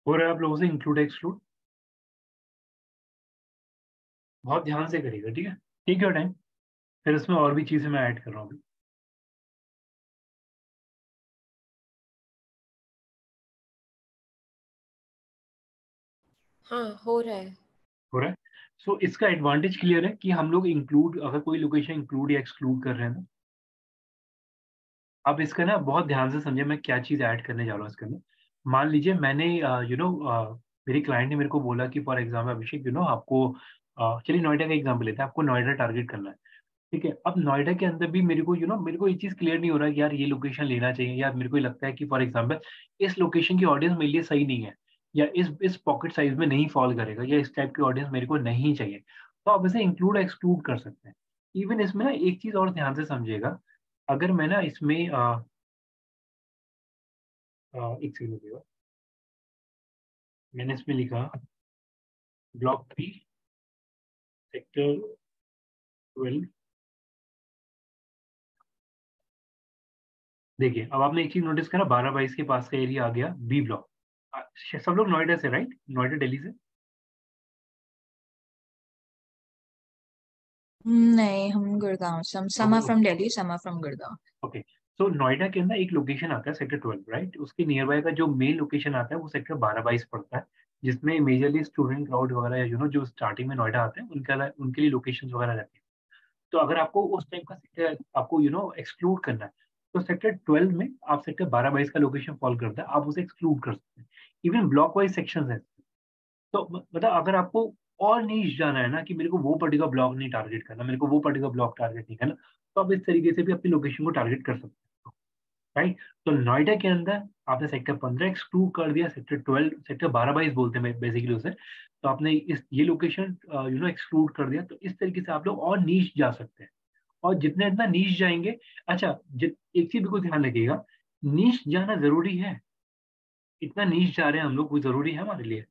हो रहा है आप लोगों से इंक्लूड एक्सक्लूड? बहुत ध्यान से करिएगा, ठीक है? टेक योर टाइम, फिर इसमें और भी चीजें मैं ऐड कर रहा हूँ अभी। हाँ हो रहा है। हो रहा है। सो इसका एडवांटेज क्लियर है कि हम लोग इंक्लूड, अगर कोई लोकेशन इंक्लूड या एक्सक्लूड कर रहे हैं ना, अब इसका ना बहुत ध्यान से समझिए मैं क्या चीज ऐड करने जा रहा हूँ इसके अंदर। मान लीजिए मैंने मेरी क्लाइंट ने मेरे को बोला कि फॉर एग्जाम्पल अभिषेक आपको चलिए नोएडा का एग्जाम्पल लेते हैं, आपको नोएडा टारगेट करना है। ठीक है, अब नोएडा के अंदर भी मेरे को मेरे को ये चीज क्लियर नहीं हो रहा है कि यार ये लोकेशन लेना चाहिए, या मेरे को ये लगता है कि फॉर एग्जांपल इस लोकेशन की ऑडियंस मेरे लिए सही नहीं है, या इस पॉकेट साइज में नहीं फॉल करेगा, या इस टाइप की ऑडियंस मेरे को नहीं चाहिए, तो आप इसे इंक्लूड एक्सक्लूड कर सकते हैं। इवन इसमें ना एक चीज और ध्यान से समझिएगा, अगर मैं ना इसमें एक सेकंड रुकिएगा, मैंने इसमें लिखा ब्लॉक 3 सेक्टर 12। देखिए अब आपने एक चीज नोटिस करा, 12-22 के पास का एरिया आ गया बी ब्लॉक। सब लोग नोएडा से, राइट? नोएडा दिल्ली से? नहीं, हम गुड़गांव से। हम some are okay from Delhi, some are from Gurgaon. Okay. So Noida के अंदर एक लोकेशन आता है सेक्टर 12, राइट? उसके नियर बाय का जो मेन लोकेशन आता है वो सेक्टर 12-22 पड़ता है, जिसमें मेजरली स्टूडेंट क्राउड वगैरह, या जो स्टार्टिंग में नोएडा आते हैं उनके लिए लोकेशन वगैरह रहती है। तो अगर आपको उस टाइप का सेक्टर आपको एक्सक्लूड करना है, तो सेक्टर 12 में आप सेक्टर 12-22 का लोकेशन फॉलो करता है, आप उसे एक्सक्लूड कर सकते हैं। इवन ब्लॉक वाइज सेक्शन है। तो मतलब अगर आपको और नीश जाना है ना, कि मेरे को वो पर्टिकुलर ब्लॉक नहीं टारगेट करना, मेरे को वो पर्टिकुलर ब्लॉक टारगेट नहीं करना, तो आप इस तरीके से भी अपनी लोकेशन को टारगेट कर सकते हो, राइट? तो नोएडा के अंदर आपने सेक्टर 15 एक्सक्लूड कर दिया, सेक्टर 12, सेक्टर 12-22 बोलते हैं बेसिकली उसे, तो आपने इस ये लोकेशन एक्सक्लूड कर दिया, तो इस तरीके से आप लोग और नीश जा सकते हैं। और जितना इतना नीश जाएंगे, अच्छा एक चीज बिल्कुल ध्यान रखिएगा, नीश जाना जरूरी है? इतना नीश जा रहे हैं हम लोग, कोई जरूरी है हमारे लिए?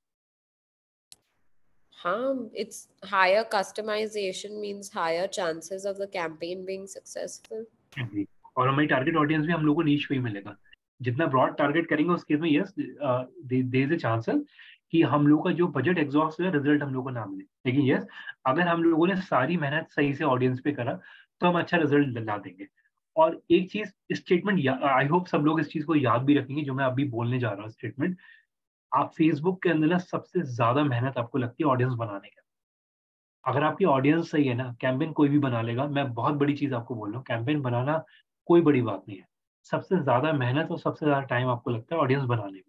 हाँ, it's higher customization means higher chances of the campaign being successful. जी। और हमारी टारगेट ऑडियंस भी हम लोग को नीच पे ही मिलेगा। जितना ब्रॉड टारगेट करेंगे उस केस में yes there is a chances कि हम लोग का जो बजट एग्जॉस्ट है रिजल्ट हम लोग को ना मिले। लेकिन यस, अगर हम लोगों ने सारी मेहनत सही से ऑडियंस पे करा तो हम अच्छा रिजल्ट ला देंगे। और एक चीज स्टेटमेंट, आई होप सब लोग इस चीज को याद भी रखेंगे जो मैं अभी बोलने जा रहा हूँ स्टेटमेंट। आप फेसबुक के अंदर ना सबसे ज्यादा मेहनत आपको लगती है ऑडियंस बनाने के। अगर आपकी ऑडियंस सही है ना, कैंपेन कोई भी बना लेगा। मैं बहुत बड़ी चीज आपको बोल रहा हूँ, कैंपेन बनाना कोई बड़ी बात नहीं है। सबसे ज्यादा मेहनत और सबसे ज्यादा टाइम आपको लगता है ऑडियंस बनाने में।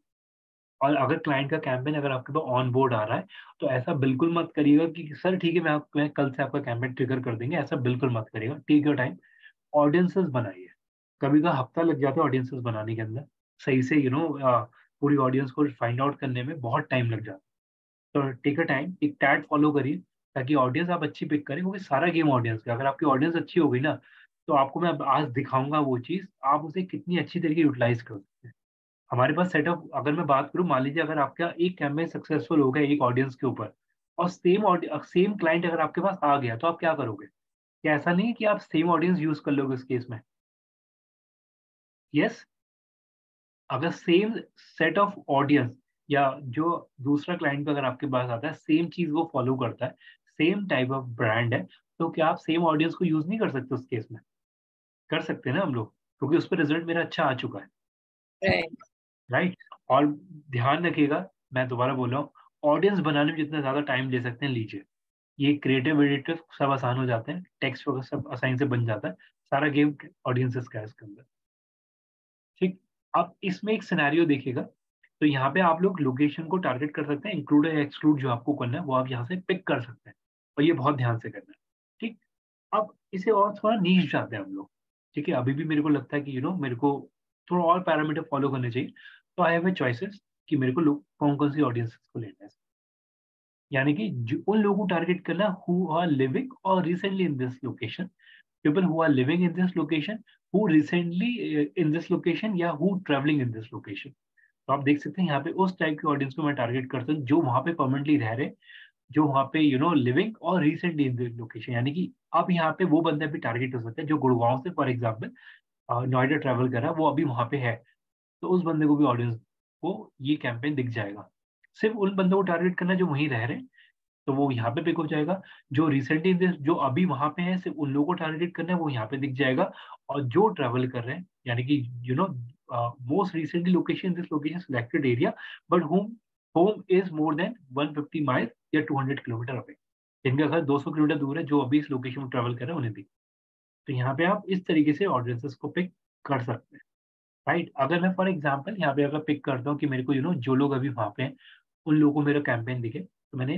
और अगर क्लाइंट का कैंपेन अगर आपके पास ऑन बोर्ड आ रहा है, तो ऐसा बिल्कुल मत करिएगा कि सर ठीक है मैं कल से आपका कैंपेन ट्रिगर कर देंगे, ऐसा बिल्कुल मत करिएगा। टेक योर टाइम, ऑडियंसेस बनाइए। कभी का हफ्ता लग जाता है ऑडियंसेस बनाने के अंदर, सही से पूरी ऑडियंस को फाइंड आउट करने में बहुत टाइम लग जाता है। तो टेक अ टाइम, एक टैग फॉलो करिए ताकि ऑडियंस आप अच्छी पिक करें, क्योंकि सारा गेम ऑडियंस का। अगर आपकी ऑडियंस अच्छी हो गई ना, तो आपको मैं अब आज दिखाऊंगा वो चीज, आप उसे कितनी अच्छी तरीके यूटिलाइज कर सकते हैं। हमारे पास सेटअप, अगर मैं बात करूं, मान लीजिए अगर आपका एक कैंपेन सक्सेसफुल हो गया एक ऑडियंस के ऊपर, और सेम क्लाइंट अगर आपके पास आ गया, तो आप क्या करोगे? क्या ऐसा नहीं है कि आप सेम ऑडियंस यूज कर लोगे उस केस में? यस। अगर सेम सेट ऑफ ऑडियंस, या जो दूसरा क्लाइंट भी अगर आपके पास आता है सेम चीज वो फॉलो करता है, सेम टाइप ऑफ ब्रांड है, तो क्या आप सेम ऑडियंस को यूज नहीं कर सकते उस केस में? कर सकते हैं ना हम लोग, क्योंकि उस पर रिजल्ट मेरा अच्छा आ चुका है, राइट। राइट? और ध्यान रखिएगा, मैं दोबारा बोल रहा हूँ, ऑडियंस बनाने में जितना ज्यादा टाइम ले सकते हैं लीजिए। ये क्रिएटिव एडिटर सब आसान हो जाते हैं, टेक्स्ट वगैरह सब आसानी से बन जाता है, सारा गेम ऑडियंसेस का है इसके अंदर। ठीक। अब इसमें एक सिनेरियो देखिएगा, तो यहाँ पे आप लोग लोकेशन को टारगेट कर सकते हैं, इंक्लूड या एक्सक्लूड जो आपको करना है वो आप यहाँ से पिक कर सकते हैं, और ये बहुत ध्यान से करना है। ठीक। अब इसे और थोड़ा नीच जाते हैं हम लोग। ठीक है, अभी भी मेरे को लगता है कि मेरे को थोड़ा और पैरामीटर फॉलो करने चाहिए। तो आई हैव ए चॉइसेस कि मेरे को लोग कौन कौन सी ऑडियंस को लेना है। यानी कि उन लोगों को टारगेट करना हु आर लिविंग और recently in this location, people who are living in this location, who recently in this location, या who traveling in this location। तो आप देख सकते हैं यहाँ पे उस टाइप की ऑडियंस को मैं टारगेट करता हूँ जो वहाँ पे परमानेंटली रह रहे, जो वहाँ पे लिविंग और रिसेंटली इन दिस लोकेशन। यानी कि अब यहाँ पे वो बंदा भी टारगेट हो सकता है जो गुड़गांव से फॉर एग्जाम्पल नोएडा ट्रैवल कर रहा है, वो अभी वहाँ पे है, तो उस बंदे को भी ऑडियंस को ये कैंपेन दिख जाएगा। सिर्फ उन बंदों को टारगेट करना है जो वहीं रह रहे हैं, तो वो यहाँ पे पिक हो जाएगा। जो रिसेंटली जो अभी वहां पे है, सिर्फ उन लोगों को टारगेट करना है, वो यहाँ पे दिख जाएगा। और जो ट्रेवल कर रहे हैं, यानी कि most recently location this location selected area but home is more than 150 mile या 200 किलोमीटर अवे, जिनका घर 200 किलोमीटर दूर है, जो अभी इस लोकेशन में ट्रेवल कर रहे हैं उन्हें दिख। तो यहाँ पे आप इस तरीके से ऑडियंसेस को पिक कर सकते हैं, राइट। अगर मैं फॉर एग्जाम्पल यहाँ पे अगर पिक करता हूँ कि मेरे को जो लोग अभी वहाँ पे हैं उन लोगों को मेरा कैंपेन दिखे, तो मैंने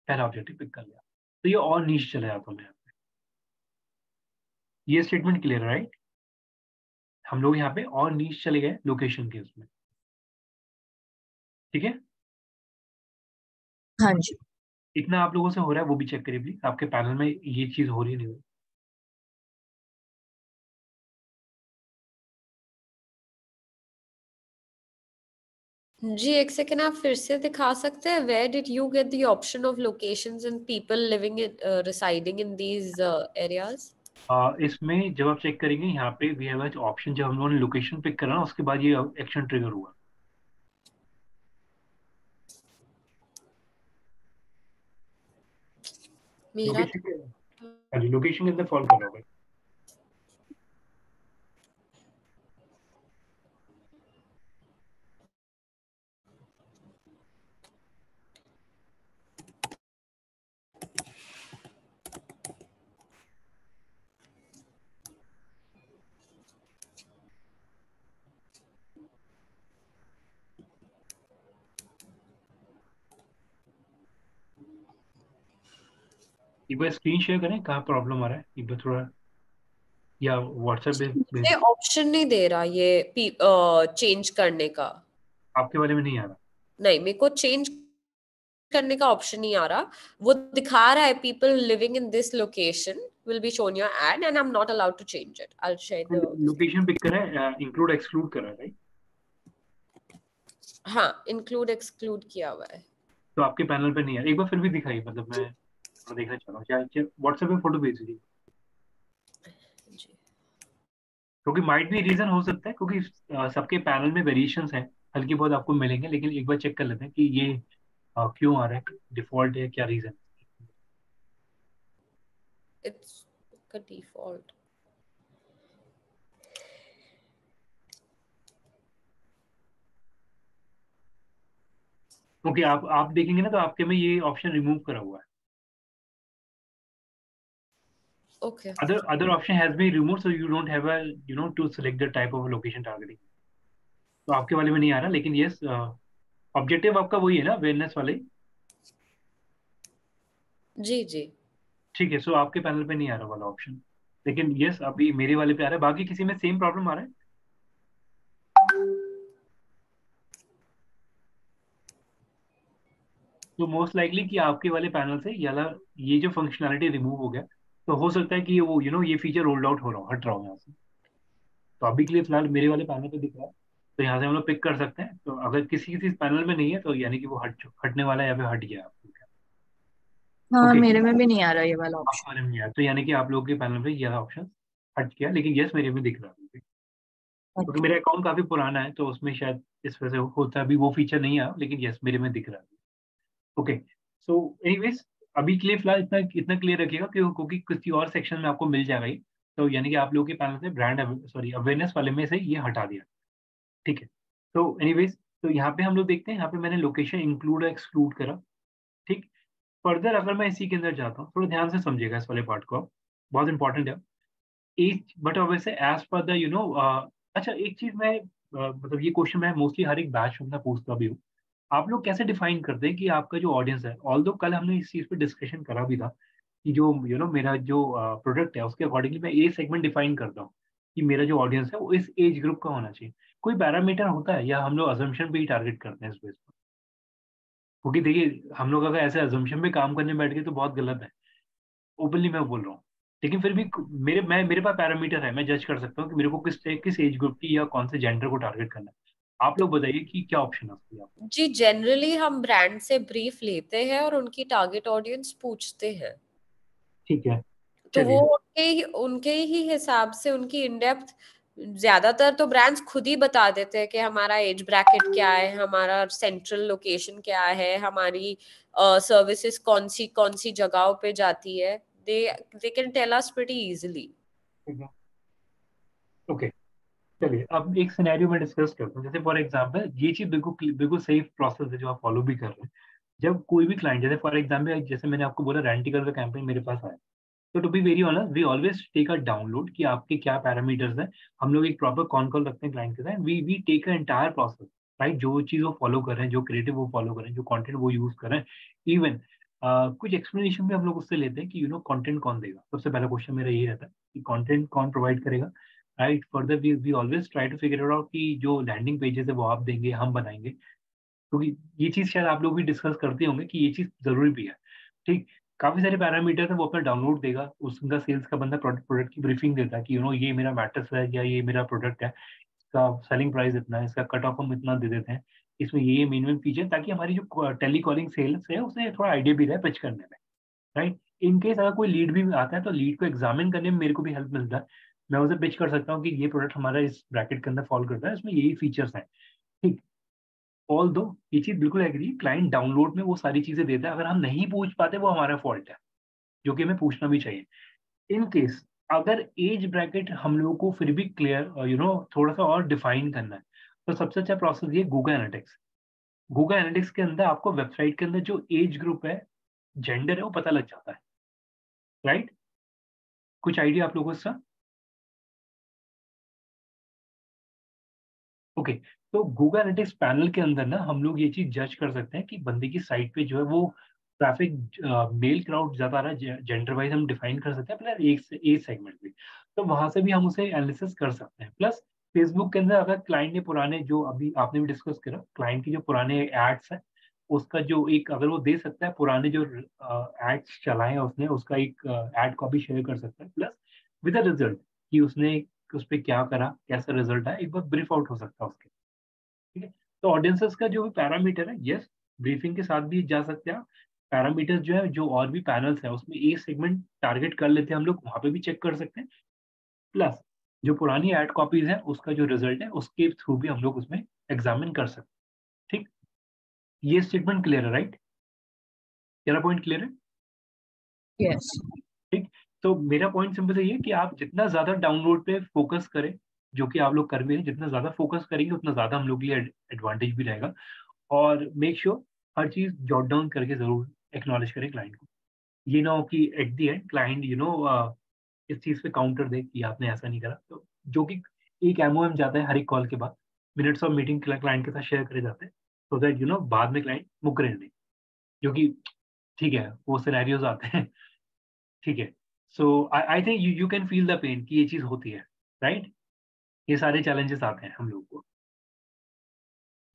पहला ऑब्जेक्टिव पिक कर लिया, तो ये और नीच चला जाता हूँ मैं यहाँ पे। ये स्टेटमेंट क्लियर है, राइट। हम लोग यहाँ पे और नीच चले गए लोकेशन के उसमें, ठीक है। हाँ जी। इतना आप लोगों से हो रहा है वो भी चेक करिए प्लीज, आपके पैनल में ये चीज हो रही है नहीं हो रही। जी एक सेकेंड आप फिर से दिखा सकते हैं, where did you get the option of locations and people living in residing in these areas? इसमें जब आप चेक करेंगे यहाँ पे वी हैव ऑप्शन, जब हम लोगों ने लोकेशन पिक करा ना उसके बाद ये एक्शन ट्रिगर हुआ। मेरा लोकेशन के अंदर फॉलो कर रहा होगा। एक बार स्क्रीन शेयर करें, कहाँ प्रॉब्लम आ रहा है एक बार थोड़ा, या व्हाट्सएप पे मुझे ऑप्शन नहीं दे रहा ये चेंज करने का। आपके वाले में नहीं आ रहा। नहीं, मेरे को चेंज करने का ऑप्शन नहीं आ रहा। वो दिखा रहा है people living in this location will be shown your ad and I'm not allowed to change it. I'll share the location pick करा है, इंक्लूड एक्सक्लूड करा है, राइट। हाँ, इंक्लूड एक्सक्लूड किया हुआ है। तो आपके पैनल पे नहीं है, एक बार फिर भी दिखाइए, मतलब मैं थोड़ा देखना चाह रहा हूँ, क्या व्हाट्सएप पे फोटो भेज दीजिए, क्योंकि माइट भी रीजन हो सकता है, क्योंकि सबके पैनल में वेरिएशंस हैं, हल्की बहुत आपको मिलेंगे, लेकिन एक बार चेक कर लेते हैं कि ये क्यों आ रहा है, डिफॉल्ट है क्या reason. It's a default. Okay, आप देखेंगे ना तो आपके में ये ऑप्शन रिमूव करा हुआ है। Okay. Other option has been removed, so you don't have a to select the type of location targeting. तो आपके वाले में नहीं आ रहा, लेकिन यस ऑब्जेक्टिव आपका वही है ना, अवेयरनेस वाले। जी जी। ठीक है, सो आपके पैनल पे नहीं आ रहा वाला ऑप्शन, लेकिन यस अभी मेरे वाले पे आ रहा है। बाकी किसी में सेम प्रॉब्लम आ रहा है? तो मोस्ट लाइकली कि आपके वाले पैनल से ये जो फंक्शनैलिटी रिमूव हो गया, तो हो सकता है कि वो ये फीचर रोल्ड आउट हो रहा हो, हट रहा हो यहाँ से। तो अभी के लिए फिलहाल मेरे वाले पैनल पे दिख रहा है, तो यहाँ से हम लोग पिक कर सकते हैं। तो अगर किसी किसी पैनल में नहीं है तो यानी कि वो हटने वाला है या फिर हट गया आपको। हाँ ओके, मेरे में भी नहीं आ रहा ये वाला आपके ऑप्शन। वाले में नहीं आया, तो यानी कि आप लोगों के पैनल पे ये ऑप्शन हट गया, लेकिन यस मेरे में दिख रहा है, क्योंकि मेरा अकाउंट काफी पुराना है, तो उसमें शायद इस वजह से होता है, अभी वो फीचर नहीं आया, लेकिन यस मेरे में दिख रहा है। ओके, सो एनीवेज अभी के लिए फिलहाल इतना इतना क्लियर रखिएगा, क्योंकि किसी और सेक्शन में आपको मिल जाएगा ये। तो यानी कि आप लोगों के पैनल से अवेयरनेस वाले में से ये हटा दिया, ठीक है। तो एनीवेज, तो यहाँ पे हम लोग देखते हैं, यहाँ पे मैंने लोकेशन इंक्लूड एक्सक्लूड करा, ठीक। फर्दर अगर मैं इसी के अंदर जाता हूँ, थोड़ा ध्यान से समझिएगा इस वाले पार्ट को आप, बहुत इंपॉर्टेंट है। एज बट वैसे एज पर द अच्छा एक चीज मैं मतलब ये क्वेश्चन मैं मोस्टली हर एक बैच में पूछता भी हूँ, आप लोग कैसे डिफाइन करते हैं कि आपका जो ऑडियंस है, ऑल्दो कल हमने इस चीज पे डिस्कशन करा भी था कि जो मेरा जो प्रोडक्ट है उसके अकॉर्डिंगली मैं ए सेगमेंट डिफाइन करता हूँ कि मेरा जो ऑडियंस है वो इस एज ग्रुप का होना चाहिए। कोई पैरामीटर होता है या हम लोग अजम्पशन पे ही टारगेट करते हैं इस बेस पर? क्योंकि देखिए हम लोग अगर ऐसे अजम्पशन पे काम करने बैठ गए तो बहुत गलत है, ओपनली मैं बोल रहा हूँ। लेकिन फिर भी मेरे पास पैरामीटर है, मैं जज कर सकता हूँ कि मेरे को किस एज ग्रुप की या कौन से जेंडर को टारगेट करना है। आप लोग बताइए कि क्या ऑप्शन है उसके लिए आपको? जी जनरली हम ब्रांड से ब्रीफ लेते हैं और उनकी टारगेट ऑडियंस पूछते हैं, ठीक है, तो वो चलिए। उनके ही हिसाब से उनकी इन डेप्थ ज्यादातर तो ब्रांड्स खुद ही बता देते हैं कि हमारा एज ब्रैकेट क्या है, हमारा सेंट्रल लोकेशन क्या है, हमारी सर्विसेज कौन सी जगहों पे जाती है. They can tell us pretty easily. Okay, चलिए अब एक सिनेरियो में डिस्कस करते हैं. जैसे फॉर एग्जांपल ये चीज बिल्कुल बिल्कुल सही प्रोसेस है जो आप फॉलो भी कर रहे हैं. जब कोई भी क्लाइंट, जैसे फॉर एग्जांपल जैसे मैंने आपको बोला रेंटिकल का कैंपेन मेरे पास आया, तो to be very honest we always take a download कि आपके क्या पैरामीटर्स हैं. हम लोग एक प्रॉपर कॉन कॉल रखते हैं क्लाइंट के साथ. We take a entire process, right. जो चीज़ वो फॉलो कर रहे हैं, जो क्रिएटिव वो फॉलो कर रहे हैं, जो कंटेंट वो यूज कर रहे हैं, इवन कुछ एक्सप्लेनेशन भी हम लोग उससे लेते हैं कि कंटेंट कौन देगा. सबसे पहला क्वेश्चन मेरा यही रहता है कि कंटेंट कौन प्रोवाइड करेगा, right. Further we always try to figure out कि जो लैंडिंग पेजेस है वो आप देंगे, हम बनाएंगे. क्योंकि ये चीज़ शायद आप लोग भी डिस्कस करते होंगे कि ये चीज़ जरूरी भी है, ठीक. काफी सारे पैरामीटर है वो अपना डाउनलोड देगा, उसका सेल्स का बंदा प्रोडक्ट की ब्रीफिंग देता है कि ये मेरा मैट्रेस है या ये मेरा प्रोडक्ट है, इसका सेलिंग प्राइस इतना है, इसका कट ऑफ हम इतना दे देते हैं, इसमें ये मिनिमम फीचर, ताकि हमारी जो टेली कॉलिंग सेल्स है उसे थोड़ा आइडिया भी रहे पिच करने में, राइट. इन केस अगर कोई लीड भी आता है तो लीड को एग्जामिन करने में मेरे को भी हेल्प मिलता है. मैं उसे पिच कर सकता हूँ कि ये प्रोडक्ट हमारा इस ब्रैकेट के अंदर फॉल करता है, इसमें यही फीचर्स हैं, ठीक. ऑल दो ये चीज बिल्कुल एग्री, क्लाइंट डाउनलोड में वो सारी चीजें देता है. अगर हम नहीं पूछ पाते वो हमारा फॉल्ट है, जो कि हमें पूछना भी चाहिए. इन केस अगर एज ब्रैकेट हम लोगों को फिर भी क्लियर थोड़ा सा और डिफाइन करना है, तो सबसे अच्छा प्रोसेस ये गूगल एनालिटिक्स. गूगल एनालिटिक्स के अंदर आपको वेबसाइट के अंदर जो एज ग्रुप है, जेंडर है, वो पता लग जाता है, राइट. कुछ आइडिया आप लोगों को इसका? ओके. तो गूगल एनालिटिक्स पैनल के अंदर ना हम लोग ये चीज जज कर सकते हैं कि बंदे की साइट पे जो है वो ट्रैफिक मेल क्राउड ज्यादा आ रहा है, जेंडर वाइज हम डिफाइन कर सकते हैं, प्लस एक एज सेगमेंट भी. तो वहां से भी हम उसे एनालिसिस कर सकते हैं. प्लस फेसबुक के अंदर अगर क्लाइंट ने पुराने, जो अभी आपने भी डिस्कस करा, क्लाइंट की जो पुराने एड्स है उसका जो एक, अगर वो दे सकता है पुराने जो एड्स चलाए हैं उसने, उसका एक एड कॉपी शेयर कर सकता है, प्लस विद द रिजल्ट कि उसने उस पर क्या करा, कैसा रिजल्ट है, एक बार ब्रीफ आउट हो सकता है उसके, ठीक है. तो ऑडियंसेस का जो भी पैरामीटर है, यस, ब्रीफिंग के साथ भी जा सकते हैं. पैरामीटर्स जो है, जो और भी पैनल्स है उसमें ए सेगमेंट टारगेट कर लेते हैं हम लोग, वहां पे भी चेक कर सकते हैं. प्लस जो पुरानी एड कॉपीज है उसका जो रिजल्ट है उसके थ्रू भी हम लोग उसमें एग्जामिन कर सकते हैं, ठीक. ये स्टेटमेंट क्लियर है, राइट? तेरा पॉइंट क्लियर है, Yes. ठीक. तो मेरा पॉइंट सिंपल से ये कि आप जितना ज्यादा डाउनलोड पे फोकस करें, जो कि आप लोग कर भी रहे हैं, जितना ज्यादा फोकस करेंगे उतना ज्यादा हम लोग के लिए एडवांटेज भी रहेगा. और मेक श्योर हर चीज जॉट डाउन करके जरूर एक्नॉलेज करें क्लाइंट को. ये ना हो कि एट दी एंड क्लाइंट इस चीज पे काउंटर दे कि आपने ऐसा नहीं करा, तो जो कि एक एमओएम जाता है हर एक कॉल के बाद, मिनट्स ऑफ मीटिंग क्लाइंट के साथ शेयर करे जाते हैं, सो दैट बाद में क्लाइंट मुकरे नहीं, जो कि ठीक है, वो सिनेरियोज आते हैं, ठीक है. So I think you can feel the pain कि ये चीज होती है, राइट. ये सारे चैलेंजेस आते हैं हम लोग को,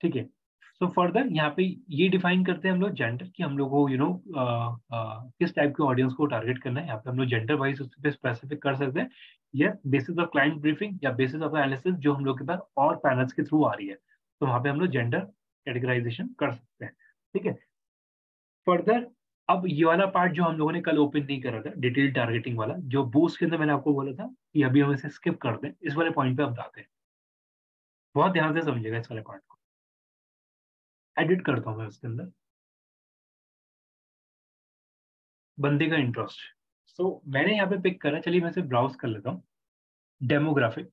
ठीक है. सो फर्दर यहाँ पे ये डिफाइन करते हैं हम लोग जेंडर, कि हम लोग को किस टाइप के ऑडियंस को टारगेट करना है. यहाँ पे हम लोग जेंडर वाइज उस पर स्पेसिफिक कर सकते हैं, या बेसिस ऑफ क्लाइंट ब्रीफिंग या बेसिस ऑफ एनालिसिस जो हम लोग के पास और पैनल्स के थ्रू आ रही है, तो वहाँ पे हम लोग जेंडर कैटेगराइजेशन कर सकते हैं, ठीक है. फर्दर अब ये वाला पार्ट जो हम लोगों ने कल ओपन नहीं करा था, डिटेल टारगेटिंग वाला, जो बूस्ट के अंदर मैंने आपको बोला था कि अभी हम इसे स्किप कर दें, इस वाले पॉइंट पे अब आते हैं. बहुत ध्यान से समझिएगा इस वाले पॉइंट को. एडिट करता हूँ मैं उसके अंदर बंदे का इंटरेस्ट. सो मैंने यहाँ पे पिक करा, चलिए मैं इसे ब्राउज कर लेता हूँ. डेमोग्राफिक,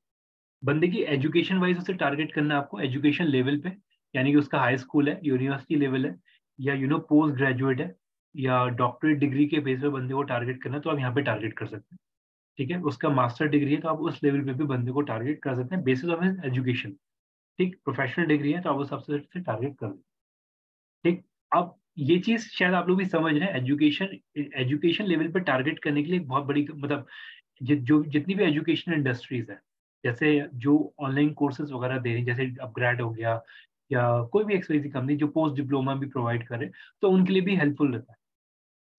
बंदे की एजुकेशन वाइज उसे टारगेट करना है आपको, एजुकेशन लेवल पे, यानी कि उसका हाई स्कूल है, यूनिवर्सिटी लेवल है, या पोस्ट ग्रेजुएट है, या डॉक्टरेट डिग्री के बेस पे बंदे को टारगेट करना है, तो आप यहाँ पे टारगेट कर सकते हैं, ठीक है. उसका मास्टर डिग्री है तो आप उस लेवल पे भी बंदे को टारगेट कर सकते हैं बेसिस ऑफ हिज एजुकेशन, ठीक. प्रोफेशनल डिग्री है तो आप उस सबसे टारगेट कर, ठीक. अब ये चीज शायद आप लोग भी समझ रहे हैं, एजुकेशन लेवल पे टारगेट करने के लिए एक बहुत बड़ी, मतलब जो जितनी भी एजुकेशन इंडस्ट्रीज है, जैसे जो ऑनलाइन कोर्सेज वगैरह दे रही हैं, जैसे अपग्रेड हो गया, या कोई भी एक्सवाइजी कंपनी जो पोस्ट डिप्लोमा भी प्रोवाइड करे, तो उनके लिए भी हेल्पफुल रहता है.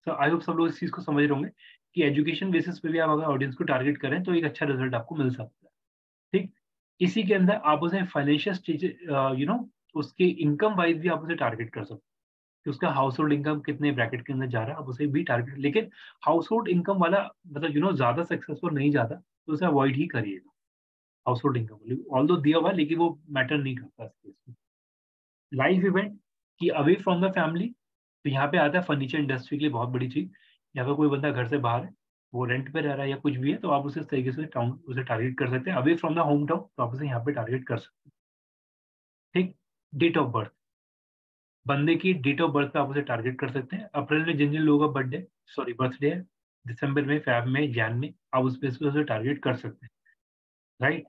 सो आई होप सब लोग इस चीज को समझ रहे होंगे कि एजुकेशन बेसिस पे भी आप अगर ऑडियंस को टारगेट करें तो एक अच्छा रिजल्ट आपको मिल सकता है, ठीक. इसी के अंदर आप उसे फाइनेंशियल स्टेज, उसके इनकम वाइज भी आप उसे टारगेट कर सकते हैं कि उसका हाउस होल्ड इनकम कितने ब्रैकेट के अंदर जा रहा है, आप उसे भी टारगेट, लेकिन हाउस होल्ड इनकम वाला मतलब ज्यादा सक्सेसफुल नहीं जाता, तो उसे अवॉइड ही करिएगा. हाउस होल्ड इनकम, ऑल्दो दिया हुआ है लेकिन वो मैटर नहीं करता इस केस में। लाइफ इवेंट कि अवे फ्रॉम द फैमिली, तो यहाँ पे आता है फर्नीचर इंडस्ट्री के लिए बहुत बड़ी चीज। या अगर कोई बंदा घर से बाहर है, वो रेंट पे रह रहा है या कुछ भी है, तो आप उसे इस तरीके से टाउन उसे टारगेट कर सकते हैं। Away from the home town, तो आप उसे यहाँ पे टारगेट कर सकते हैं। ठीक। डेट ऑफ बर्थ, बंदे की डेट ऑफ बर्थ पे आप उसे टारगेट कर सकते हैं। अप्रैल में जिन जिन लोगों का बर्थडे है, दिसंबर में, फैब में, जैन में, आप उस बेस पे उसे टारगेट कर सकते हैं। राइट।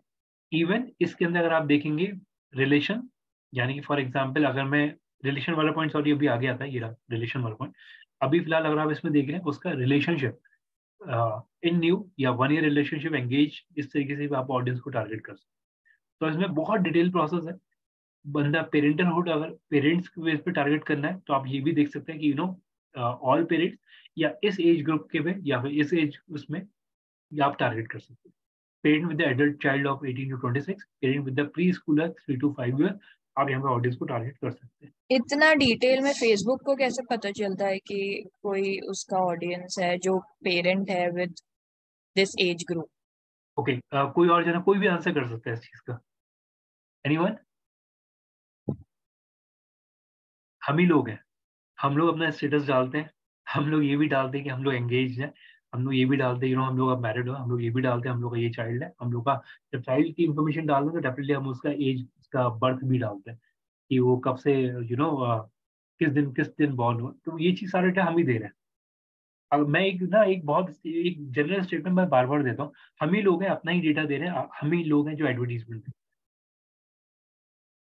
इवन इसके अंदर अगर आप देखेंगे रिलेशन, यानी कि फॉर एग्जाम्पल अगर मैं रिलेशन वाला पॉइंट, सॉरी अभी आगे आता है ये रहा रिलेशन वाला पॉइंट। अभी फिलहाल अगर आप इसमें देख रहे हैं उसका रिलेशनशिप इन न्यू या 1 ईयर रिलेशनशिप एंगेज, इस तरीके से भी आप ऑडियंस को टारगेट कर सकते हैं। तो इसमें बहुत डिटेल प्रोसेस है। बंदा पेरेंटलहुड अगर पेरेंट्स के बेस पे टारगेट करना है, तो आप ये भी देख सकते हैं कि ऑल पेरेंट्स या इस एज ग्रुप के पे या फिर इस एज उसमें या आप टारगेट कर सकते हैं। Parent with the adult child of 18 to 26, parent with the pre Schuler 3 to 5 year, आप यहाँ पे ऑडियंस को टारगेट कर सकते हैं। इतना डिटेल में फेसबुक को कैसे पता चलता है कि कोई उसका ऑडियंस है जो पेरेंट है with this age group? Okay, कोई और जना कोई भी आंसर कर सकता है इस चीज का? एनीवन? हम ही लोग हैं, हम लोग अपना स्टेटस डालते हैं, हम लोग ये भी डालते हैं कि हम लोग एंगेज हैं, हम लोग ये भी डालते हैं हम लोग अब मैरिड हो, हम लोग ये भी डालते हैं हम लोग का ये चाइल्ड है, हम लोग का जब चाइल्ड की इन्फॉर्मेशन डालते हैं तो डेफिनेटली हम उसका एज, उसका बर्थ भी डालते हैं कि वो कब से किस दिन बॉर्न हुआ। तो ये चीज सारे डेटा हम ही दे रहे हैं। अब मैं एक जनरल स्टेटमेंट मैं बार बार देता हूँ, हम ही लोग हैं अपना ही डेटा दे रहे हैं, हम ही लोग हैं जो एडवर्टीजमेंट दे,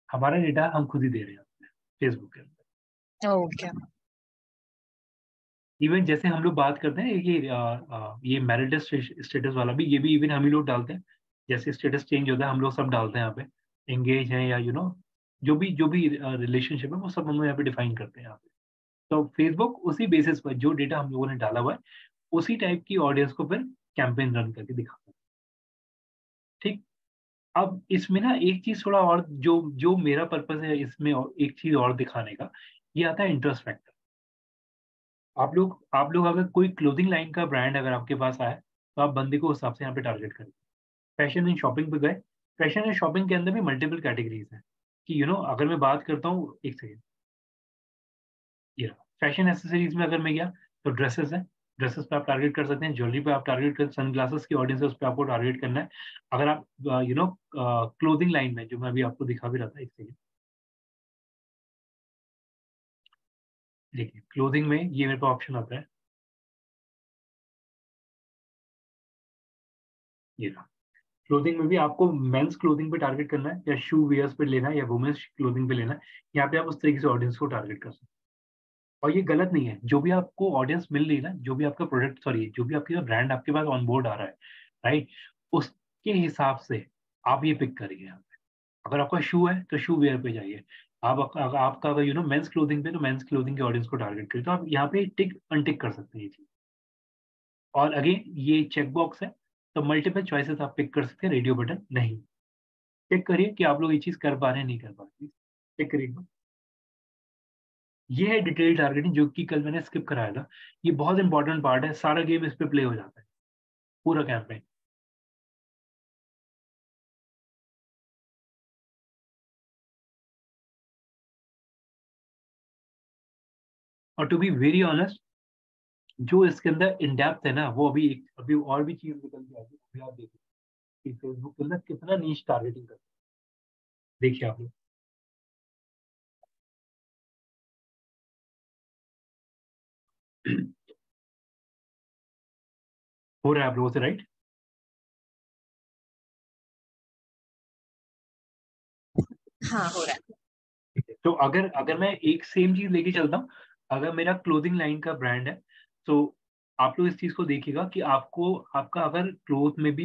हमारा डेटा हम खुद ही दे रहे हैं फेसबुक के अंदर। ओके। इवन जैसे हम लोग बात करते हैं ये मैरिटल स्टेटस वाला भी, ये भी इवन हम ही लोग डालते हैं। जैसे स्टेटस चेंज होता है हम लोग सब डालते हैं यहाँ पे, एंगेज है या जो भी रिलेशनशिप है वो सब हम लोग यहाँ पे डिफाइन करते हैं यहाँ पे। तो फेसबुक उसी बेसिस पर जो डेटा हम लोगों ने डाला हुआ है उसी टाइप की ऑडियंस को फिर कैंपेन रन करके दिखाता है। ठीक। अब इसमें ना एक चीज थोड़ा और जो जो मेरा पर्पस है इसमें, और एक चीज और दिखाने का, ये आता है इंटरेस्ट फैक्टर। आप लोग अगर कोई क्लोथिंग लाइन का ब्रांड अगर आपके पास आए, तो आप बंदे को उस हिसाब से यहाँ पे टारगेट करें। फैशन एंड शॉपिंग पे गए, फैशन एंड शॉपिंग के अंदर भी मल्टीपल कैटेगरीज हैं कि अगर मैं बात करता हूँ, एक सेकेंड, ये फैशन एसेसरीज में अगर मैं गया तो ड्रेसेस है, ड्रेसेस पे आप टारगेट कर सकते हैं, ज्वेलरी पे आप टारगेट कर, सनग्लासेस की ऑडियंस है उस पर आपको टारगेट करना है। अगर आप क्लोथिंग लाइन में, जो मैं अभी आपको दिखा भी रहा था, एक सेकेंड देखिए, क्लोथिंग में ये मेरे पास ऑप्शन आता है, ये रहा। क्लोथिंग में भी आपको मेंस क्लोथिंग पे टारगेट करना है या शू वेयर्स पे लेना है या वुमेन्स क्लोथिंग पे लेना है, यहाँ पे आप उस तरीके से ऑडियंस को टारगेट कर सकते हैं। और ये गलत नहीं है, जो भी आपको ऑडियंस मिल रही है ना, जो भी आपका प्रोडक्ट, सॉरी जो भी आपका ब्रांड आपके पास ऑन बोर्ड आ रहा है, राइट, उसके हिसाब से आप ये पिक करिए यहाँ पे। अगर आपका शू है तो शू वेयर पे जाइए, अगर आपका अगर मेंस क्लोथिंग पे, तो मेंस क्लोथिंग के ऑडियंस को टारगेट करिए। तो आप यहाँ पे टिक अनटिक कर सकते हैं ये चीज। और अगेन ये चेक बॉक्स है, तो मल्टीपल चॉइसेस आप पिक कर सकते हैं, रेडियो बटन नहीं। चेक करिए कि आप लोग ये चीज कर पा रहे हैं नहीं कर पा रहे, चेक करिए। ये है डिटेल टारगेटिंग, जो कि कल मैंने स्किप कराया था। ये बहुत इंपॉर्टेंट पार्ट है, सारा गेम इस पे प्ले हो जाता है, पूरा कैंपेन। और टू बी वेरी ऑनेस्ट, जो इसके अंदर इन डेप्थ है ना, वो अभी और भी चीज निकल के आएगी, अभी आप देखिए कि फेसबुक के अंदर कितना नीच टारगेटिंग करते हैं। देखिए आप लोग, हो रहा है आप लोगों से, राइट? हाँ, हो रहा है। ठीक है, तो अगर अगर मैं एक सेम चीज लेके चलता हूँ, अगर मेरा क्लोथिंग लाइन का ब्रांड है, तो आप लोग इस चीज को देखिएगा कि आपको आपका अगर क्लोथ में भी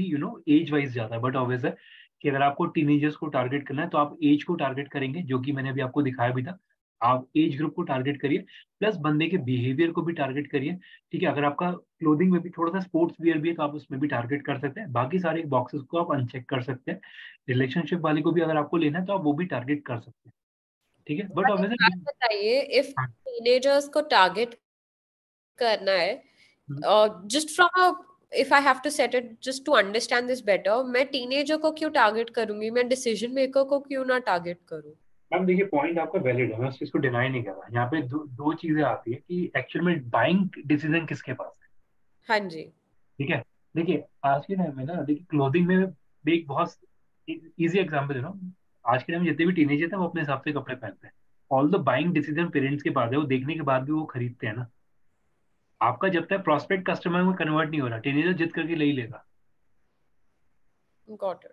एज वाइज जाता है, बट ऑब्वियस है कि अगर आपको टीनेजर्स को टारगेट करना है तो आप एज को टारगेट करेंगे, जो कि मैंने अभी आपको दिखाया भी था। आप एज ग्रुप को टारगेट करिए, प्लस बंदे के बिहेवियर को भी टारगेट करिए। ठीक है, अगर आपका क्लोथिंग में भी थोड़ा सा स्पोर्ट्स वियर भी है तो आप उसमें भी टारगेट कर सकते हैं, बाकी सारे बॉक्सेस को आप अनचेक कर सकते हैं। रिलेशनशिप वाले को भी अगर आपको लेना है तो आप वो भी टारगेट कर सकते हैं। ठीक है, बट एक बात ऑब्वियसली बताइए, इफ टीनेजर्स को टारगेट करना है, just from a if I have to set it just to understand this better, मैं टीनेजर को क्यों टारगेट करूंगी, मैं डिसीजन मेकर को क्यों ना टारगेट करूं? मैम देखिए पॉइंट आपका वैलिड है, मैं उस चीज को डिनाई नहीं कर रहा। यहाँ पे दो चीजें आती है कि एक्चुअल में बाइंग डिसीजन किसके पास है। हाँ जी। ठीक है, देखिए आज के टाइम में ना, देखिए क्लोथिंग में भी एक बहुत इजी एग्जांपल दे रहा हूँ। आज के टाइम में जितने भी टीनेजर थे वो अपने हिसाब से कपड़े पहनते हैं। All the buying decision parents के पास है, वो देखने के बाद भी वो खरीदते हैं ना। आपका जब तक प्रॉस्पेक्ट कस्टमर में कन्वर्ट नहीं हो रहा, टीनेजर जिद करके ले ही लेगा। Got it.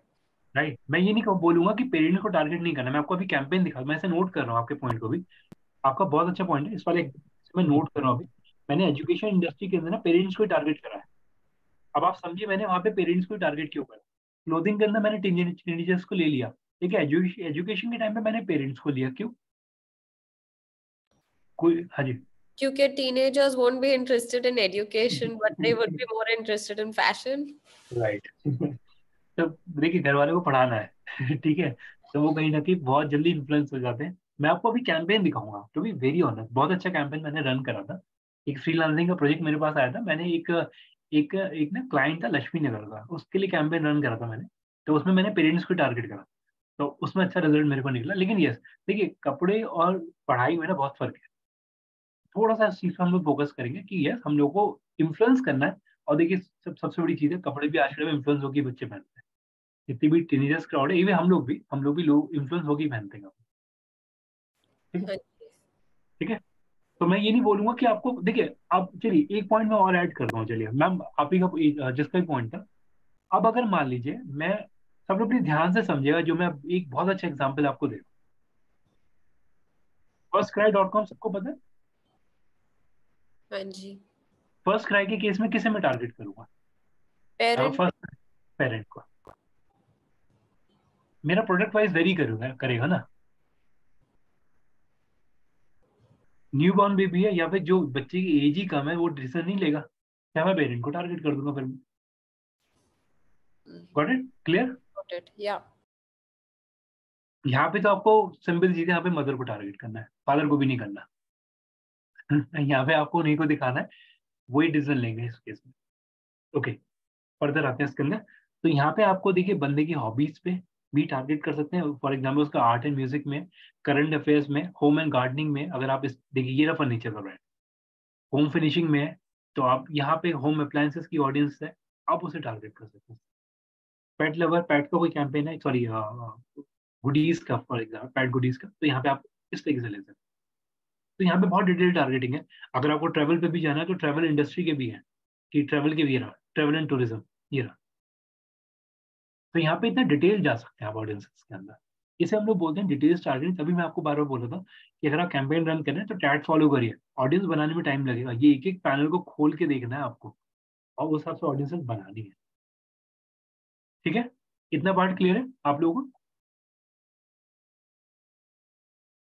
राइट, मैं ये नहीं बोलूंगा कि पेरेंट्स को टारगेट नहीं करना। मैं आपको अभी कैंपेन दिखा, मैं ऐसे नोट कर रहा हूँ आपके पॉइंट को भी। आपका बहुत अच्छा पॉइंट है, इस वाले मैं नोट कर रहा हूँ अभी। मैंने एजुकेशन इंडस्ट्री के अंदर ना पेरेंट्स को टारगेट करा है। अब आप समझिए मैंने वहां पे पेरेंट्स को टारगेट क्यों करा। क्लोथिंग के अंदर मैंने टीनेजर्स को ले लिया, ठीक है। एजुकेशन के टाइम पे मैंने पेरेंट्स को लिया, क्यों? कोई, हाँ जी। क्योंकि teenagers won't be interested in education, but they would be more interested in fashion. Right तो देखिए घर वाले को पढ़ाना है ठीक है, तो वो कहीं ना कहीं बहुत जल्दी इन्फ्लुएंस हो जाते हैं। मैं आपको अभी कैंपेन दिखाऊंगा, टू बी वेरी ऑनेस्ट बहुत अच्छा कैंपेन मैंने रन करा था। एक फ्रीलांसिंग का प्रोजेक्ट मेरे पास आया था, मैंने एक एक एक ना क्लाइंट था लक्ष्मी नगर का, उसके लिए कैंपेन रन करा था मैंने। तो उसमें मैंने पेरेंट्स को टारगेट करा, तो उसमें अच्छा रिजल्ट मेरे को निकला। लेकिन यस, देखिए कपड़े और पढ़ाई में ना बहुत फर्क है। थोड़ा सा इस चीज पर हम लोग फोकस करेंगे कि यस हम लोग को इन्फ्लुएंस करना है। और देखिए सबसे बड़ी चीज है, कपड़े भी आज के टाइम में इन्फ्लुएंस होकर बच्चे पहनते हैं। जितनी भी टीनेजर्स क्राउड है, इवन हम लोग भी लोग इन्फ्लुएंस होकर पहनते हैं। ठीक है, हाँ जी। ठीक है। तो मैं ये नहीं बोलूंगा कि आपको, देखिए आप चलिए एक पॉइंट में और ऐड करता हूँ। चलिए मैम आप ही का जिसका भी पॉइंट था, अब अगर मान लीजिए मैं, सब लोग प्लीज ध्यान से समझिएगा जो मैं एक बहुत अच्छा एग्जांपल आपको दे रहा हूँ। firstcry.com सबको पता है। हाँ जी। फर्स्ट क्राई के केस में किसे मैं टारगेट करूंगा? पेरेंट। फर्स्ट पेरेंट को। मेरा प्रोडक्ट वाइज वेरी करेगा ना। न्यू बॉर्न बेबी है या फिर जो बच्चे की एज ही कम है वो डिसीजन नहीं लेगा, क्या मैं पेरेंट को टारगेट कर दूंगा फिर? Got it clear? Got it, या। यहाँ पे तो आपको सिंपल चीज है, यहाँ पे मदर को टारगेट करना है, फादर को भी नहीं करना यहाँ पे आपको उन्हीं को दिखाना है, वही डिसीजन लेंगे इस केस में। ओके, फर्दर आते हैं इसके अंदर। तो यहाँ पे आपको देखिए बंदे की हॉबीज पे भी टारगेट कर सकते हैं। फॉर एग्जाम्पल उसका आर्ट एंड म्यूजिक में, करंट अफेयर्स में, होम एंड गार्डनिंग में। अगर आप इस देखिए ये रहा फर्नीचर का ब्रांड, होम फिनिशिंग में है, तो आप यहाँ पे होम अप्लायंसेस की ऑडियंस है, आप उसे टारगेट कर सकते हैं। पेट लवर, पेट का कोई कैंपेन है, सॉरी गुडीज का, फॉर एग्जाम्पल पेट गुडीज का, तो यहाँ पे आप इस तरीके से ले सकते हैं। तो यहाँ पे बहुत डिटेल टारगेटिंग है। अगर आपको ट्रैवल पे भी जाना है तो ट्रैवल इंडस्ट्री के भी है, कि ट्रैवल के भी रहा, ट्रैवल एंड टूरिज्म ये रहा। तो यहाँ पे इतना डिटेल जा सकते हैं आप ऑडियंसेस के अंदर। इसे हम लोग बोलते हैं डिटेल्स टारगेटिंग। तभी मैं आपको बार बार बोल रहा था कि अगर आप कैंपेन रन कर रहे हैं तो टैग फॉलो करिए। ऑडियंस बनाने में टाइम लगेगा, ये एक एक पैनल को खोल के देखना है आपको, और उस हिसाब से ऑडियंसेस बनानी है। ठीक है, इतना पार्ट क्लियर है आप लोगों को?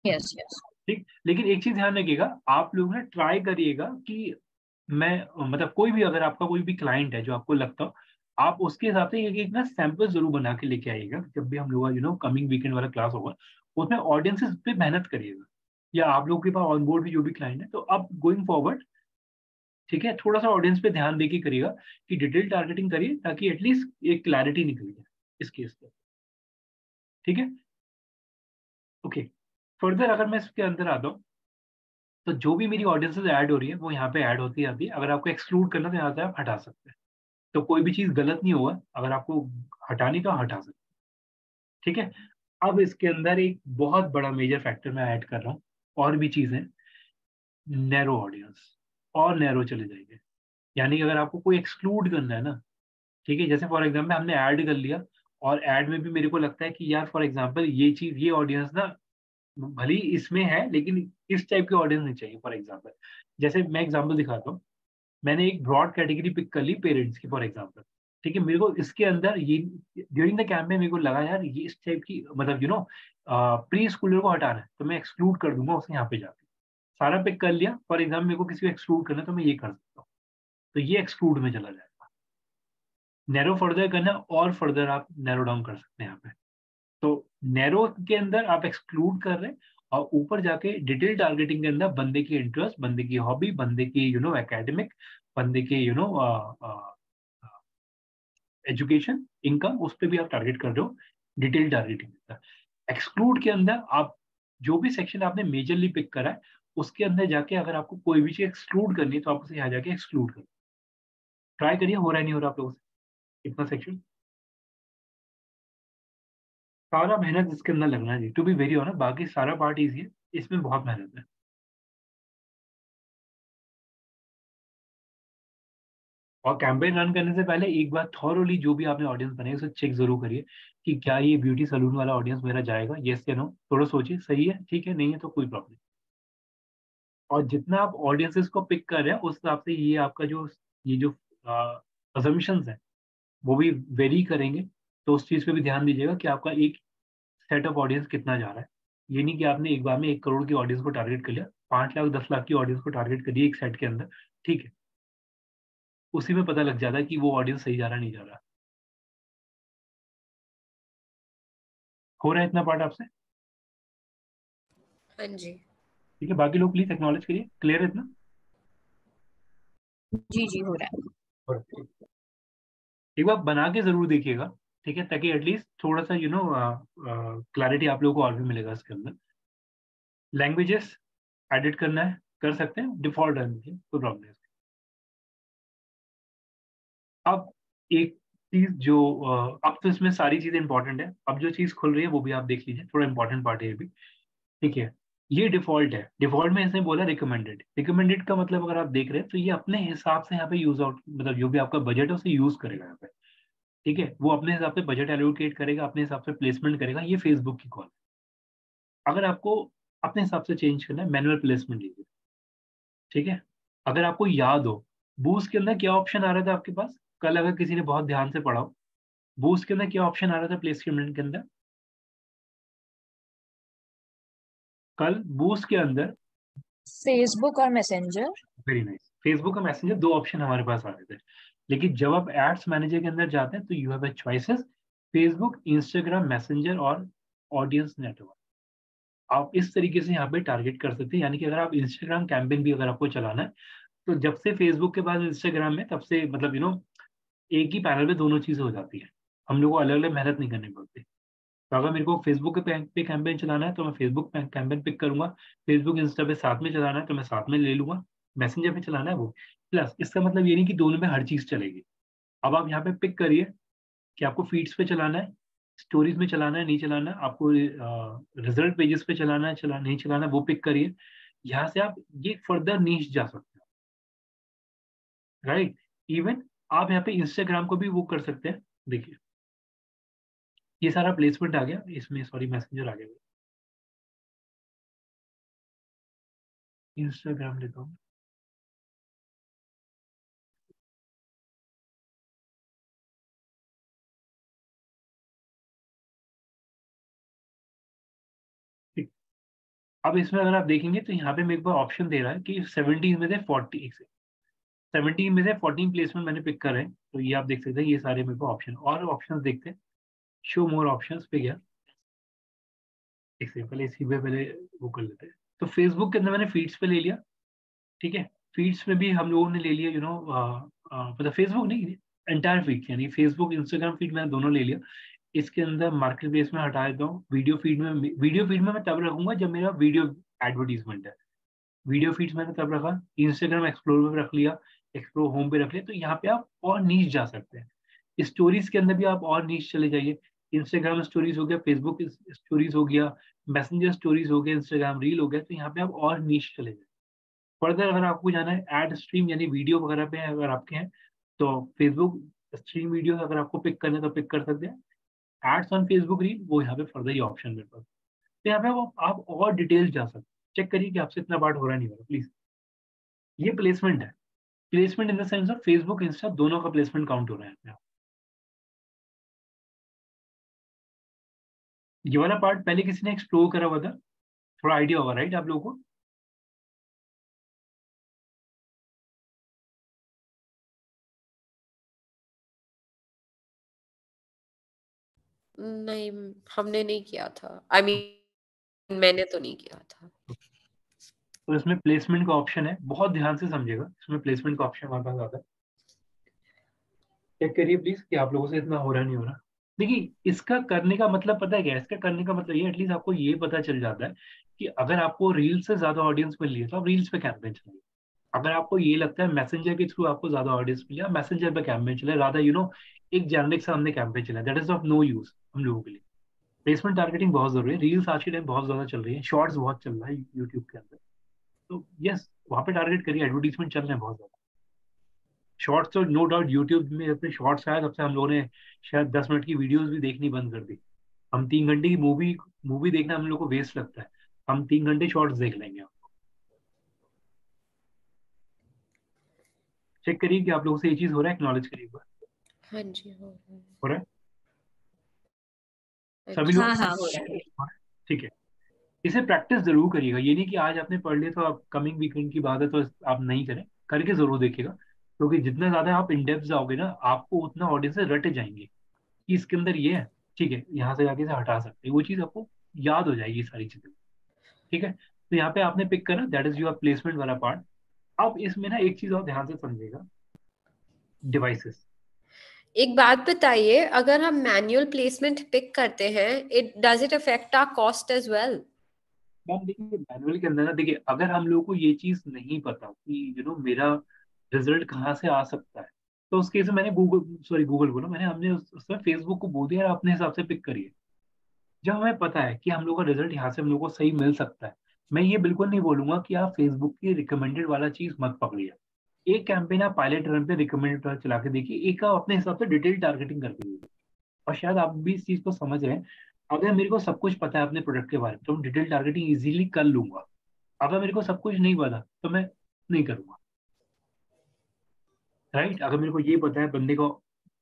Yes yes. ठीक, लेकिन एक चीज ध्यान रखिएगा, आप लोग ना ट्राई करिएगा कि मैं, मतलब कोई भी अगर आपका कोई भी क्लाइंट है जो आपको लगता हो, आप उसके हिसाब से एक एक ना सैंपल जरूर बना के लेके आइएगा। जब भी हम लोग कमिंग वीकेंड वाला क्लास होगा, उसमें ऑडियंसेस पे मेहनत करिएगा, या आप लोगों के पास ऑन बोर्ड भी जो भी क्लाइंट है, तो अब गोइंग फॉरवर्ड ठीक है थोड़ा सा ऑडियंस पे ध्यान देके करिएगा, कि डिटेल टारगेटिंग करिए, ताकि एटलीस्ट एक क्लैरिटी निकल जाए इस केस पे। ठीक है, ओके। फर्दर अगर मैं इसके अंदर आता हूँ, तो जो भी मेरी ऑडियंसेस ऐड हो रही है वो यहाँ पे ऐड होती जाती है। अगर आपको एक्सक्लूड करना तो यहाँ से आप हटा सकते हैं, तो कोई भी चीज गलत नहीं होगा। अगर आपको हटाने का हटा सकते हैं। ठीक है, अब इसके अंदर एक बहुत बड़ा मेजर फैक्टर मैं ऐड कर रहा हूँ, और भी चीजें, नैरो ऑडियंस, और नैरो चले जाएंगे। यानी कि अगर आपको कोई एक्सक्लूड करना है ना, ठीक है, जैसे फॉर एग्जाम्पल हमने ऐड कर लिया, और ऐड में भी मेरे को लगता है कि यार फॉर एग्जाम्पल ये चीज, ये ऑडियंस ना भली इसमें है, लेकिन इस टाइप की ऑडियंस नहीं चाहिए। फॉर एग्जाम्पल जैसे मैं एग्जाम्पल दिखाता हूँ, मैंने एक ब्रॉड कैटेगरी पिक कर ली पेरेंट्स की फॉर एग्जाम्पल। ठीक है, मेरे को इसके अंदर ये ड्यूरिंग द कैंपेन मेरे को लगा यार ये इस टाइप की, मतलब प्री स्कूलर को हटाना है, तो मैं एक्सक्लूड कर दूंगा उसे यहाँ पे जाके। सारा पिक कर लिया, फॉर एग्जाम्पल मेरे को किसी को एक्सक्लूड करना है तो मैं ये कर सकता हूँ, तो ये एक्सक्लूड में चला जाएगा। नैरो फर्दर करना, और फर्दर आप नैरो डाउन कर सकते हैं यहाँ पे। तो नैरो के अंदर आप एक्सक्लूड कर रहे हैं, और ऊपर जाके डिटेल टारगेटिंग के अंदर बंदे की इंटरेस्ट, बंदे की हॉबी, बंदे की एकेडमिक, बंदे के एजुकेशन, इनकम, उस पर भी आप टारगेट कर रहे हो, डिटेल टारगेटिंग। एक्सक्लूड के अंदर आप जो भी सेक्शन आपने मेजरली पिक करा है उसके अंदर जाके अगर आपको कोई भी चीज एक्सक्लूड करनी है तो आप उसे यहाँ जाके एक्सक्लूड करो। ट्राई करिए, हो रहा है नहीं हो रहा आप लोगों से इतना सेक्शन। सारा मेहनत इसके अंदर लगना है जी, टू बी वेरी ऑनेस्ट। बाकी सारा पार्ट इजी है, इसमें बहुत मेहनत है। और कैंपेन रन करने से पहले एक बार थॉरोली जो भी आपने ऑडियंस बनाई उसे चेक जरूर करिए कि क्या ये ब्यूटी सलून वाला ऑडियंस मेरा जाएगा, येस या नो। थोड़ा सोचिए, सही है, ठीक है, नहीं है तो कोई प्रॉब्लम। और जितना आप ऑडियंसेस को पिक कर रहे हैं उस हिसाब से ये आपका जो ये जो अजम्पशंस है वो भी वेरी करेंगे। तो उस चीज पे भी ध्यान दीजिएगा कि आपका एक सेट ऑफ ऑडियंस कितना जा रहा है। ये नहीं कि आपने एक बार में 1 करोड़ की ऑडियंस को टारगेट कर लिया, 5 लाख 10 लाख की ऑडियंस को टारगेट करिए एक सेट के अंदर, ठीक है। उसी में पता लग जाता है कि वो ऑडियंस सही जा रहा नहीं जा रहा। हो रहा है इतना पार्ट आपसे? हाँ जी। ठीक है, बाकी लोग प्लीज एक्नॉलेज करिए, क्लियर है इतना? जी जी हो रहा है। और एक बार बना के जरूर देखिएगा, ठीक है, ताकि एटलीस्ट थोड़ा सा क्लैरिटी आप लोगों को और भी मिलेगा इसके अंदर। लैंग्वेजेस एडिट करना है कर सकते हैं, डिफॉल्ट रहने दीजिए, कोई प्रॉब्लम नहीं। अब एक चीज जो अब तो इसमें सारी चीजें इंपॉर्टेंट है, अब जो चीज खुल रही है वो भी आप देख लीजिए, थोड़ा इंपॉर्टेंट पार्ट है ये भी, ठीक है। ये डिफॉल्ट है, डिफॉल्ट में इसने बोला रिकमेंडेड। रिकमेंडेड का मतलब अगर आप देख रहे हैं तो ये अपने हिसाब से यहाँ पे यूज आउट, मतलब जो भी आपका बजट है उसे यूज करेगा यहाँ पे, ठीक है। वो अपने हिसाब से बजट एलोकेट करेगा, अपने हिसाब से प्लेसमेंट करेगा। ये फेसबुक की कॉल। अगर आपको अपने हिसाब से चेंज करना है, मैनुअल प्लेसमेंट लीजिए, ठीक है। अगर आपको याद हो बूस्ट के अंदर क्या ऑप्शन आ रहा था आपके पास, कल अगर किसी ने बहुत ध्यान से पढ़ा हो, बूस्ट के अंदर क्या ऑप्शन आ रहा था प्लेसमेंट के अंदर? कल बूस्ट के अंदर फेसबुक और मैसेंजर। वेरी नाइस, फेसबुक का मैसेंजर, 2 ऑप्शन हमारे पास आ रहे थे। लेकिन जब आप एड्स मैनेजर के अंदर जाते हैं तो you have choices, Facebook, Instagram, messenger और ऑडियंस नेटवर्क। आप इस तरीके से यहाँ पे टारगेट कर सकते हैं। यानी कि अगर आप इंस्टाग्राम कैंपेन भी अगर आपको चलाना है तो जब से फेसबुक के बाद इंस्टाग्राम में, तब से मतलब एक ही पैनल पे दोनों चीजें हो जाती है। हम लोग को अलग अलग मेहनत नहीं करनी पड़ती। तो अगर मेरे को फेसबुक पे कैंपेन चलाना है तो मैं फेसबुक पे कैंपेन पिक करूंगा, फेसबुक इंस्टा पे साथ में चलाना है तो मैं साथ में ले लूंगा, मैसेंजर पे चलाना है वो। प्लस इसका मतलब ये नहीं कि दोनों में हर चीज चलेगी। अब आप यहाँ पे पिक करिए कि आपको फीड्स पे चलाना है, स्टोरीज में चलाना है, नहीं चलाना है, आपको रिजल्ट पेजेस पे चलाना है, नहीं चलाना है, वो पिक करिए। यहाँ से आप ये फर्दर नीच जा सकते हैं, राइट। इवन आप यहाँ पे इंस्टाग्राम को भी वो कर सकते हैं। देखिए ये सारा प्लेसमेंट आ गया इसमें, सॉरी मैसेंजर आ गया, इंस्टाग्राम लेता हूँ। ठीक। अब इसमें अगर आप देखेंगे तो यहाँ पे मेरे को ऑप्शन दे रहा है कि 17 में से 40, 17 में से 14 प्लेसमेंट मैंने पिक करे हैं। तो ये आप देख सकते हैं, ये सारे मेरे को ऑप्शन, और ऑप्शन देखते हैं। शो मोर ऑप्शंस पे गया, एक सेकंड, पहले इसी पे पहले वो कर लेते हैं। तो फेसबुक के अंदर मैंने फीड्स पे ले लिया, ठीक है। फीड्स में भी हम लोगों ने ले लिया, मतलब फेसबुक नहीं, एंटायर फीड, यानी फेसबुक इंस्टाग्राम फीड मैंने दोनों ले लिया। इसके अंदर मार्केट प्लेस में हटा देता हूँ। वीडियो फीड में मैं तब रखूंगा जब मेरा वीडियो एडवर्टीजमेंट है। वीडियो फीड्स मैंने तब रखा, इंस्टाग्राम एक्सप्लोर पे रख लिया, एक्सप्लोर होम पे रख लिया। तो यहाँ पे आप और नीच जा सकते हैं। स्टोरीज के अंदर भी आप और नीच चले जाइए। इंस्टाग्राम स्टोरीज हो गया, फेसबुक स्टोरीज हो गया, मैसेंजर स्टोरीज हो गया, इंस्टाग्राम रील हो गया। तो यहाँ पे आप और नीच चले जाए। फर्दर अगर आपको जाना है एड स्ट्रीम यानी वीडियो वगैरह पे अगर आपके हैं तो फेसबुक स्ट्रीम वीडियो अगर आपको पिक करना है तो पिक कर सकते हैं। एड्स ऑन फेसबुक रील, वो यहाँ पे फर्दर ये ऑप्शन मेरे पास। तो यहाँ पे आप और डिटेल जा सकते हैं। चेक करिए कि आपसे इतना पार्ट हो रहा नहीं हो रहा प्लीज। ये प्लेसमेंट है, placement in the sense of Facebook Insta दोनों का प्लेसमेंट काउंट हो रहा है यहाँ पे। ये वाला पार्ट पहले किसी ने एक्सप्लोर करा हुआ था, थोड़ा आइडिया होगा राइट आप लोगों को? नहीं, हमने नहीं किया था। आई मीन मैंने तो नहीं किया था। तो इसमें प्लेसमेंट का ऑप्शन है, बहुत ध्यान से समझिएगा। इसमें प्लेसमेंट का ऑप्शन हमारे पास आता है। चेक करिए प्लीज कि आप लोगों से इतना हो रहा नहीं हो रहा। देखिए, इसका करने का मतलब पता है क्या है? इसका करने का मतलब ये, एटलीस्ट आपको ये पता चल जाता है कि अगर आपको रील्स से ज्यादा ऑडियंस मिल रही है तो आप रील्स पे कैंपेन चलाइए। अगर आपको ये लगता है मैसेंजर के थ्रू आपको ज्यादा ऑडियंस मिले, आप मैसेंजर पे कैंपेन चले, राधा एक जेनरिक सा हमने कैंपेन चला, that is of no use हम लोगों के लिए। प्लेसमेंट टारगेटिंग बहुत जरूरी है। रील्स आज के टाइम बहुत ज्यादा चल रही है, शॉर्ट्स बहुत चल रहा है यूट्यूब के अंदर। तो यस, वहाँ पे टारगेट करिए, एडवर्टीजमेंट चल रहे हैं बहुत ज्यादा। शॉर्ट्स तो नो डाउट, यूट्यूब में अपने शॉर्ट्स आया तब से हम लोगों ने शायद 10 मिनट की वीडियोस भी देखनी बंद कर दी। हम 3 घंटे की मूवी मूवी देखना हम लोग को वेस्ट लगता है, हम 3 घंटे शॉर्ट्स देख लेंगे। चेक करिए कि आप लोगों से ये चीज हो रहा है, एक्नॉलेज करिए एक बार। हाँ जी, हो रहा है। हो रहा है हाँ सभी जी। लोग? हाँ हाँ, हो रहा है। ठीक है। इसे प्रैक्टिस जरूर करिएगा, ये नहीं कि आज आपने पढ़ लिया तो आप कमिंग वीकेंड की बात है तो आप नहीं करें, करके जरूर देखिएगा। क्योंकि जितना ज्यादा आप इन डेप्थ जाओगे ना, आपको उतना ऑडियंस से रटे जाएंगे कि इसके अंदर ये है, ठीक है, यहाँ से जाके इसे हटा सकते हैं, वो चीज आपको याद हो जाएगी सारी चीजें। ठीक है, तो यहाँ पे आपने पिक करा, दैट इज योर प्लेसमेंट वाला पार्ट। अब इसमें ना एक चीज और ध्यान से समझिएगा, डिवाइसेस। एक बात बताइए, अगर हम मैन्युअल प्लेसमेंट पिक करते हैं, it does it affect our cost as well? Ma'am देखिए, मैनुअल के अंदर ना, देखिए अगर हम लोग को ये चीज नहीं पता कि मेरा रिजल्ट कहाँ से आ सकता है, तो उस केस में मैंने गूगल बोला, मैंने हमने उसमें फेसबुक को बोल दिया यार अपने हिसाब से पिक करिए। जब हमें पता है कि हम लोग का रिजल्ट यहाँ से हम लोग को सही मिल सकता है, मैं ये बिल्कुल नहीं बोलूंगा कि आप फेसबुक की रिकमेंडेड वाला चीज मत पकड़िए। एक कैंपेन आप पायलट रन पे रिकमेंडेड चला के देखिए, एक आप अपने हिसाब से डिटेल टारगेटिंग करके देखिए। और शायद आप भी इस चीज को समझ रहे हैं, अगर मेरे को सब कुछ पता है अपने प्रोडक्ट के बारे में तो मैं डिटेल टारगेटिंग इजीली कर लूंगा। अगर मेरे को सब कुछ नहीं पता तो मैं नहीं करूंगा। राइट, अगर मेरे को ये पता है बंदे का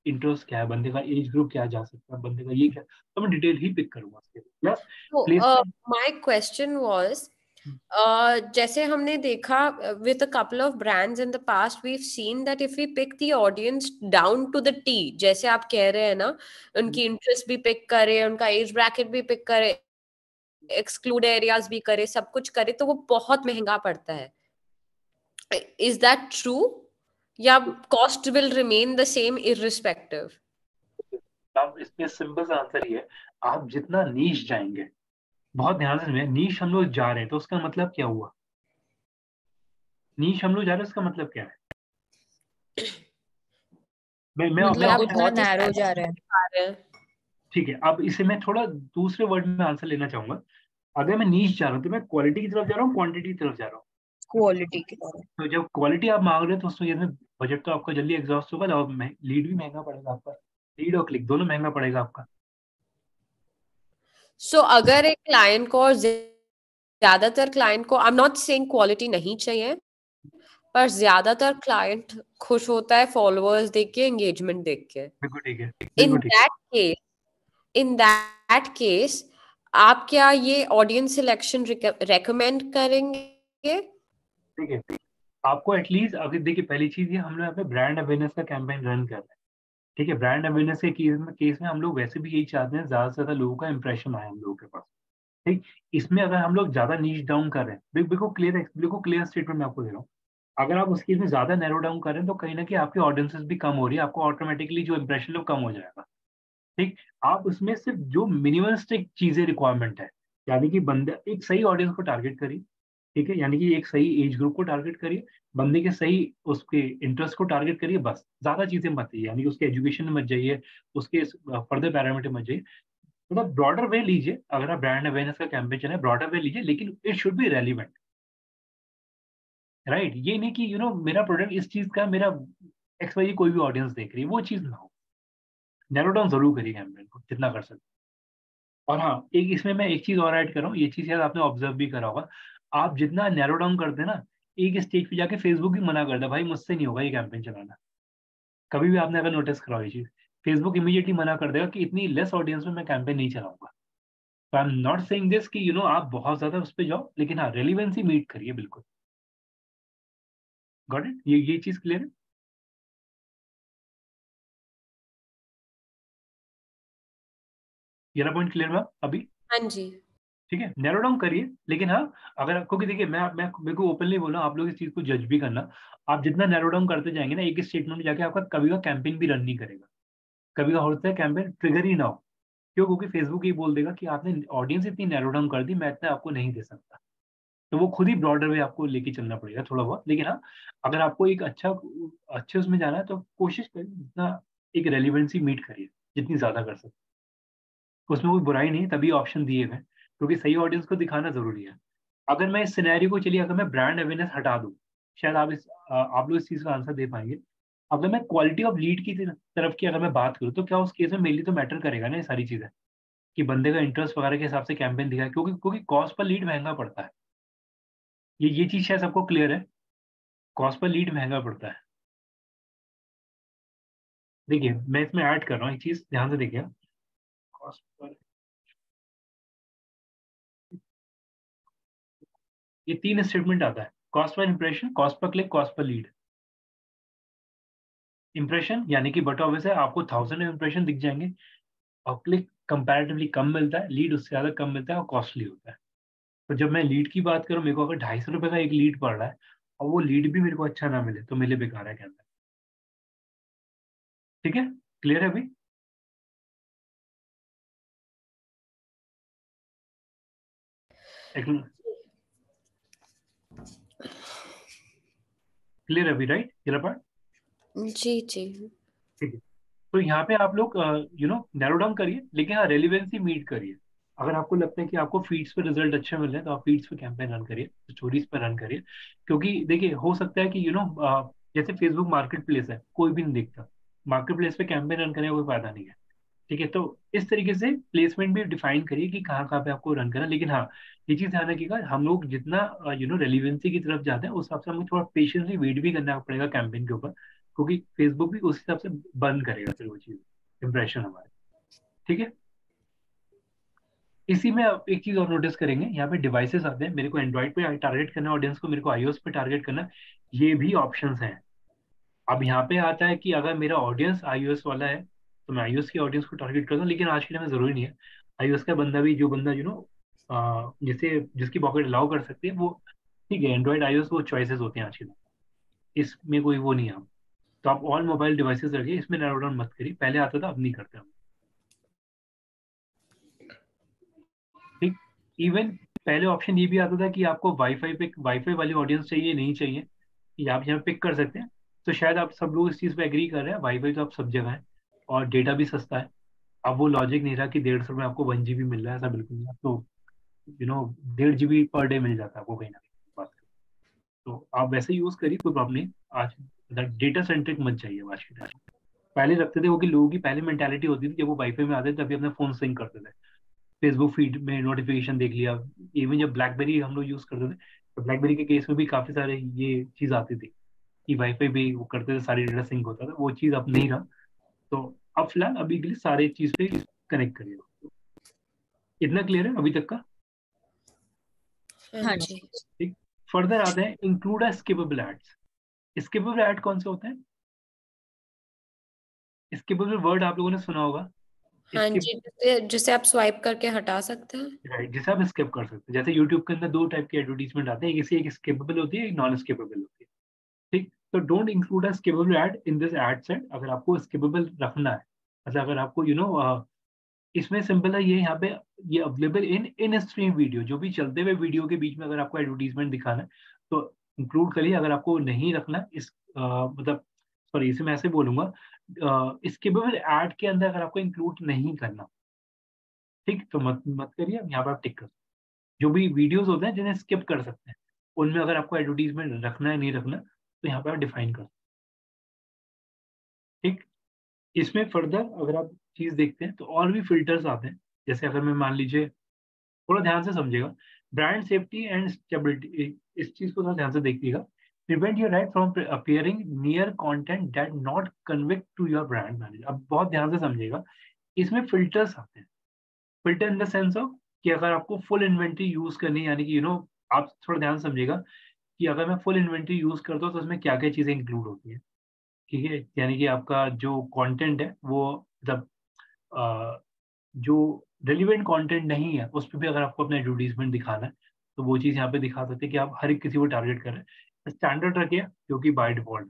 इंटरेस्ट क्या है, बंदे का एज ग्रुप क्या जा सकता है, बंदे का ये क्या, तो मैं डिटेल ही पिक करूंगा उसके प्लस तो प्लेसमेंट। माय क्वेश्चन वाज, जैसे हमने देखा with a couple of brands in the past, we've seen that if we pick the audience down to the T, जैसे आप कह रहे हैं ना, उनकी इंटरेस्ट भी पिक करे, उनका एज ब्रैकेट भी पिक करे, एक्सक्लूड एरियाज भी करे, सब कुछ करे, तो वो बहुत महंगा पड़ता है। इज दैट ट्रू, या cost will remain the same irrespective? अब इसमें सिंपल सा आंसर ये है, आप जितना नीश जाएंगे, बहुत ध्यान से सुनिए, नीश हम लोग जा रहे हैं तो उसका मतलब क्या हुआ? नीश हम लोग जा रहे हैं उसका मतलब क्या है? मैं कि मतलब आप आपको उतना बहुत ही नैरो जा रहा है। दिखा रहे हैं। ठीक है, अब इसे मैं थोड़ा दूसरे वर्ड में आंसर लेना चाहूंगा। अगर मैं नीश जा रहा हूँ तो मैं क्वालिटी की तरफ जा रहा हूँ, क्वांटिटी की तरफ जा रहा हूँ? क्वालिटी की तरह। तो जब क्वालिटी आप मांग रहे हो तो उसमें इसमें बजट तो आपका जल्दी एग्जॉस्ट होगा और लीड भी महंगा पड़ेगा आपका, लीड और क्लिक दोनों महंगा पड़ेगा आपका। सो अगर एक क्लाइंट को, और ज्यादातर क्लाइंट को, I am not saying quality नहीं चाहिए, पर ज्यादातर क्लाइंट खुश होता है फॉलोअर्स देख के, एंगेजमेंट देख के। बिल्कुल ठीक है, इन बिल्कुल ठीक that case in that case आप क्या ये ऑडियंस सिलेक्शन रेकमेंड करेंगे? है, ठीक है। आपको एटलीस्ट, अगर देखिए पहली चीज ये, हम लोग यहाँ पे ब्रांड अवेयरनेस का कैंपेन रन कर रहे हैं। ठीक है, ब्रांड अवेयरनेस के केस में हम लोग वैसे भी यही चाहते हैं, ज्यादा से ज्यादा लोगों का इंप्रेशन आए हम लोगों के पास। ठीक, इसमें अगर हम लोग ज्यादा नीच डाउन कर रहे हैं, बिल्कुल क्लियर स्टेटमेंट मैं आपको दे रहा हूँ, अगर आप उस केस में ज्यादा नैरो डाउन कर रहे हैं तो कहीं ना कहीं आपकी ऑडियंसेस भी कम हो रही है, आपको ऑटोमेटिकली जो इंप्रेशन है वो कम हो जाएगा। ठीक, आप उसमें सिर्फ जो मिनिमलिस्टिक चीजें रिक्वायरमेंट है, यानी कि बंदा एक सही ऑडियंस को टारगेट करिए। ठीक है, यानी कि एक सही एज ग्रुप को टारगेट करिए, बंदे के सही उसके इंटरेस्ट को टारगेट करिए, बस ज्यादा चीजें मत जाइए, यानी कि उसके एजुकेशन में मत जाइए, उसके फर्दर पैरामीटर मत जाइए। मतलब ब्रॉडर वे लीजिए, अगर आप ब्रांड अवेयरनेस का कैंपेन चले ब्रॉडर वे लीजिए, लेकिन it should be relevant. Right, ये नहीं कि मेरा प्रोडक्ट इस चीज का, मेरा एक्स वाई कोई भी ऑडियंस देख रही है, वो चीज ना हो। नैरो डाउन जरूर करिए कैंपेन को जितना कर सकते। और हाँ, एक इसमें मैं एक चीज और ऐड कर रहा हूँ, ये चीज शायद आपने ऑब्जर्व भी करा होगा, आप जितना नैरो डाउन करते हैं ना, एक स्टेज पे जाके फेसबुक भी मना करता है, भाई मुझसे नहीं होगा ये कैंपेन चलाना। कभी भी आपने अगर नोटिस करा हो ये चीज, फेसबुक इमीडिएटली मना कर देगा कि इतनी लेस ऑडियंस में मैं कैंपेन नहीं चलाऊंगा। तो I am not saying this कि आप बहुत ज्यादा उस पर जाओ, लेकिन हाँ रेलिवेंसी मीट करिए बिल्कुल। गॉट इट, ये चीज क्लियर है? ये पॉइंट क्लियर है अभी? हाँ जी। ठीक है, नैरो डाउन करिए, लेकिन हाँ अगर आपको, कि देखिए मैं मेरे को ओपनली बोला, आप लोग इस चीज को जज भी करना, आप जितना नैरो डाउन करते जाएंगे ना, एक स्टेटमेंट में जाके आपका कभी का कैंपेन भी रन नहीं करेगा, कभी का होता है कैंपेन ट्रिगर ही ना हो। क्यों? क्योंकि फेसबुक ये बोल देगा कि आपने ऑडियंस इतनी नैरो डाउन कर दी, मैं इतना आपको नहीं दे सकता। तो वो खुद ही ब्रॉडर वे आपको लेके चलना पड़ेगा थोड़ा बहुत। लेकिन हाँ, अगर आपको एक अच्छे उसमें जाना है तो कोशिश करिए जितना एक रेलिवेंसी मीट करिए, जितनी ज्यादा कर सकते, उसमें कोई बुराई नहीं है, तभी ऑप्शन दिए हुए हैं, क्योंकि सही ऑडियंस को दिखाना जरूरी है। अगर मैं इस सिनेरियो को, चलिए अगर मैं ब्रांड अवेयरनेस हटा दूं, शायद आप लोग इस चीज का आंसर दे पाएंगे। अगर मैं क्वालिटी ऑफ लीड की तरफ की अगर मैं बात करूँ, तो क्या उस केस में मेनली तो मैटर करेगा ना ये सारी चीजें, कि बंदे का इंटरेस्ट वगैरह के हिसाब से कैंपेन दिखाए, क्योंकि कॉस्ट पर लीड महंगा पड़ता है। ये चीज शायद सबको क्लियर है, कॉस्ट पर लीड महंगा पड़ता है। देखिए मैं इसमें ऐड कर रहा हूँ एक चीज, ध्यान से देखिए। कॉस्ट पर, ये 3 स्टेटमेंट आता है, cost per impression, cost per click, cost per lead. Impression यानी कि बट ऑब्वियस है, आपको 1000 इंप्रेशन दिख जाएंगे, और क्लिक कंपैरेटिवली कम मिलता है, लीड उससे ज्यादा कम मिलता है और कॉस्टली होता है। तो जब मैं लीड की बात करूँ, मेरे को अगर 250 रुपये का एक लीड पड़ रहा है, और वो लीड भी मेरे को अच्छा ना मिले, तो मेरे लिए बेकार है कैंपेन। ठीक है, क्लियर है अभी? क्लियर है अभी, राइट ये पार्ट? जी जी। ठीक है, तो यहाँ पे आप लोग नैरो डाउन करिए, लेकिन हाँ रेलिवेंसी मीट करिए। अगर आपको लगता है कि आपको फीड्स पे रिजल्ट अच्छे मिल रहे हैं, तो आप फीड्स पे कैंपेन रन करिए, स्टोरीज पे रन करिए। क्योंकि देखिए हो सकता है कि जैसे फेसबुक मार्केट प्लेस है, कोई भी नहीं देखता, मार्केट प्लेस पे कैंपेन रन करने का कोई फायदा नहीं है। ठीक है, तो इस तरीके से प्लेसमेंट भी डिफाइन करिए कि कहाँ कहाँ पे आपको रन करना है। लेकिन हाँ, ये चीज ध्यान रखिएगा, हम लोग जितना रेलिवेंसी की तरफ जाते हैं, उस हिसाब से हमको थोड़ा पेशेंसली वेट भी करना पड़ेगा कैंपेन के ऊपर, क्योंकि फेसबुक भी उस हिसाब से बंद करेगा फिर वो चीज, इम्प्रेशन हमारे। ठीक है, इसी में आप एक चीज और नोटिस करेंगे, यहाँ पे डिवाइसेस आते हैं, मेरे को एंड्रॉइड पे टारगेट करना ऑडियंस को, मेरे को आईओएस पे टारगेट करना, ये भी ऑप्शंस हैं। अब यहाँ पे आता है कि अगर मेरा ऑडियंस आईओएस वाला है, तो मैं आईओएस की ऑडियंस को टारगेट करता हूँ, लेकिन आज के टाइम में जरूरी नहीं है। आईओएस का बंदा भी, जो बंदा जिसे जिसकी पॉकेट अलाउ कर सकती है वो, ठीक है, एंड्रॉइड आईओएस वो चॉइसेस होते हैं आज के टाइम, इसमें कोई वो नहीं है। तो आप ऑल मोबाइल डिवाइसेस रखिए, इसमें नैरो डाउन मत करिए, पहले आता था अब नहीं करते हम। ठीक, इवन पहले ऑप्शन ये भी आता था कि आपको वाईफाई वाली ऑडियंस चाहिए नहीं चाहिए, कि आप यहाँ पिक कर सकते हैं। तो शायद आप सब लोग इस चीज़ पे एग्री कर रहे हैं, वाईफाई तो आप सब जगह है, और डेटा भी सस्ता है। अब वो लॉजिक नहीं रहा कि 150 में आपको 1 GB मिल रहा है, ऐसा बिल्कुल नहीं। आपको 1.5 GB पर डे मिल जाता है आपको कहीं ना कहीं बात करें। तो आप वैसे यूज करिए, कोई प्रॉब्लम नहीं। आज डेटा सेंट्रिक मत चाहिए आज के टाइम। पहले रखते थे वो, कि लोगों की पहले मेंटालिटी होती थी कि वो वाईफाई में आते थे तभी अपना फोन सिंक करते थे, फेसबुक फीड में नोटिफिकेशन देख लिया। इवन जब ब्लैकबेरी हम लोग यूज करते थे, तो ब्लैकबेरी के केस में भी काफी सारे ये चीज आती थी कि वाईफाई भी वो करते थे, सारी डेटा सिंक होता था, वो चीज अब नहीं रहा। तो अब फिलहाल अभी के लिए सारे चीज पे कनेक्ट करिए। इतना क्लियर है अभी तक का? हाँ हाँ जी। जी। ठीक, फर्दर आते हैं, include skippable ads. Skippable ad कौन से होते हैं? स्किपेबल वर्ड आप लोगों ने सुना होगा। हाँ स्किप, जी, जिसे जिसे आप स्वाइप करके हटा सकते हैं। राइट, जिसे आप स्किप कर सकते हैं। जैसे यूट्यूब के अंदर 2 टाइप की एडवर्टीजमेंट आते हैं, एक स्किपेबल होती है, एक नॉन स्किपेबल होती है। ठीक, तो don't include a skippable add in this ad set. अगर आपको स्किपेबल रखना है, मतलब अगर आपको इसमें सिंपल है, ये यहाँ पे ये अवेलेबल इन स्ट्रीम वीडियो, जो भी चलते हुए वीडियो के बीच में अगर आपको एडवर्टीजमेंट दिखाना है, तो इंक्लूड करिए। अगर आपको नहीं रखना मतलब, सॉरी इसे मैं ऐसे बोलूंगा, स्किपेबल ऐड के अंदर अगर आपको इंक्लूड नहीं करना, ठीक, तो मत मत करिए, यहाँ पर आप टिक कर। जो भी वीडियोस होते हैं जिन्हें स्किप कर सकते हैं, उनमें अगर आपको एडवर्टीजमेंट रखना है नहीं रखना, तो यहाँ पे आप डिफाइन कर। ठीक, इसमें फर्दर अगर आप चीज देखते हैं, तो और भी फिल्टर्स आते हैं। जैसे अगर मैं मान लीजिए, थोड़ा ध्यान से समझिएगा, ब्रांड सेफ्टी एंड स्टेबिलिटी, इस चीज को थोड़ा ध्यान से देखिएगा। Prevent your right from appearing near content that not convict to your brand manager. अब बहुत ध्यान से समझिएगा, इसमें फिल्टर्स आते हैं। Filter in the sense of कि अगर आपको फुल इन्वेंट्री यूज करनी है, यानी कि आप थोड़ा ध्यान से समझिएगा कि अगर मैं फुल इन्वेंट्री यूज करता हूँ, तो उसमें क्या क्या चीजें इंक्लूड होती है। ठीक है, यानी कि आपका जो कंटेंट है वो, मतलब जो रेलिवेंट कंटेंट नहीं है उस पर भी अगर आपको अपना एडवर्टीजमेंट दिखाना है तो वो चीज़ यहाँ पे दिखा सकते हैं कि आप हर एक किसी को टारगेट कर रहे हैं। स्टैंडर्ड रखिए जो कि बाय डिफॉल्ट।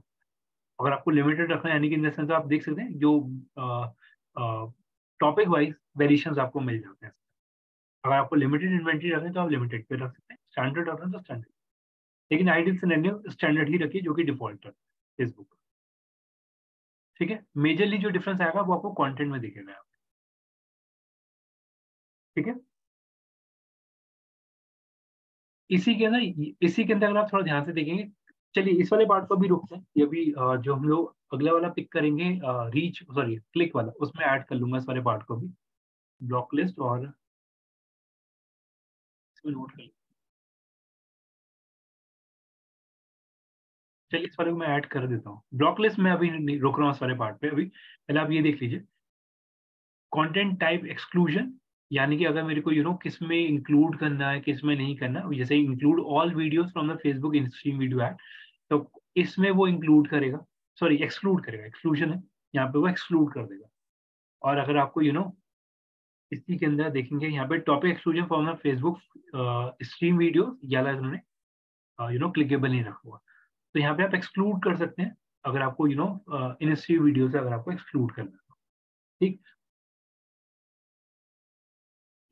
अगर आपको लिमिटेड रखना है यानी कि इन द सेंस आप देख सकते हैं जो टॉपिक वाइज वेरिएशंस आपको मिल जाते हैं। अगर आपको लिमिटेड इन्वेंट्री रखना है तो आप लिमिटेड पे रख सकते हैं, स्टैंडर्ड रखना है तो स्टैंडर्ड। लेकिन आइडियल सिनेरियो स्टैंडर्ड ही रखिए जो कि डिफॉल्ट है फेसबुक। ठीक है, मेजरली जो डिफरेंस आएगा वो आपको कंटेंट में दिखेगा। ठीक है, इसी के अंदर अगर आप थोड़ा ध्यान से देखेंगे, चलिए इस वाले पार्ट को भी रोकते हैं। ये भी जो हम लोग अगला वाला पिक करेंगे रीच सॉरी क्लिक वाला, उसमें ऐड कर लूंगा इस वाले पार्ट को भी, ब्लॉक लिस्ट और इसमें नोट कर। चलिए इस वाले को मैं ऐड कर देता हूँ। ब्लॉक लिस्ट में अभी नहीं रोक रहा हूँ इस वाले पार्ट पे। अभी पहले आप ये देख लीजिए, कंटेंट टाइप एक्सक्लूजन, यानी कि अगर मेरे को किस में इंक्लूड करना है किस में नहीं करना, जैसे include all videos from the Facebook in-stream video add, तो इसमें वो इंक्लूड करेगा, सॉरी एक्सक्लूड करेगा, एक्सक्लूजन है यहाँ पे, वो एक्सक्लूड कर देगा। और अगर आपको इसी के अंदर देखेंगे यहाँ पे topic exclusion from the Facebook stream video, याला इन्होंने क्लिकेबल नहीं रखा हुआ, तो यहाँ पे आप एक्सक्लूड कर सकते हैं अगर आपको इन स्ट्रीम वीडियो से अगर आपको एक्सक्लूड करना है। ठीक,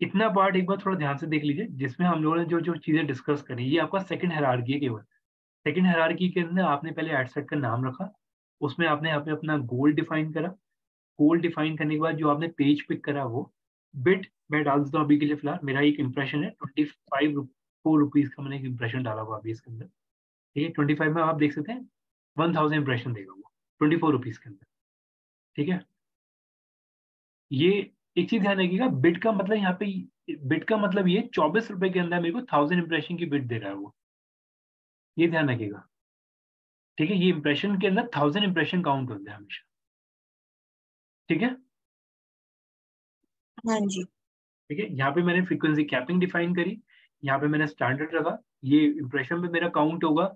इतना पार्ट एक बार थोड़ा ध्यान से देख लीजिए, जिसमें हम लोगों ने जो जो चीजें डिस्कस करी, ये आपका सेकंड हायरार्की है केवल। सेकंड हायरार्की के अंदर आपने पहले एड सेट का नाम रखा, उसमें आपने यहाँ पे अपना गोल डिफाइन करा, गोल डिफाइन करने के बाद जो आपने पेज पिक करा वो बिट मैं डाल देता हूँ अभी के लिए। फिलहाल मेरा एक इंप्रेशन है 25 का, मैंने एक इंप्रेशन डाला हुआ अभी इसके अंदर। ठीक है, 25 में आप देख सकते हैं 1000 इंप्रेशन देगा वो 24 रुपीज के अंदर। ठीक है, ये एक चीज ध्यान रखिएगा, बिट का मतलब यहाँ पे, बिट का मतलब ये 24 रुपए के अंदर मेरे को 1000 इंप्रेशन की बिट दे रहा है वो, ये ध्यान रखिएगा। ठीक है, ये इंप्रेशन के अंदर 1000 इंप्रेशन काउंट होते हैं हमेशा। ठीक है, हाँ जी। ठीक है, यहाँ पे मैंने फ्रीक्वेंसी कैपिंग डिफाइन करी, यहाँ पे मैंने स्टैंडर्ड रखा, ये इंप्रेशन पे मेरा काउंट होगा।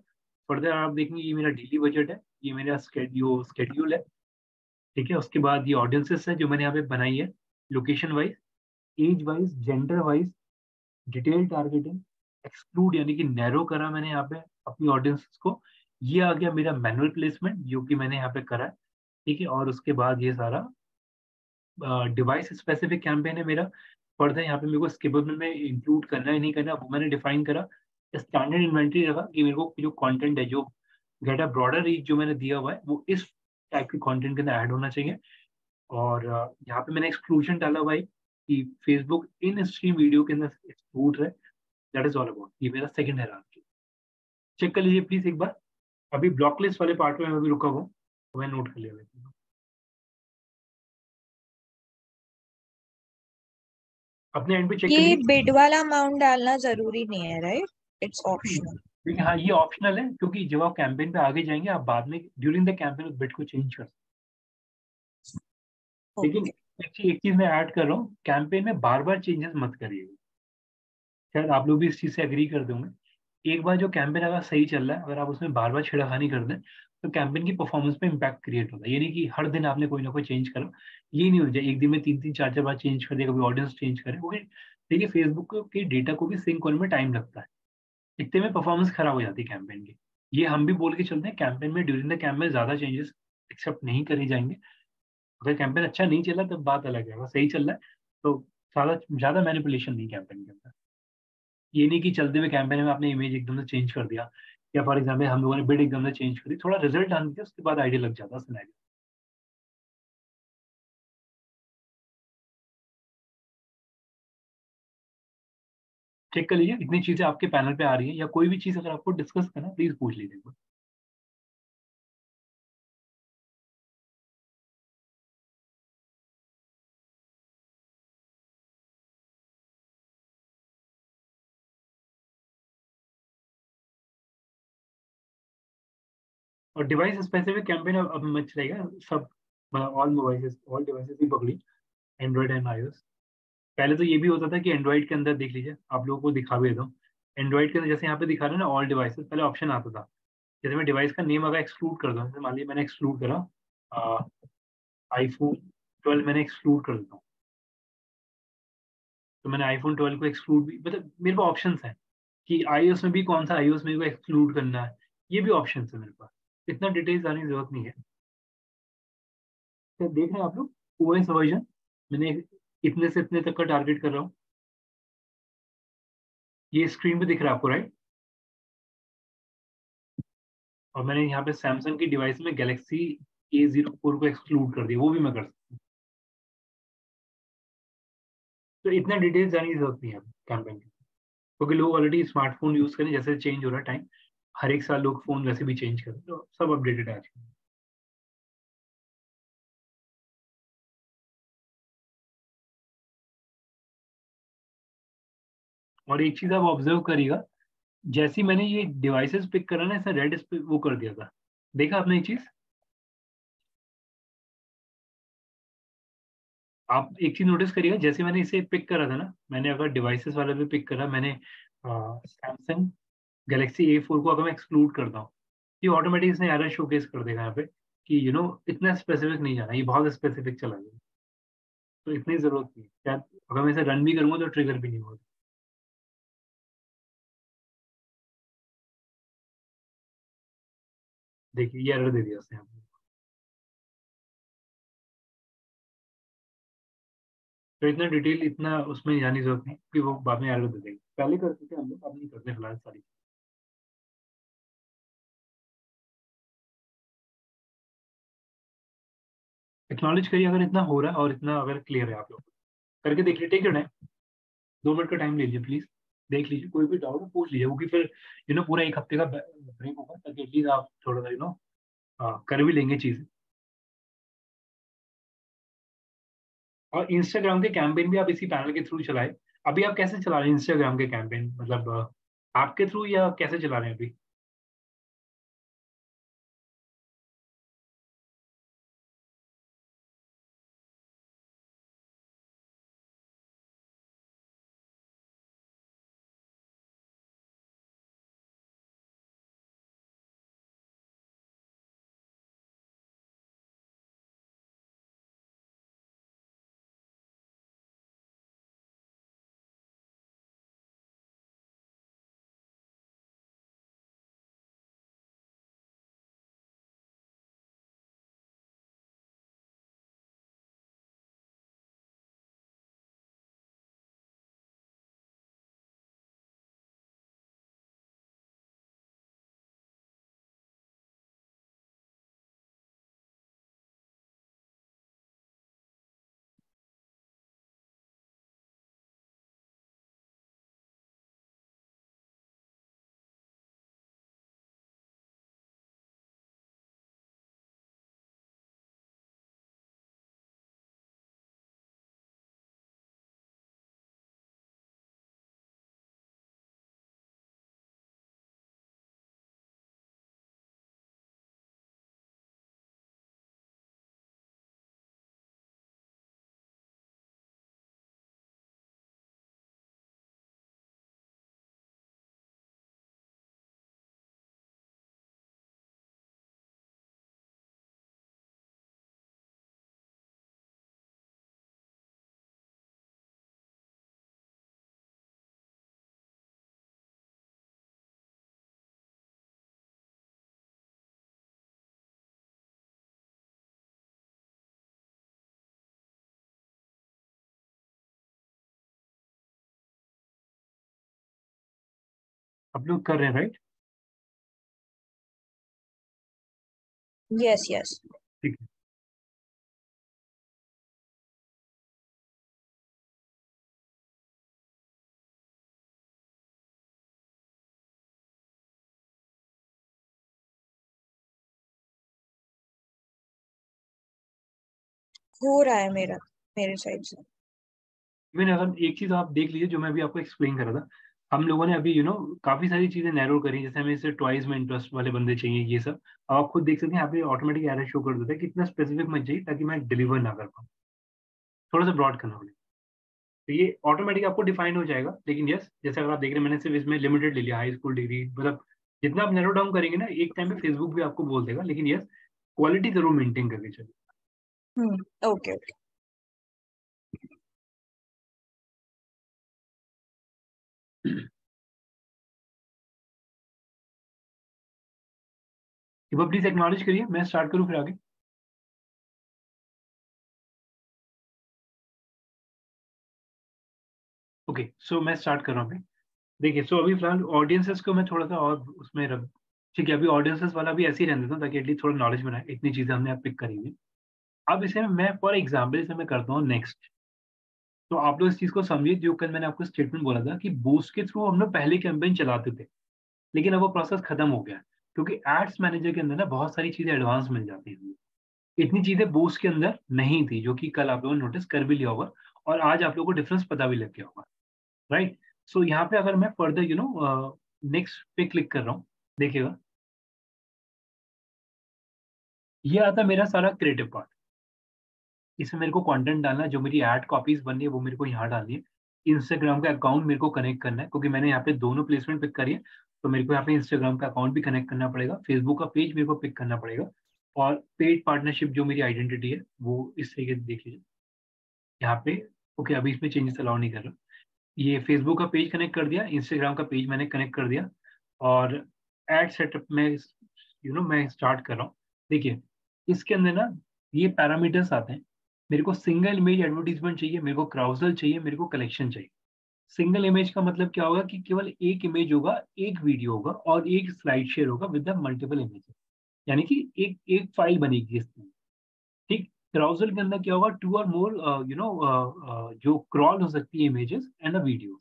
फर्दर आप देखेंगे ये मेरा डेली बजट है, ये मेरा स्केड्यूल है। ठीक है, उसके बाद ये ऑडियंसेस है जो मैंने यहाँ पे बनाई है, location wise, age wise, gender wise, detail targeting, exclude यानी कि नैरो करा मैंने यहाँ पे अपनी ऑडियंस को। ये आ गया मेरा मैनुअल प्लेसमेंट जो कि मैंने यहाँ पे करा है। ठीक है, और उसके बाद ये सारा डिवाइस स्पेसिफिक कैंपेन है मेरा। फर्दर यहाँ पे मेरे को स्किपेबल में इंक्लूड करना है नहीं करना वो मैंने डिफाइन करा। स्टैंडर्ड इन्वेंट्री रखा कि मेरे को जो कंटेंट है, जो गेट अ ब्रॉडर रीच जो मैंने दिया हुआ है, वो इस टाइप के कंटेंट के अंदर ऐड होना चाहिए। और यहाँ पे मैंने एक्सक्लूजन डाला हुआ है कि फेसबुक इन स्ट्रीम वीडियो के अंदर एक्सक्लूड है। दैट इज ऑल अबाउट, ये मेरा सेकंड है। चेक कर लीजिए प्लीज एक बार। अभी ब्लॉक लिस्ट वाले पार्ट में मैं अभी रुका हुआ हूँ, तो मैं नोट कर लिया। अपने एंड पे चेक कर ये लीजिए। बिड वाला अमाउंट डालना जरूरी नहीं है, राइट? It's optional. देखिए हाँ, ये ऑप्शनल है, क्योंकि जब आप कैंपेन पे आगे जाएंगे आप बाद में ड्यूरिंग द कैंपेन उस बिट को चेंज कर सकते हैं। लेकिन ओके। एक चीज मैं ऐड कर रहा हूँ, कैंपेन में बार बार चेंजेस मत करिएगा। शायद आप लोग भी इस चीज से एग्री कर दोगे। एक बार जो कैंपेन अगर सही चल रहा है, अगर आप उसमें बार बार छेड़खानी कर दें तो कैंपेन की परफॉर्मेंस पे इम्पैक्ट क्रिएट होता है। ये नहीं कि हर दिन आपने कोई ना कोई चेंज करा, ये नहीं हो जाए एक दिन में 3-3 4-4 बार चेंज कर दिया, कभी ऑडियंस चेंज करे। वो देखिए फेसबुक के डेटा को भी सिंक होने में टाइम लगता है, इतने में परफॉर्मेंस खराब हो जाती है कैंपेन की। ये हम भी बोल के चलते हैं, कैंपेन में ड्यूरिंग द कैंपेन ज्यादा चेंजेस एक्सेप्ट नहीं करे जाएंगे। अगर कैंपेन अच्छा नहीं चला तब बात अलग है, अगर सही चल रहा है तो ज्यादा ज्यादा मैनिपुलेशन नहीं कैंपेन के अंदर। ये नहीं कि चलते हुए कैंपेन में आपने इमेज एकदम से चेंज कर दिया, या फॉर एग्जाम्पल हम लोगों ने बिड एकदम से चेंज करी, थोड़ा रिजल्ट आने दिया उसके बाद आइडिया लग जाता है। चेक कर लीजिए इतनी चीजें आपके पैनल पे आ रही है, या कोई भी चीज अगर आपको डिस्कस करना प्लीज पूछ लीजिए। और डिवाइस स्पेसिफिक कैंपेन अब मच रहेगा सब, ऑल डिवाइसेस ही पकड़ी, एंड्रॉइड एंड आईओएस। पहले तो ये भी होता था कि एंड्रॉइड के अंदर देख लीजिए, आप लोगों को दिखा भी देता हूँ। एंड्रॉइड के अंदर जैसे यहाँ पे दिखा रहे हैं ना ऑल डिवाइसेस, पहले ऑप्शन आता था, जैसे मैं डिवाइस का नेम अगर एक्सक्लूड कर दूँ, जैसे मान लीजिए मैंने एक्सक्लूड करा आईफोन 12, मैंने एक्सक्लूड कर देता हूँ। तो मैंने आईफोन 12 को एक्सक्लूड भी, मतलब मेरे पास ऑप्शंस हैं कि iOS में भी कौन सा iOS मेरे को एक्सक्लूड करना है, ये भी ऑप्शंस है मेरे पास, इतना डिटेल्स आने की जरूरत नहीं है। तो देख रहे हैं आप लोग ओएस वर्जन, मैंने इतने से इतने तक का टारगेट कर रहा हूँ, ये स्क्रीन पे दिख रहा है आपको, राइट? और मैंने यहाँ पे सैमसंग की डिवाइस में गैलेक्सी A04 को एक्सक्लूड कर दिया, वो भी मैं कर सकता हूँ। तो इतना डिटेल्स जाने की जरूरत नहीं है कैंपेन की, क्योंकि लोग ऑलरेडी स्मार्टफोन यूज करें, जैसे चेंज हो रहा है टाइम, हर एक साल लोग फोन वैसे भी चेंज करें, तो सब अपडेटेड है आजकल। और एक चीज आप ऑब्जर्व करिएगा, जैसे ही मैंने ये डिवाइसेस पिक करा ना, ऐसा रेड वो कर दिया था, देखा आपने एक चीज? आप एक चीज नोटिस करिएगा, जैसे मैंने इसे पिक करा था ना, मैंने अगर डिवाइसेस वाला भी पिक करा, मैंने सैमसंग गैलेक्सी A4 को अगर मैं एक्सक्लूड करता हूँ, ये ऑटोमेटिक इसने एरर शोकेस कर देगा यहाँ पे कि इतना स्पेसिफिक नहीं जाना, ये बहुत स्पेसिफिक चला गया, तो इतनी जरूरत नहीं है शायद, अगर मैं इसे रन भी करूंगा तो ट्रिगर भी नहीं होगा। देखिए ये एरर दे दिया उसने यहाँ पे। तो इतना डिटेल, इतना उसमें जाने की जरूरत नहीं कि वो बाद में एरर दे देगी, पहले करते थे हम लोग, अब नहीं करते फिलहाल सारी। एक्नॉलेज करिए अगर इतना हो रहा है और इतना अगर क्लियर है, आप लोग करके देख लीजिए, टेक योर टाइम, 2 मिनट का टाइम लीजिए प्लीज, देख लीजिए, कोई भी डाउट है पूछ लीजिए, क्योंकि फिर पूरा एक हफ्ते का ब्रेक होगा, ताकि एटलीस्ट आप थोड़ा सा कर भी लेंगे चीजें। और इंस्टाग्राम के कैंपेन भी आप इसी पैनल के थ्रू चलाए। अभी आप कैसे चला रहे हैं इंस्टाग्राम के कैंपेन, मतलब आपके थ्रू या कैसे चला रहे हैं अभी? आप लोग कर रहे हैं, राइट? Yes yes. ठीक है। हो रहा है मेरा, मेरे साइड से। इवन अगर एक चीज आप देख लीजिए, जो मैं अभी आपको एक्सप्लेन कर रहा था, हम लोगों ने अभी काफी सारी चीजें नैरो करी, जैसे हमें इसे टॉयज में इंटरेस्ट वाले बंदे चाहिए, ये सब अब आप खुद देख सकते हैं, यहाँ पे ऑटोमेटिक एरर शो कर देता है कि इतना स्पेसिफिक मत चाहिए, ताकि मैं डिलीवर ना कर पाऊँ, थोड़ा सा ब्रॉड करना होगा। तो ये ऑटोमेटिक आपको डिफाइन हो जाएगा, लेकिन यस, जैसे अगर आप देख रहे हैं, मैंने सिर्फ इसमें लिमिटेड ले लिया, हाई स्कूल डिग्री, मतलब जितना आप नैरो डाउन करेंगे ना, एक टाइम पे फेसबुक भी आपको बोल देगा, लेकिन यस, क्वालिटी जरूर मेंटेन करके चलिए। Okay okay. प्लीज एक्नॉलेज करिए, मैं स्टार्ट करूँ फिर आगे। ओके सो मैं स्टार्ट कर रहा हूँ। देखिए सो अभी फिलहाल ऑडियंसेस को मैं थोड़ा सा और उसमें रख, ठीक है, अभी ऑडियंसेस वाला भी ऐसे ही रहने देता हूँ ताकि एटलीस्ट थोड़ा नॉलेज बनाए, इतनी चीजें हमने अब पिक करेंगे। अब इसे मैं फॉर एग्जाम्पल इसे मैं करता हूँ नेक्स्ट। तो आप लोग इस चीज को समझिए, जो कल मैंने आपको स्टेटमेंट बोला था कि बूस्ट के थ्रू हम लोग पहले कैंपेन चलाते थे, लेकिन अब वो प्रोसेस खत्म हो गया है, क्योंकि एड्स मैनेजर के अंदर ना बहुत सारी चीजें एडवांस मिल जाती हैं। इतनी चीजें बूस्ट के अंदर नहीं थी, जो कि कल आप लोगों ने नोटिस कर भी लिया होगा, और आज आप लोगों को डिफरेंस पता भी लग गया होगा, राइट। सो यहाँ पे अगर मैं फर्दर नेक्स्ट पे क्लिक कर रहा हूँ, देखिएगा ये आता है मेरा सारा क्रिएटिव पार्ट। इसमें मेरे को कंटेंट डालना है, जो मेरी एड कॉपीज बननी है वो मेरे को यहाँ डालनी है। इंस्टाग्राम का अकाउंट मेरे को कनेक्ट करना है, क्योंकि मैंने यहाँ पे दोनों प्लेसमेंट पिक करी है, तो मेरे को यहाँ पे इंस्टाग्राम का अकाउंट भी कनेक्ट करना पड़ेगा, फेसबुक का पेज मेरे को पिक करना पड़ेगा, और पेड पार्टनरशिप जो मेरी आइडेंटिटी है वो इस तरीके से देख लीजिए यहाँ पे। ओके अभी इसमें चेंजेस अलाउ नहीं कर रहा। ये फेसबुक का पेज कनेक्ट कर दिया, इंस्टाग्राम का पेज मैंने कनेक्ट कर दिया, और एड सेटअप में मैं स्टार्ट कर रहा हूँ। देखिए इसके अंदर ना ये पैरामीटर्स आते हैं। मेरे को सिंगल इमेज एडवर्टीजमेंट चाहिए, मेरे को क्राउजल चाहिए, मेरे को कलेक्शन चाहिए। सिंगल इमेज का मतलब क्या होगा कि केवल एक इमेज होगा, एक वीडियो होगा और एक स्लाइड शेयर होगा विद द मल्टीपल इमेजेस, यानी कि एक एक फाइल बनेगी इसमें, ठीक। क्राउजल के अंदर क्या होगा, टू और मोर जो क्रॉल हो सकती है इमेजेस एंड अ वीडियो,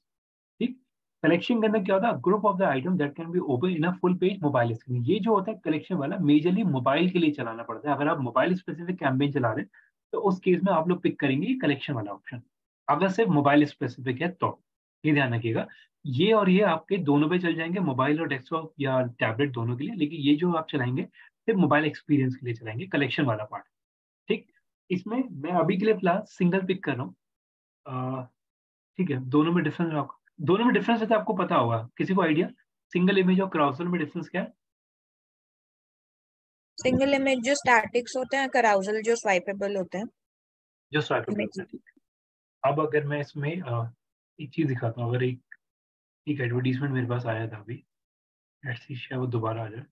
ठीक। कलेक्शन के अंदर क्या होता है, group of the item that can be open in a full page mobile screen. ये जो होता है कलेक्शन वाला मेजरली मोबाइल के लिए चलाना पड़ता है। अगर आप मोबाइल स्पेसिफिक कैंपेन चला रहे हैं तो उस केस में आप लोग पिक करेंगे कलेक्शन वाला ऑप्शन, अगर सिर्फ मोबाइल स्पेसिफिक है तो। ये ध्यान रखिएगा, ये और ये आपके दोनों पे चल जाएंगे, मोबाइल और डेस्कटॉप या टैबलेट दोनों के लिए, लेकिन ये जो आप चलाएंगे सिर्फ मोबाइल एक्सपीरियंस के लिए चलाएंगे, कलेक्शन वाला पार्ट, ठीक। इसमें मैं अभी के लिए फिलहाल सिंगल पिक कर रहा हूँ, ठीक है। दोनों में डिफरेंस है तो आपको पता होगा, किसी को आइडिया सिंगल इमेज और क्राउसल में डिफरेंस क्या है? सिंगल इमेज जो स्टैटिक्स होते हैं, कराउजल जो स्वाइपेबल होते हैं। जो स्वाइपेबल होता है। अब अगर मैं इसमें एक चीज दिखाता हूँ, अगर एक एडवर्टीजमेंट मेरे पास आया था अभी, लेट्स सी शायद वो दोबारा आ जाए।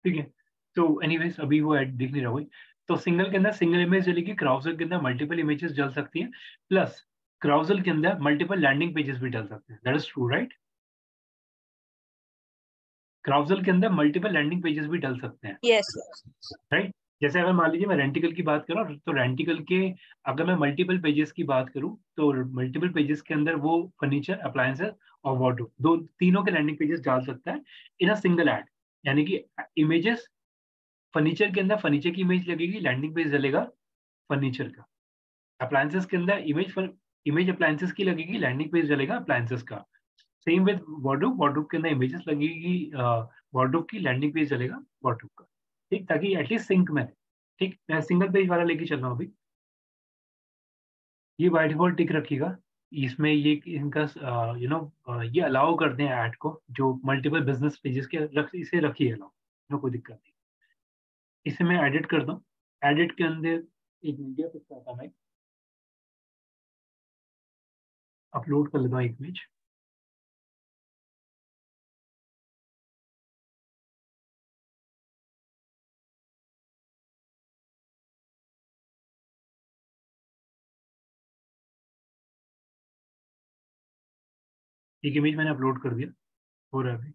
ठीक है, तो एनीवेज अभी वो एड दिख नहीं रहा हुई। तो सिंगल के अंदर सिंगल इमेज जलेगी, क्राउजल के अंदर मल्टीपल इमेजेस जल सकती हैं, प्लस क्राउजल के अंदर मल्टीपल लैंडिंग पेजेस भी डल सकते हैं। That is true, right. Carousel के अंदर मल्टीपल लैंडिंग पेजेस भी डल सकते हैं, यस। राइट। जैसे अगर मान लीजिए मैं रेंटिकल की बात करूँ, तो रेंटिकल के अगर मैं मल्टीपल पेजेस की बात करूँ तो मल्टीपल पेजेस के अंदर वो फर्नीचर, अप्लायंसेस और वार्डरोब, दो तीनों के लैंडिंग पेजेस डाल सकता है इन अ सिंगल एड। यानी कि इमेजेस, फर्नीचर के अंदर फर्नीचर की इमेज लगेगी, लैंडिंग पेज जलेगा फर्नीचर का। अप्लायंसेस के अंदर इमेज अप्लायंसेस की लगेगी, लैंडिंग पेज जलेगा अप्लायंसेस का। सेम विद वार्डरोब, वार्डरोब के अंदर इमेजेस लगेगी, वार्डरोब की लैंडिंग पेज चलेगा वार्डरोब का, ठीक, ताकि एटलीस्ट सिंक में रहे। ठीक, मैं सिंगल पेज वाला लेके चल रहा हूँ अभी। ये बाय डिफॉल्ट टिक रखिएगा, इसमें ये इनका ये अलाउ करते हैं ऐड को, जो मल्टीपल बिजनेस पेजेस के इसे रखिए अलाउ, कोई दिक्कत नहीं। इसे मैं एडिट करता हूँ, एडिट के अंदर एक मीडिया पिक करता हूँ मैं, अपलोड कर लेता हूँ एक इमेज। एक इमेज मैंने अपलोड कर दिया, हो रहा है अभी।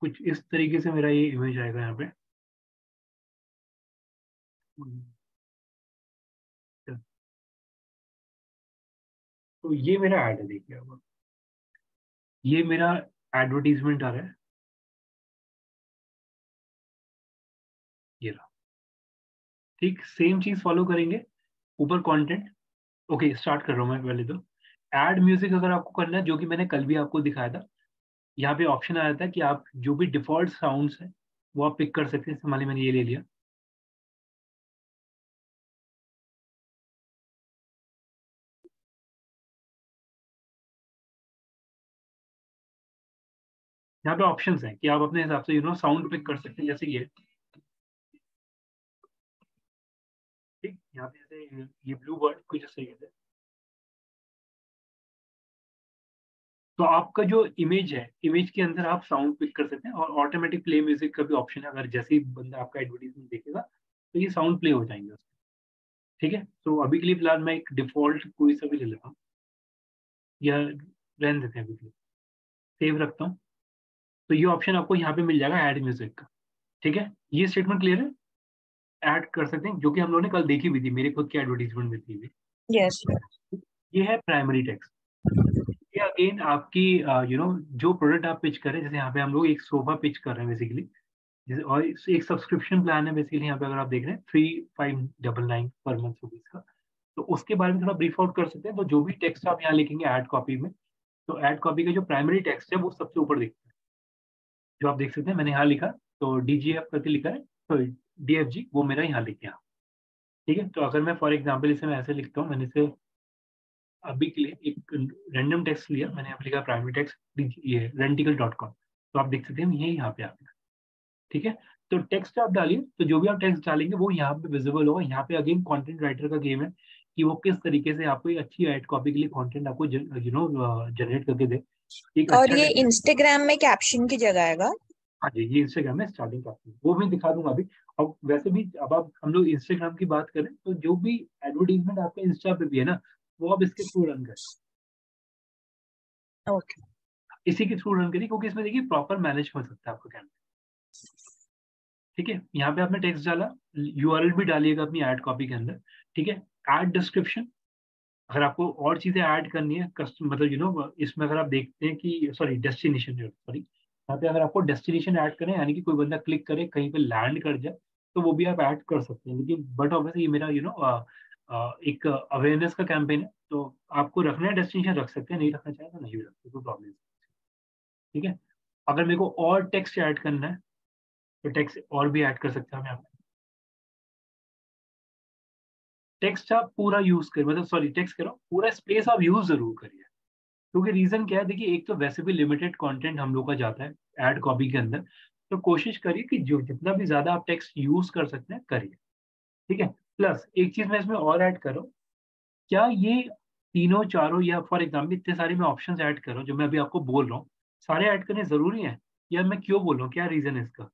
कुछ इस तरीके से मेरा ये इमेज आएगा यहाँ पे। तो ये मेरा ऐड है, देखिए अब ये मेरा एडवर्टीजमेंट आ रहा है, ये रहा। ठीक, सेम चीज फॉलो करेंगे, ऊपर कंटेंट। ओके स्टार्ट कर रहा हूँ मैं पहले तो। ऐड म्यूजिक अगर आपको करना है, जो कि मैंने कल भी आपको दिखाया था, यहाँ पे ऑप्शन आया था कि आप जो भी डिफॉल्ट साउंड्स है वो आप पिक कर सकते हैं। मान लीजिए मैंने ये ले लिया, यहाँ पे ऑप्शंस हैं कि आप अपने हिसाब से साउंड पिक कर सकते हैं, जैसे ये ठीक, यहाँ पे जैसे ये ब्लू बर्ड कुछ ऐसे कहते हैं। तो आपका जो इमेज है, इमेज के अंदर आप साउंड पिक कर सकते हैं और ऑटोमेटिक प्ले म्यूजिक का भी ऑप्शन है। अगर जैसे ही बंदा आपका एडवर्टीजमेंट देखेगा तो ये साउंड प्ले हो जाएंगे उसमें। ठीक है, तो अभी के लिए फिलहाल मैं एक डिफॉल्ट कोई सा भी ले लेता हूँ, या रहने देते हैं अभी के लिए, सेव रखता हूँ। तो ये ऑप्शन आपको यहाँ पे मिल जाएगा ऐड म्यूजिक का। ठीक है, ये स्टेटमेंट क्लियर है, ऐड कर सकते हैं, जो कि हम लोगों ने कल देखी हुई थी, मेरे खुद की एडवर्टीजमेंट में थी। यस। ये है प्राइमरी टेक्स्ट। ये अगेन आपकी जो प्रोडक्ट आप पिच करें, जैसे यहाँ पे हम लोग एक सोफा पिच कर रहे हैं बेसिकली, जैसे, और एक सब्सक्रिप्शन प्लान है बेसिकली यहाँ पे, अगर आप देख रहे हैं 3599 पर मंथ रुपीज का। तो उसके बारे में थोड़ा ब्रीफ आउट कर सकते हैं। तो जो भी टेक्स्ट आप यहाँ लिखेंगे ऐड कॉपी में, तो ऐड कॉपी का जो प्राइमरी टेक्स्ट है वो सबसे ऊपर दिखता है, जो आप देख सकते हैं। मैंने यहाँ लिखा, तो DGF करके लिखा है, तो DFG वो मेरा यहाँ लिख गया। ठीक है, तो अगर मैं फॉर एग्जाम्पल इसे मैं ऐसे लिखता हूँ, मैंने इसे अभी के लिए एक रैंडम टेक्स्ट लिया, मैंने यहाँ पे लिखा प्राइमरी टेक्स्ट ये rentical.com, तो आप देख सकते हैं ये यहाँ पे आ गया। ठीक है, तो टेक्स्ट आप डालिए, तो जो भी आप टेक्स्ट डालेंगे वो यहाँ पे विजिबल होगा। यहाँ पे अगेन कंटेंट राइटर का गेम है कि वो किस तरीके से आपको एक अच्छी ऐड कॉपी के लिए कंटेंट आपको जनरेट करके दे। एक और अच्छा ये इंस्टाग्राम में कैप्शन की जगह आएगा? हाँ जी, ये इंस्टाग्राम में स्टार्टिंग कैप्शन वो मैं दिखा दूंगा अभी। और वैसे भी अब आप हम लोग इंस्टाग्राम की बात करें, तो जो भी एडवर्टीजमेंट आपके इंस्टा पे भी है ना, वो आप इसके थ्रू रन करें, ओके। इसी के थ्रू रन करिए, क्योंकि इसमें देखिए प्रॉपर मैनेज हो सकता है आपका कैंपेन। ठीक है, यहाँ पे आपने टेक्स्ट डाला, URL भी डालिएगा अपनी ऐड कॉपी के अंदर। ठीक है, ऐड डिस्क्रिप्शन, अगर आपको और चीजें ऐड करनी है कस्टम, मतलब इसमें अगर आप देखते हैं कि सॉरी डेस्टिनेशन, सॉरी यहाँ पे अगर आपको डेस्टिनेशन ऐड करें, यानी कि कोई बंदा क्लिक करे कहीं पे लैंड कर जाए, तो वो भी आप ऐड कर सकते हैं। लेकिन बट ऑब्वियसली ये मेरा एक अवेयरनेस का कैंपेन है, तो आपको रखना है डेस्टिनेशन रख सकते हैं, नहीं रखना चाहे तो नहीं भी रखते, कोई प्रॉब्लम नहीं। ठीक है, अगर मेरे को और टेक्स्ट ऐड करना है तो टेक्स्ट और भी ऐड कर सकते हैं हम यहाँ पे। टेक्स्ट आप पूरा यूज करें, मतलब सॉरी टेक्स्ट करो पूरा स्पेस आप यूज जरूर करिए, क्योंकि रीजन क्या है, देखिए एक तो वैसे भी लिमिटेड कंटेंट हम लोग का जाता है ऐड कॉपी के अंदर, तो कोशिश करिए कि जो जितना भी ज्यादा आप टेक्स्ट यूज कर सकते हैं करिए। ठीक है, प्लस एक चीज मैं इसमें और ऐड करूँ, क्या ये तीनों चारों या फॉर एग्जाम्पल इतने सारे मैं ऑप्शन ऐड करूँ जो मैं अभी आपको बोल रहा हूँ, सारे ऐड करने जरूरी है, या मैं क्यों बोल रहा हूँ, क्या रीजन है इसका?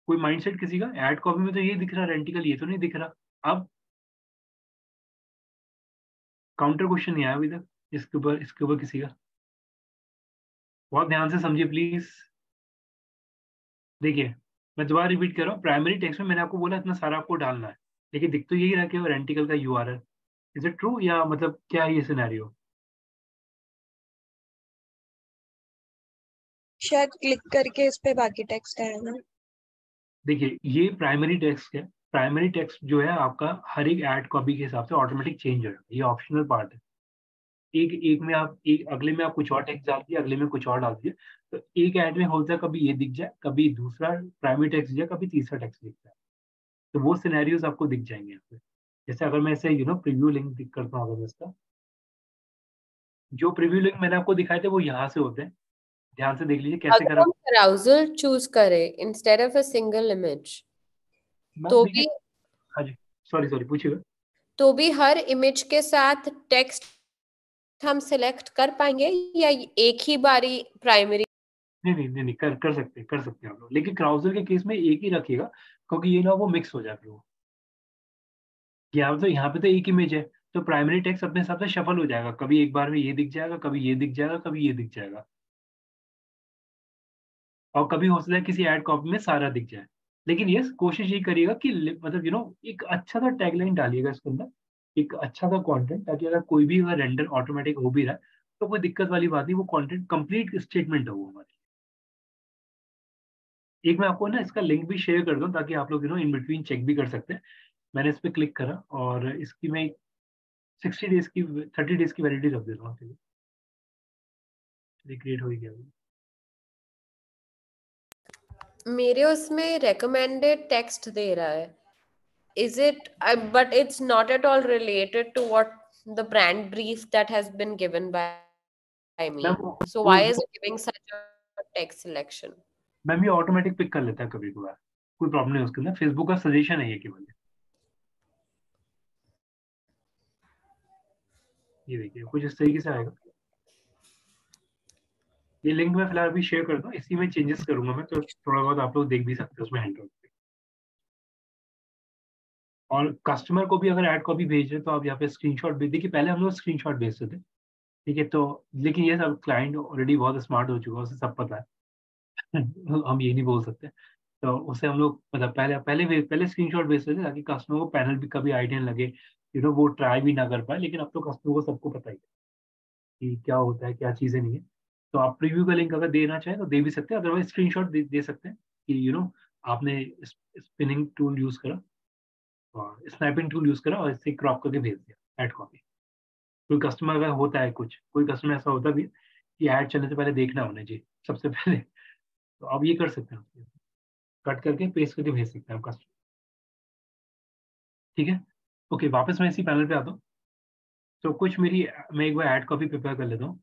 कोई माइंडसेट किसी का ऐड कॉपी में तो ये दिख रहा, रेंटिकल ये तो नहीं दिख रहा। अब काउंटर क्वेश्चन नहीं आया अभी तक इसके ऊपर किसी का, बहुत ध्यान से समझिए प्लीज। देखिए, मैं दोबारा रिपीट कर रहा हूँ, प्राइमरी टेक्स्ट में मैंने आपको बोला इतना सारा आपको डालना है, लेकिन दिख तो यही रहा कि वो रेंटिकल का URL। इज इट ट्रू, या मतलब क्या है ये सिनेरियो? शायद क्लिक करके इस पे बाकी टेक्स्ट आएगा। देखिए, ये प्राइमरी टेक्स्ट है, प्राइमरी टेक्स्ट जो है आपका हर एक ऐड कॉपी के हिसाब से ऑटोमेटिक चेंज होगा, ये ऑप्शनल पार्ट है। एक एक में आप एक अगले में आप कुछ और टेक्स्ट डाल दिए, अगले में कुछ और डाल दिए, तो एक ऐड में हो जाए कभी ये दिख जाए, कभी दूसरा प्राइमरी टेक्स्ट दिख जाए, कभी तीसरा टेक्स्ट दिख जाए, तो वो सिनेरियोज आपको दिख जाएंगे यहाँ पे। जैसे अगर मैं इसे प्रीव्यू लिंक दिख करता हूँ, अगर मैं इसका जो प्रीव्यू लिंक मैंने आपको दिखाए थे वो यहाँ से होते हैं, ध्यान से देख लीजिए कैसे अगर करा। हम carousel चूज करें instead of a single image, ma'am तो देखिए, भी हाँ जी, सॉरी सॉरी पूछिएगा। हर इमेज के साथ टेक्स्ट हम सिलेक्ट कर पाएंगे, या एक ही बारी प्राइमरी? नहीं नहीं नहीं नहीं, कर सकते हैं आप लोग, लेकिन क्राउजर के केस में एक ही रखिएगा, क्योंकि ये ना वो मिक्स हो जाए फिर वो। यहाँ पे तो एक इमेज है, तो प्राइमरी टेक्स्ट अपने हिसाब से शफल हो जाएगा, कभी एक बार में ये दिख जाएगा, कभी ये दिख जाएगा, कभी ये दिख जाएगा, और कभी हो सकता है किसी ऐड कॉपी में सारा दिख जाए। लेकिन यस, कोशिश ये करिएगा कि मतलब एक अच्छा सा टैगलाइन डालिएगा इसके अंदर, एक अच्छा सा कंटेंट, ताकि अगर कोई भी अगर रेंडर ऑटोमेटिक हो भी रहा है तो कोई दिक्कत वाली बात नहीं, वो कंटेंट कंप्लीट स्टेटमेंट है वो हमारी। एक मैं आपको ना इसका लिंक भी शेयर कर दूं, ताकि आप लोग इन बिटवीन चेक भी कर सकते हैं। मैंने इस पर क्लिक करा और इसकी मैं 60 डेज की 30 डेज की वैलिडिटी रख देता हूँ, चलिए क्रिएट हो ही गया। मेरे उसमें recommended टेक्स्ट दे रहा है, is it but it's not at all related to what the brand brief that has been given by I ma'am mean. So why is it giving such a text selection? Ma'am ये automatic pick कर लेता है कभी कभार, कोई problem नहीं उसके अंदर, फेसबुक का सजेशन है ये केवल। ये देखिए कुछ इस तरीके से आएगा। ये लिंक मैं फिलहाल अभी शेयर कर दूं, इसी में चेंजेस करूंगा मैं, तो थोड़ा बहुत आप लोग देख भी सकते हैं उसमें हैंड पे। और कस्टमर को भी अगर ऐड कॉपी भेज रहे तो आप यहाँ पे स्क्रीनशॉट भेज देखिए, पहले हम लोग स्क्रीनशॉट भेजते थे, ठीक है, तो लेकिन ये सब क्लाइंट ऑलरेडी बहुत स्मार्ट हो चुका है, उसे सब पता है हम ये नहीं बोल सकते, तो उसे हम लोग मतलब पहले पहले पहले स्क्रीनशॉट भेजते थे ताकि कस्टमर को पैनल भी कभी आइडिया लगे, वो ट्राई भी ना कर पाए, लेकिन अब तो कस्टमर को सबको पता ही है कि क्या होता है क्या चीज़ें नहीं है। तो आप प्रीव्यू का लिंक अगर देना चाहें तो दे भी सकते हैं, अदरवाइज स्क्रीनशॉट दे सकते हैं कि आपने स्पिनिंग टूल यूज करा और स्नैपिंग टूल यूज करा और इससे क्रॉप करके भेज दिया ऐड कॉपी। कोई कस्टमर अगर होता है कुछ, कोई कस्टमर ऐसा होता भी है कि ऐड चलने से पहले देखना होना चाहिए सबसे पहले, तो आप ये कर सकते हैं, कट करके पेस्ट करके भेज सकते हैं आप कस्टमर। ठीक है, ओके, वापस मैं इसी पैनल पे आता हूँ। तो कुछ मैं एक बार ऐड कॉपी प्रिपेयर कर लेता हूँ,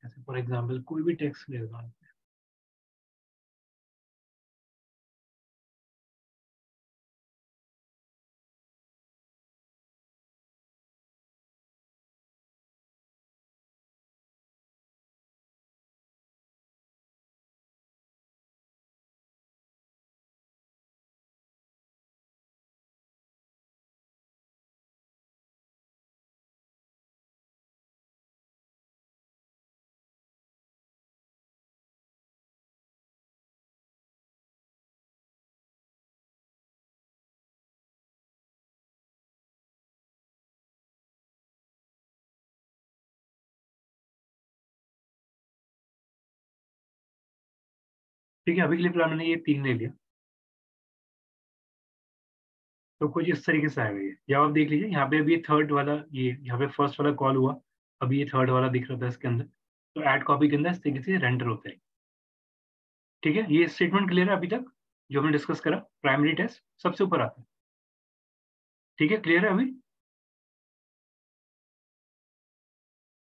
जैसे फॉर एग्जाम्पल कोई भी टेक्स्ट ले लेता हूँ। ठीक है, अभी के लिए फिलहाल मैंने ये 3 ले लिया। तो कुछ इस तरीके से आएगा ये, या आप देख लीजिए यहाँ पे अभी ये थर्ड वाला, ये यहाँ पे फर्स्ट वाला कॉल हुआ, अभी ये थर्ड वाला दिख रहा था इसके अंदर, तो ऐड कॉपी के अंदर इस तरीके से रेंडर होता है। ठीक है, ये स्टेटमेंट क्लियर है अभी तक जो हमने डिस्कस करा, प्राइमरी टेस्ट सबसे ऊपर आता है। ठीक है, क्लियर है अभी?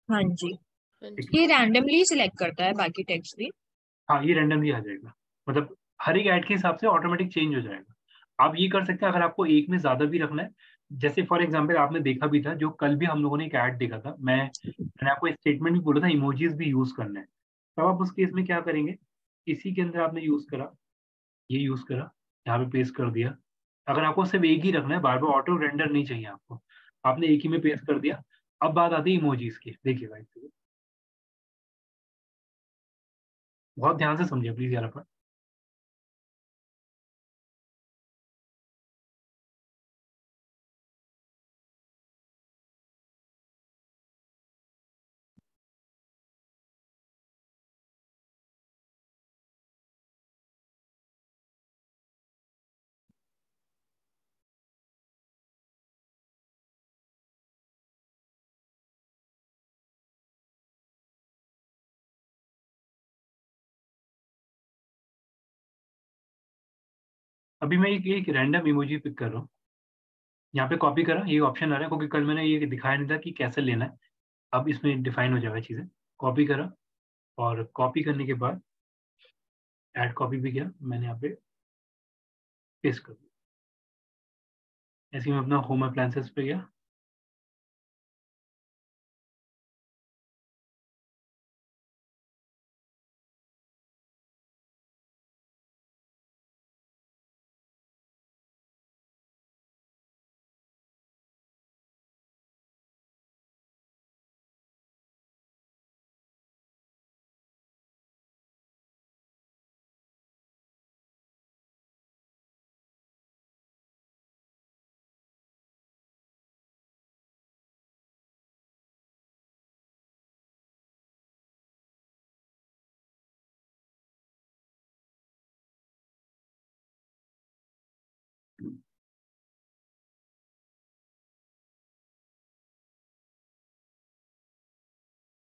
हाँ जी, हाँ ठीक जी. है, ये रैंडमली सिलेक्ट करता है बाकी टेक्स्ट भी? हाँ ये रैंडमली आ जाएगा, मतलब हर एक ऐड के हिसाब से ऑटोमेटिक चेंज हो जाएगा। आप ये कर सकते हैं अगर आपको एक में ज्यादा भी रखना है, जैसे फॉर एग्जाम्पल आपने देखा भी था, जो कल भी हम लोगों ने एक ऐड देखा था, मैंने आपको स्टेटमेंट भी बोला था इमोजीज भी यूज करना है, तब आप उस केस में क्या करेंगे, इसी के अंदर आपने यूज करा, ये यूज करा, यहाँ पे पेस्ट कर दिया। अगर आपको सिर्फ एक ही रखना है, बार बार ऑटो रेंडर नहीं चाहिए आपको, आपने एक ही में पेस्ट कर दिया। अब बात आती है इमोजीज की, देखिएगा एक second, बहुत ध्यान से समझिए प्लीज यार अपन। अभी मैं एक रैंडम इमोजी पिक कर रहा हूँ, यहाँ पे कॉपी करा, ये ऑप्शन आ रहा है क्योंकि कल मैंने ये दिखाया नहीं था कि कैसे लेना है, अब इसमें डिफाइन हो जाएगा चीज़ें। कॉपी करा और कॉपी करने के बाद ऐड कॉपी भी किया मैंने, यहाँ पे पेस्ट कर दिया। ऐसे ही मैं अपना होम अप्लायंसेस पे गया,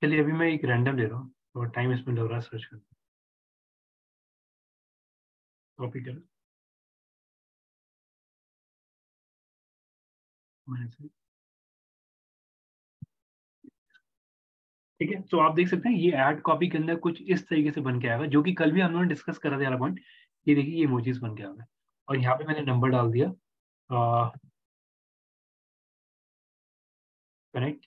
चलिए अभी मैं एक रैंडम ले रहा हूँ, और टाइम इसमें लग रहा है सर्च करना। कॉपी करा मैंने से, ठीक है, तो आप देख सकते हैं ये ऐड कॉपी के अंदर कुछ इस तरीके से बन के आएगा, जो कि कल भी हम लोगों ने डिस्कस करा था वाला पॉइंट। ये देखिए ये इमोजीज बन के आ गए, और यहाँ पे मैंने नंबर डाल दिया कनेक्ट।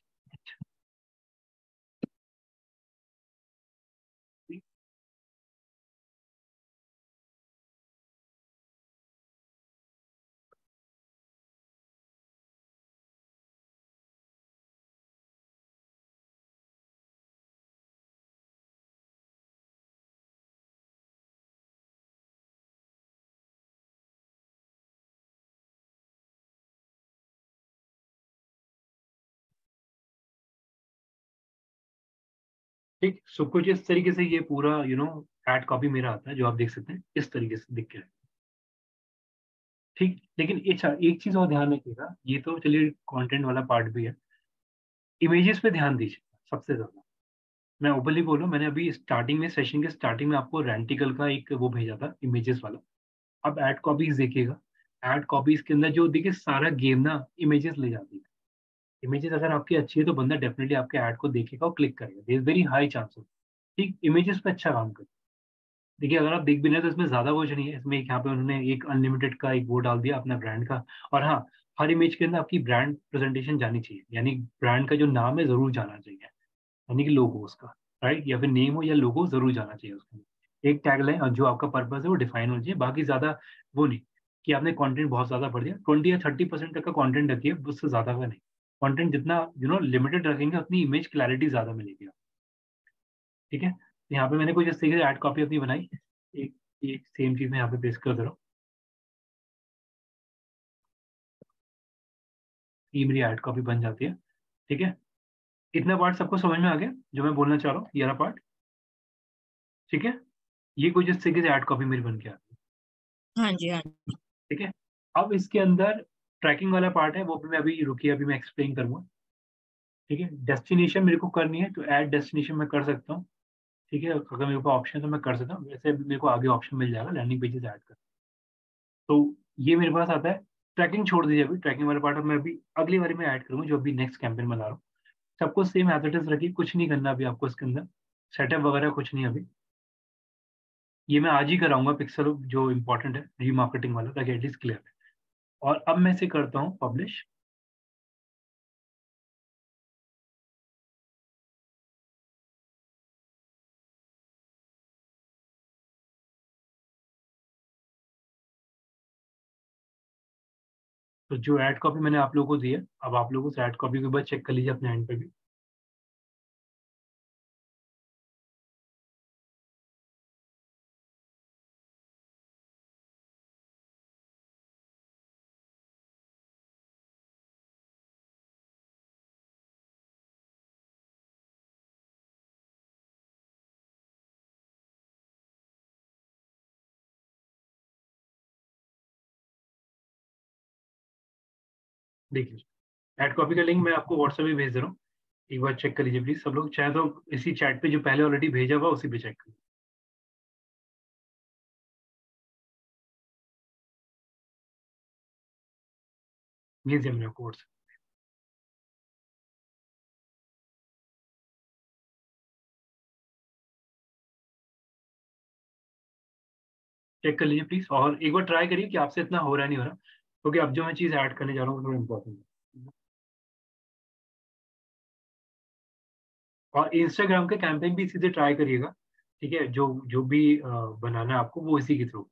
ठीक, सो कुछ इस तरीके से ये पूरा ऐड कॉपी मेरा आता है, जो आप देख सकते हैं इस तरीके से दिख के है। ठीक, लेकिन एक चीज और ध्यान रखिएगा, ये तो चलिए कंटेंट वाला पार्ट भी है, इमेजेस पे ध्यान दीजिए सबसे ज्यादा। मैं ओपनली बोलूं, मैंने अभी स्टार्टिंग में, सेशन के स्टार्टिंग में आपको रेंटिकल का एक वो भेजा था इमेजेस वाला। अब ऐड कॉपीज देखिएगा, ऐड कॉपीज के अंदर जो देखिए सारा गेम ना इमेजेस ले जाती है। इमेजेस अगर आपकी अच्छी है तो बंदा डेफिनेटली आपके ऐड को देखेगा और क्लिक करेगा, there is very high chances. ठीक, इमेजेस पे अच्छा काम करें। देखिए अगर आप देख भी रहे हैं तो इसमें ज्यादा कुछ नहीं है, इसमें एक यहाँ पे उन्होंने एक अनलिमिटेड का एक वो डाल दिया अपना ब्रांड का। और हाँ, हर इमेज के अंदर आपकी ब्रांड प्रेजेंटेशन जानी चाहिए, यानी ब्रांड का जो नाम है जरूर जाना चाहिए, यानी कि लोगो उसका, राइट, या फिर नेम हो या लोगो जरूर जाना चाहिए उसका। एक टैगलाइन और जो आपका पर्पस है वो डिफाइन होना चाहिए, बाकी ज्यादा वो नहीं कि आपने कंटेंट बहुत ज्यादा पढ़ दिया। 20 या 30% तक का कंटेंट रखिए, उससे ज्यादा का नहीं। कंटेंट जितना लिमिटेड रखेंगे उतनी इमेज क्लैरिटी ज्यादा मिलेगी आपको। ठीक है, तो यहाँ पे मैंने कुछ इस तरीके से ऐड कॉपी अपनी बनाई। एक एक सेम चीज मैं यहाँ पे पेस्ट कर दे रहा हूँ। ये मेरी ऐड कॉपी बन जाती है। ठीक है, इतना पार्ट सबको समझ में आ गया जो मैं बोलना चाह रहा हूँ, ये रहा पार्ट। ठीक है, ये कुछ इस तरीके से ऐड कॉपी मेरी बन के आती है। हाँ जी, हाँ। ठीक है, अब इसके अंदर ट्रैकिंग वाला पार्ट है, वो भी मैं अभी रुकिए, अभी मैं एक्सप्लेन करूंगा। ठीक है, डेस्टिनेशन मेरे को करनी है तो ऐड डेस्टिनेशन मैं कर सकता हूँ। ठीक है, अगर मेरे को ऑप्शन है तो मैं कर सकता हूँ, वैसे भी मेरे को आगे ऑप्शन मिल जाएगा लैंडिंग पेजेस ऐड कर। तो ये मेरे पास आता है। ट्रैकिंग छोड़ दीजिए, अभी ट्रैकिंग वाला पार्ट मैं अभी अगली बारी में ऐड करूंगा, जो अभी नेक्स्ट कैंपेन में ला रहा हूँ। सबको सेम एज इट इज रखिए, कुछ नहीं करना अभी आपको इसके अंदर, सेटअप वगैरह कुछ नहीं अभी। ये मैं आज ही कराऊंगा पिक्सल जो इंपॉर्टेंट है रीमार्केटिंग वाला, ताकि एटलीस्ट क्लियर है। और अब मैं इसे करता हूँ पब्लिश। तो जो ऐड कॉपी मैंने आप लोगों को दी है, अब आप लोगों से ऐड कॉपी के बाद चेक कर लीजिए अपने एंड पे भी। देखिए, ऐड कॉपी का लिंक मैं आपको व्हाट्सएप पे भेज दे रहा हूँ, एक बार चेक कर लीजिए प्लीज सब लोग, चाहे तो इसी चैट पे जो पहले ऑलरेडी भेजा हुआ उसी पे चेक कर भेज दिया मैंने आपको व्हाट्सएप। चेक कर लीजिए प्लीज, और एक बार ट्राई करिए कि आपसे इतना हो रहा नहीं हो रहा, क्योंकि अब जो मैं चीज़ ऐड करने जा रहा हूँ थोड़ा इंपॉर्टेंट है। और इंस्टाग्राम के कैंपेन भी सीधे ट्राई करिएगा। ठीक है, जो जो भी बनाना है आपको वो इसी के थ्रू।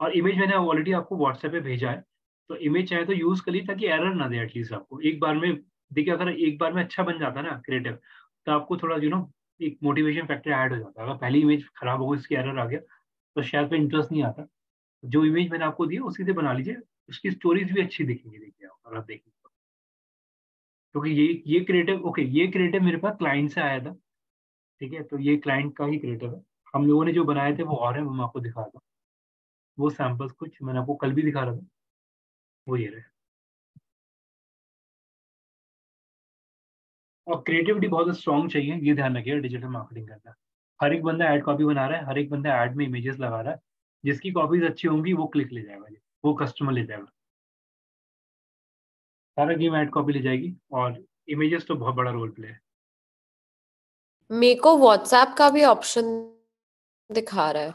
और इमेज मैंने ऑलरेडी आपको व्हाट्सएप पे भेजा है, तो इमेज चाहे तो यूज कर लीजिए ताकि एरर ना दे एटलीस्ट आपको एक बार में। देखिए अगर एक बार में अच्छा बन जाता है ना क्रिएटिव, तो आपको थोड़ा एक मोटिवेशन फैक्टर ऐड हो जाता है। अगर पहली इमेज खराब हो गई, इसकी एरर आ गया, तो शायद पे इंटरेस्ट नहीं आता। जो इमेज मैंने आपको दी है उसी से बना लीजिए, उसकी स्टोरीज भी अच्छी दिखेंगी, देखिए आप अगर आप देखेंगे तो। क्योंकि ये क्रिएटिव, ओके, ये क्रिएटिव मेरे पास क्लाइंट से आया था। ठीक है, तो ये क्लाइंट का ही क्रिएटिव है। हम लोगों ने जो बनाए थे वो और है, वो मैं आपको दिखा था। वो सैंपल्स कुछ मैंने आपको कल भी दिखा रहा था, वो ये रहे। और क्रिएटिविटी बहुत स्ट्रॉन्ग चाहिए, ये ध्यान रखिए डिजिटल मार्केटिंग करना। हर एक बंदा ऐड कॉपी बना रहा है, हर एक बंदा ऐड में इमेजेस लगा रहा है। जिसकी कॉपीज अच्छी होंगी वो क्लिक ले जाएगा, वो कस्टमर ले जाएगा। सारा गेम ऐड कॉपी ले जाएगी, और इमेजेस तो बहुत बड़ा रोल प्ले है। मेरे को व्हाट्सएप का भी ऑप्शन दिखा रहा है.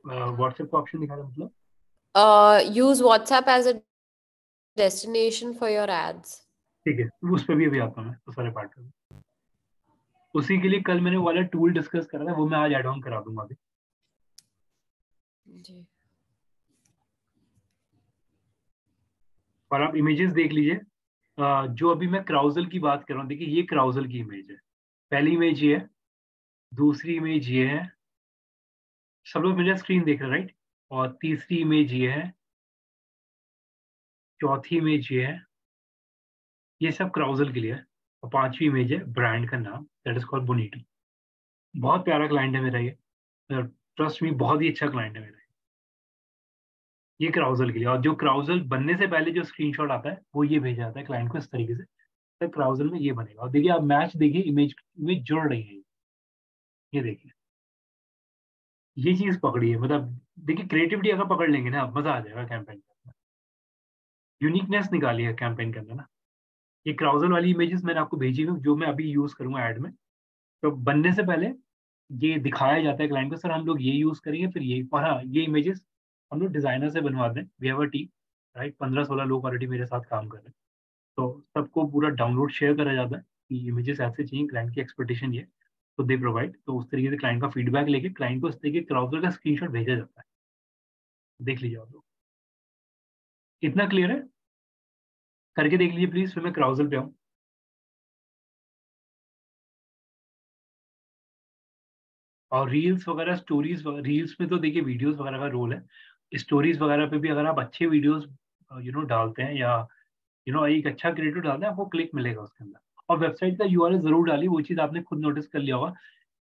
व्हाट्सएप का ऑप्शन दिखा रहा है मतलब? Use WhatsApp as a destination for your ads. ठीक है, उस पर भी अभी आता हूँ मैं तो सारे पार्ट में। उसी के लिए कल मैंने वो वाला टूल डिस्कस करा था, वो मैं आज एड ऑन करा दूंगा अभी। जी. और आप इमेजेस देख लीजिए। जो अभी मैं क्राउजल की बात कर रहा हूँ, देखिए ये क्राउजल की इमेज है। पहली इमेज ये है, दूसरी इमेज ये है, सब लोग मेरा स्क्रीन देख रहे हैं राइट? और तीसरी इमेज ये है, चौथी इमेज ये है। ये सब क्राउजल के लिए है। और पांचवी इमेज है ब्रांड का नाम, दैट इज कॉल्ड बोनीटो। बहुत प्यारा क्लाइंट है मेरा ये, ट्रस्ट मी, बहुत ही अच्छा क्लाइंट है मेरा ये क्राउजल के लिए। और जो क्राउजल बनने से पहले जो स्क्रीनशॉट आता है वो ये भेजा जाता है क्लाइंट को इस तरीके से, तो क्राउजल में ये बनेगा। और देखिए आप मैच देखिए, इमेज इमेज जुड़ रही है, ये देखिए ये चीज पकड़ी है। मतलब देखिए क्रिएटिविटी अगर पकड़ लेंगे ना, मजा आ जाएगा कैंपेन के अंदर। यूनिकनेस निकाली है कैंपेन के अंदर ना। ये क्राउजल वाली इमेजेस मैंने आपको भेजी हुई, जो मैं अभी यूज करूंगा ऐड में। तो बनने से पहले ये दिखाया जाता है क्लाइंट को, सर हम लोग ये यूज करेंगे, फिर ये। और हाँ, ये इमेजेस हम लोग डिजाइनर से बनवा दें, we have a team right, 15-16 लोग ऑलरेडी मेरे साथ काम कर रहे हैं। तो सबको पूरा डाउनलोड शेयर करा जाता है कि इमेजेस ऐसे चाहिए, क्लाइंट की एक्सपेक्टेशन ये है। तो दे प्रोवाइड, तो उस तरीके से क्लाइंट का फीडबैक लेके क्लाइंट को इस तरीके क्राउजर का स्क्रीनशॉट भेजा जाता है। देख लीजिए आप लोग, इतना क्लियर है? करके देख लीजिए प्लीज, फिर मैं क्राउजल पे आऊँ। और रील्स वगैरह, स्टोरीज वगैरह, रील्स में तो देखिए वीडियोस वगैरह का रोल है। स्टोरीज वगैरह पे भी अगर आप अच्छे वीडियोस डालते हैं, या एक अच्छा क्रिएटिव डालते हैं, आपको क्लिक मिलेगा उसके अंदर। और वेबसाइट का यूआरएल जरूर डालिए, वो चीज आपने खुद नोटिस कर लिया होगा।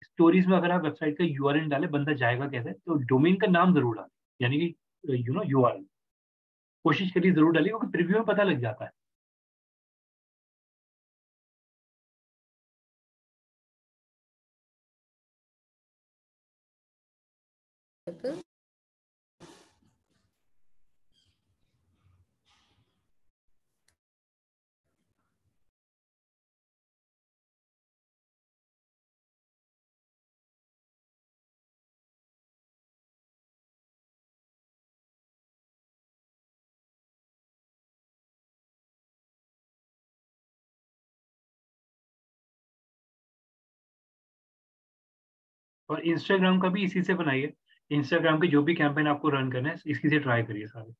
स्टोरीज में अगर आप वेबसाइट का यूआरएल डाले, बंदा जाएगा कैसे? तो डोमेन का नाम जरूर डालें, यानी कि यूआरएल कोशिश करिए जरूर डालिए, क्योंकि प्रीव्यू में पता लग जाता है। और इंस्टाग्राम का भी इसी से बनाइए। इंस्टाग्राम के जो भी कैंपेन आपको रन करना है, इसी से ट्राई करिए सारे।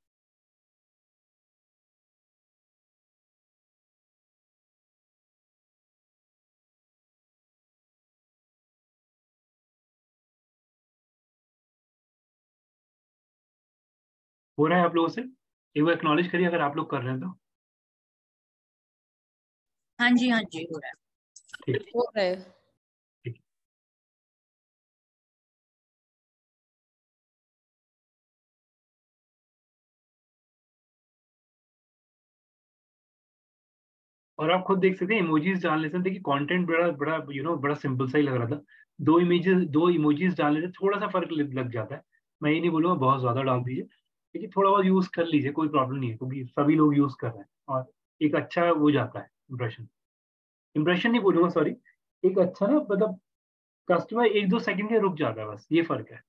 हो रहा है आप लोगों से? एक बार एक्नॉलेज करिए अगर आप लोग कर रहे हैं तो। हाँ जी, हाँ जी, हो रहा है। ठीक हो रहा है. ठीक। और आप खुद देख सकते हैं इमोजीज डालने से, देखिए कंटेंट बड़ा बड़ा बड़ा सिंपल सा ही लग रहा था। दो इमोजीज डालने से थोड़ा सा फर्क लग जाता है। मैं ये नहीं बोलूंगा बहुत ज्यादा डाल दीजिए, लेकिन थोड़ा बहुत यूज कर लीजिए, कोई प्रॉब्लम नहीं है, क्योंकि सभी लोग यूज कर रहे हैं। और एक अच्छा वो जाता है इंप्रेशन। इंप्रेशन नहीं बोलूंगा, सॉरी। एक अच्छा ना, मतलब कस्टमर 1-2 सेकंड के रुक जाता है, बस ये फर्क है।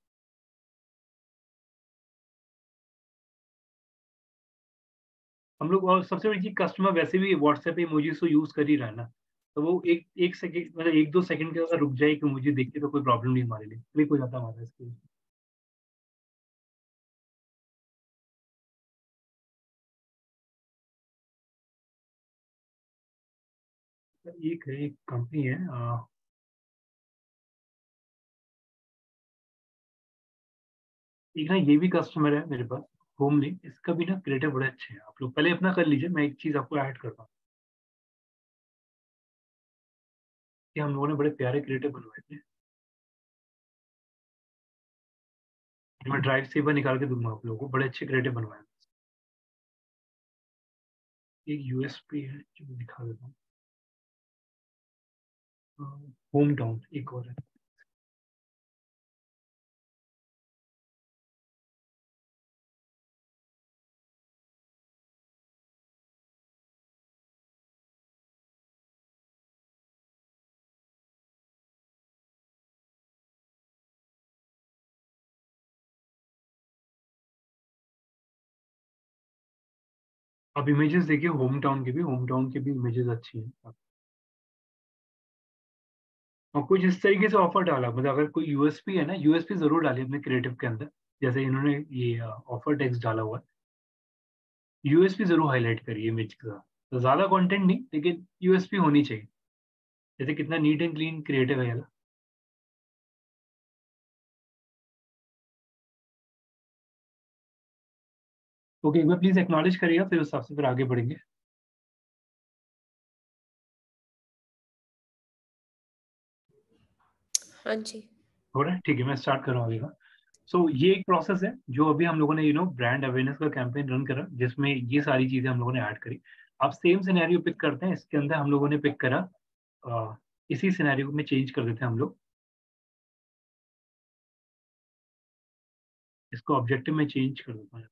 हम लोग, और सबसे बड़ी चीज, कस्टमर वैसे भी व्हाट्सएप इमोजीज को यूज कर ही रहा है ना। तो वो एक एक सेकंड, मतलब 1-2 सेकंड के अगर रुक जाए कि मुझे देख के, तो कोई प्रॉब्लम नहीं हमारे लिए, क्लिक हो जाता है हमारा इसके लिए। एक कंपनी है, एक ना ये भी कस्टमर है मेरे पास, होमली। इसका भी ना क्रिएटिव बड़े अच्छे हैं। आप लोग पहले अपना कर लीजिए, मैं एक चीज आपको ऐड करता हूँ कि हम लोगों ने बड़े प्यारे क्रिएटिव बनवाए थे। मैं ड्राइव सेवर निकाल के दूंगा आप लोगों को, बड़े अच्छे क्रिएटिव बनवाए हैं। एक यूएसपी है जो मैं दिखा देता हूँ, होम टाउन एक और है। अब इमेजेस देखिए होम टाउन के भी इमेजेस अच्छी हैं। और कुछ इस तरीके से ऑफर डाला, मतलब अगर कोई यूएसपी है ना, यूएसपी जरूर डालिए अपने क्रिएटिव के अंदर। जैसे इन्होंने ये ऑफर टेक्स्ट डाला हुआ है, यूएसपी जरूर हाईलाइट करिए इमेज के साथ। तो ज्यादा कंटेंट नहीं, लेकिन यूएसपी होनी चाहिए। जैसे कितना नीट एंड क्लीन क्रिएटिव है ये। ओके, एक बार प्लीज एक्नॉलेज करिएगा, फिर उस हिसाब से फिर आगे बढ़ेंगे। हाँ जी। हो रहा है, ठीक है, मैं स्टार्ट कर रहा हूँ आगे का। सो ये एक प्रोसेस है जो अभी हम लोगों ने ब्रांड अवेयरनेस का कैंपेन रन करा, जिसमें ये सारी चीजें हम लोगों ने ऐड करी। अब सेम सिनेरियो पिक करते हैं, इसके अंदर हम लोगों ने पिक करा इसी सिनेरियो में चेंज कर देते हैं हम लोग। इसको ऑब्जेक्टिव में चेंज कर देता हूँ।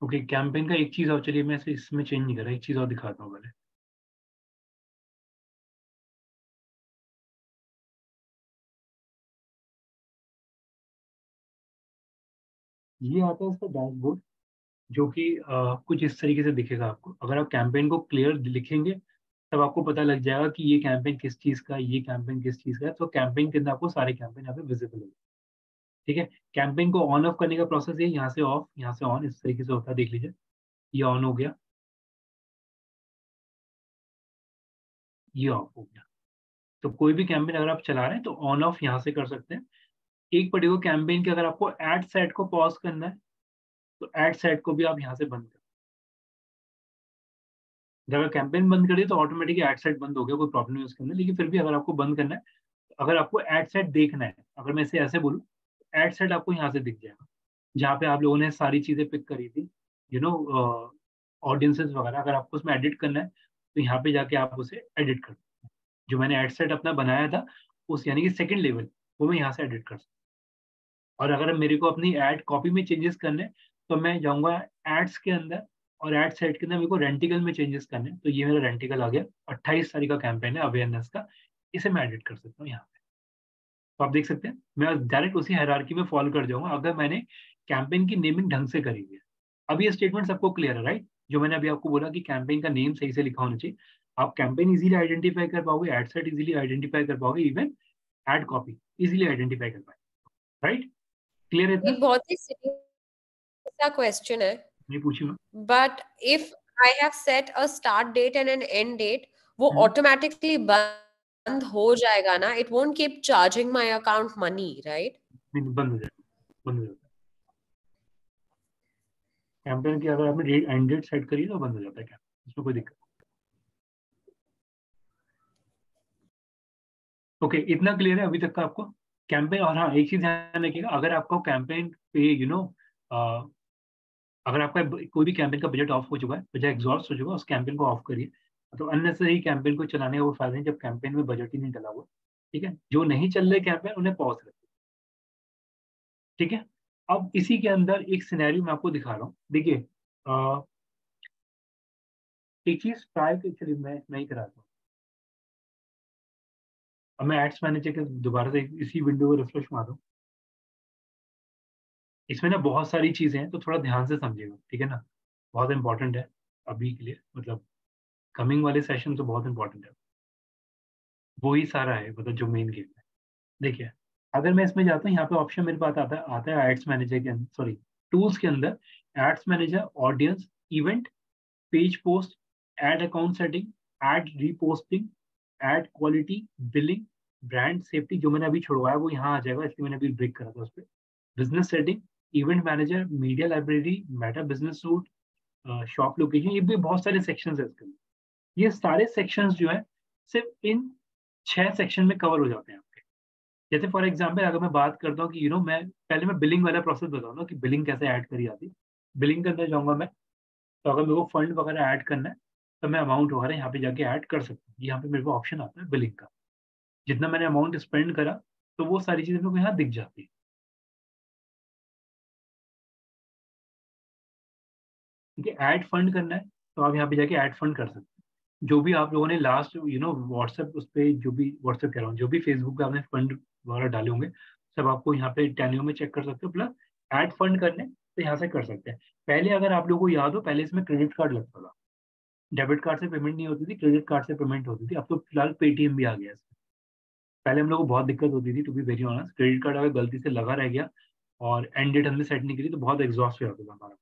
ओके, कैंपेन का एक चीज और, चलिए मैं इसे इसमें चेंज नहीं कर रहा, एक चीज और दिखाता हूँ पहले। ये आता है इसका डैशबोर्ड, जो कि कुछ इस तरीके से दिखेगा आपको। अगर आप कैंपेन को क्लियर लिखेंगे, तब आपको पता लग जाएगा कि ये कैंपेन किस चीज का है, ये कैंपेन किस चीज का है। तो कैंपेन के अंदर आपको सारे कैंपेन यहाँ पे विजिबल होंगे। ठीक है, कैंपेन को ऑन ऑफ करने का प्रोसेस ये यहाँ से ऑफ, यहाँ से ऑन, इस तरीके से होता है। देख लीजिए, ये ऑन हो गया, ये ऑफ हो गया। तो कोई भी कैंपेन अगर आप चला रहे हैं तो ऑन ऑफ यहाँ से कर सकते हैं। एक पर्टिकुलर कैंपेन के अगर आपको एड सेट को पॉज करना है, तो एड सेट को भी आप यहाँ से बंद कर। अगर कैंपेन बंद कर दिया तो ऑटोमेटिकली एड सेट बंद हो गया, कोई प्रॉब्लम नहीं उसके अंदर। लेकिन फिर भी अगर आपको बंद करना है, अगर आपको एड सेट देखना है, अगर मैं इसे ऐसे बोलूँ, एड सेट आपको यहाँ से दिख जाएगा, जहाँ पे आप लोगों ने सारी चीजें पिक करी थी, यू नो ऑडियंसेस वगैरह। अगर आपको उसमें एडिट करना है, तो यहाँ पे जाके आप उसे एडिट कर सकते हैं। जो मैंने एड सेट अपना बनाया था, उस यानी कि सेकंड लेवल, वो मैं यहाँ से एडिट कर सकता हूँ। और अगर मेरे को अपनी एड कॉपी में चेंजेस करने हैं, तो मैं जाऊँगा एड्स के अंदर, और एड सेट के अंदर मेरे को रेंटिकल में चेंजेस करने हैं। तो ये मेरा रेंटिकल आ गया, 28 तारीख का कैंपेन है अवेयरनेस का, इसे मैं एडिट कर सकता हूँ यहाँ पे। तो आप देख सकते हैं, मैं डायरेक्ट उसी हायरार्की में फॉलो कर जाऊंगा अगर मैंने कैंपेन की नेमिंग ढंग से करी हुई है। अब ये स्टेटमेंट सबको क्लियर है, राइट? जो मैंने अभी आपको बोला कि कैंपेन का नेम सही से लिखा होना चाहिए, आप कैंपेन इजीली आइडेंटिफाई कर पाओगे, एड सेट इजीली आइडेंटिफाई कर पाओगे, even ad copy easily identify कर पाओगे, राइट? क्लियर है ये इतना? बहुत ही सा क्वेश्चन है, नहीं पूछी मैं। But if I have set a start date and an end date, वो ऑटोमेटिकली बंद हो जाएगा ना? It won't keep charging my account money, right? नहीं, बंद हो जाएगा, बंद हो जाता है। कैंपेन की अगर आपने एंड डेट सेट करी तो बंद हो जाता है कैंपेन, इसमें कोई दिक्कत। ओके, इतना क्लियर है अभी तक का आपको कैंपेन? और हाँ, एक चीज ध्यान रखिएगा, अगर आपको कैंपेन पे अगर आपका कोई भी कैंपेन का बजट ऑफ हो चुका है, बजट एग्जॉस्ट हो चुका है, उस कैंपेन को ऑफ करिए। तो अननेसेसरी कैंपेन को चलाने का वो फायदा नहीं जब कैंपेन में बजट ही नहीं डला हुआ। ठीक है, जो नहीं चल रहे कैंपेन उन्हें पॉज रखिए। ठीक है, अब इसी के अंदर एक सिनेरियो मैं आपको दिखा रहा हूँ। देखिए, एक चीज ट्राई कर, चलिए मैं ही कराता हूँ। अब मैं एड्स मैनेजर के दोबारा से इसी विंडो को रिफ्रेश मार रहा हूँ। इसमें ना बहुत सारी चीजें हैं, तो थोड़ा ध्यान से समझिएगा, ठीक है ना? बहुत इंपॉर्टेंट है अभी के लिए, मतलब कमिंग वाले सेशन तो बहुत इंपॉर्टेंट है। वो ही सारा है, मतलब जो मेन गेम है। देखिए, अगर मैं इसमें जाता हूँ, यहाँ पे ऑप्शन मेरे पास आता है एड्स मैनेजर के अंदर, सॉरी, टूल्स के अंदर। Ads manager, audience, event, page post, ad account setting, ad reposting, ad quality, billing, brand safety. जो मैंने अभी छुड़वाया वो यहाँ आ जाएगा, इसलिए मैंने अभी ब्रेक करा था उस पर। Business setting, event manager, media library, Meta business suit, shop location, ये भी बहुत सारे सेक्शंस है इसके अंदर। ये सारे सेक्शंस जो है, सिर्फ इन 6 सेक्शन में कवर हो जाते हैं आपके। जैसे फॉर एग्जांपल अगर मैं बात करता हूँ कि मैं पहले मैं बिलिंग वाला प्रोसेस बताऊँ ना, कि बिलिंग कैसे ऐड करी जाती है। बिलिंग के अंदर जाऊंगा मैं, तो अगर मेरे को फंड वगैरह ऐड करना है, तो मैं अमाउंट वगैरह यहाँ पे जाके ऐड कर सकता हूँ। यहाँ पे मेरे को ऑप्शन आता है बिलिंग का, जितना मैंने अमाउंट स्पेंड करा, तो वो सारी चीजें मेरे को यहाँ दिख जाती है। ठीक है, ऐड फंड करना है, तो आप यहाँ पे जाके ऐड फंड कर सकते हैं। जो भी आप लोगों ने लास्ट व्हाट्सएप उस पर जो भी व्हाट्सएप कह रहा हूँ, जो भी फेसबुक पे आपने फंड वगैरह डाले होंगे सब आपको यहाँ पे टेन्यू में चेक कर सकते हो, प्लस ऐड फंड करने तो यहाँ से कर सकते हैं। पहले अगर आप लोगों को याद हो, पहले इसमें क्रेडिट कार्ड लगता था, डेबिट कार्ड से पेमेंट नहीं होती थी, क्रेडिट कार्ड से पेमेंट होती थी। अब तो फिलहाल पेटीएम भी आ गया है। पहले हम लोग को बहुत दिक्कत होती थी, to be very honest, credit card अगर गलती से लगा रह गया और एंड डेट हमने सेट नहीं करी तो बहुत एग्जॉस्ट हो जाता था हमारा।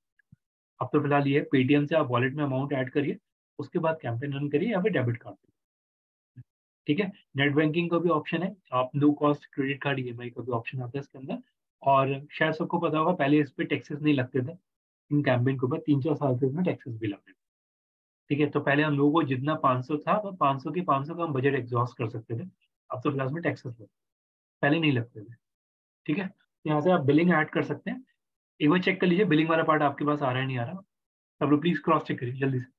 अब तो फिलहाल ये पेटीएम से आप वॉलेट में अमाउंट ऐड करिए, उसके बाद कैंपेन रन करिए या फिर डेबिट कार्ड से। ठीक है, नेट बैंकिंग का भी ऑप्शन है, आप no cost credit card EMI का भी ऑप्शन आता है इसके अंदर। और शायद सबको पता होगा पहले इस पे टैक्सेस नहीं लगते थे, इन कैंपेन के ऊपर 3-4 साल से इसमें टैक्सेस भी लगते थे। ठीक है, तो पहले हम लोगों को जितना 500 था तो 500 के 500 का हम बजट एग्जॉस्ट कर सकते थे। अब तो फिलहाल में टैक्सेस लगते, पहले नहीं लगते थे। ठीक है, तो यहाँ से आप बिलिंग ऐड कर सकते हैं। एक बार चेक कर लीजिए बिलिंग वाला पार्ट आपके पास आ रहा है नहीं आ रहा, सब लोग प्लीज क्रॉस चेक करिए जल्दी से।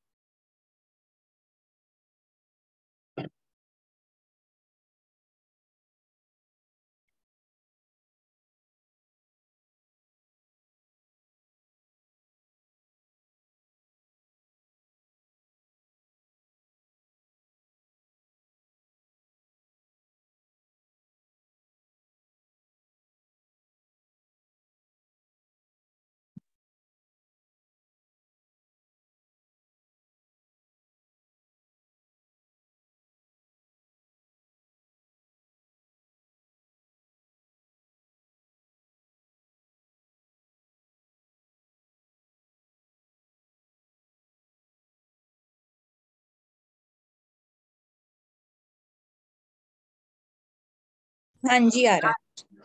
हाँ जी आ रहा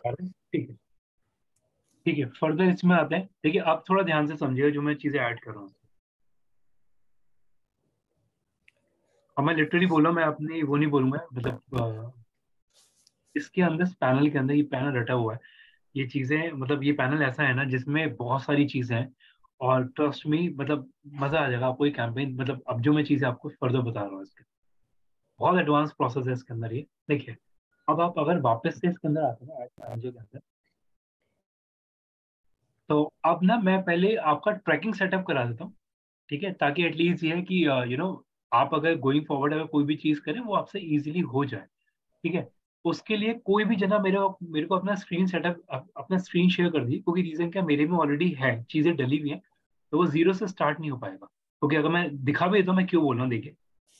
है। ठीक है, ठीक है, फर्दर इसमें आते हैं। देखिए आप थोड़ा ध्यान से समझिएगा जो मैं चीजें ऐड कर रहा हूँ। और मैं लिटरली बोल रहा हूँ, मैं अपनी वो नहीं बोलूंगा, मतलब इसके अंदर, पैनल के अंदर ये पैनल रटा हुआ है, ये चीजें, मतलब ये पैनल ऐसा है ना जिसमें बहुत सारी चीजें हैं। और ट्रस्ट मी, मतलब मजा आ जाएगा आपको ये कैंपेन, मतलब अब जो मैं चीजें आपको फर्दर बता रहा हूँ इसके, बहुत एडवांस प्रोसेस है इसके अंदर ये। देखिए, अब आप अगर वापस से इसके अंदर आते हैं ना ऐड मैनेजर के अंदर, तो अब ना मैं पहले आपका ट्रैकिंग सेटअप करा देता हूँ। ठीक है, ताकि एटलीस्ट ये है कि आप अगर गोइंग फॉरवर्ड अगर कोई भी चीज करें वो आपसे इजीली हो जाए। ठीक है, उसके लिए कोई भी जना मेरे मेरे को अपना स्क्रीन सेटअप अपना स्क्रीन शेयर कर दी, क्योंकि रीजन क्या, मेरे में ऑलरेडी है चीजें डली हुई हैं, तो वो जीरो से स्टार्ट नहीं हो पाएगा। क्योंकि अगर मैं दिखा भी देता हूँ मैं क्यों बोल रहा हूँ, देखिए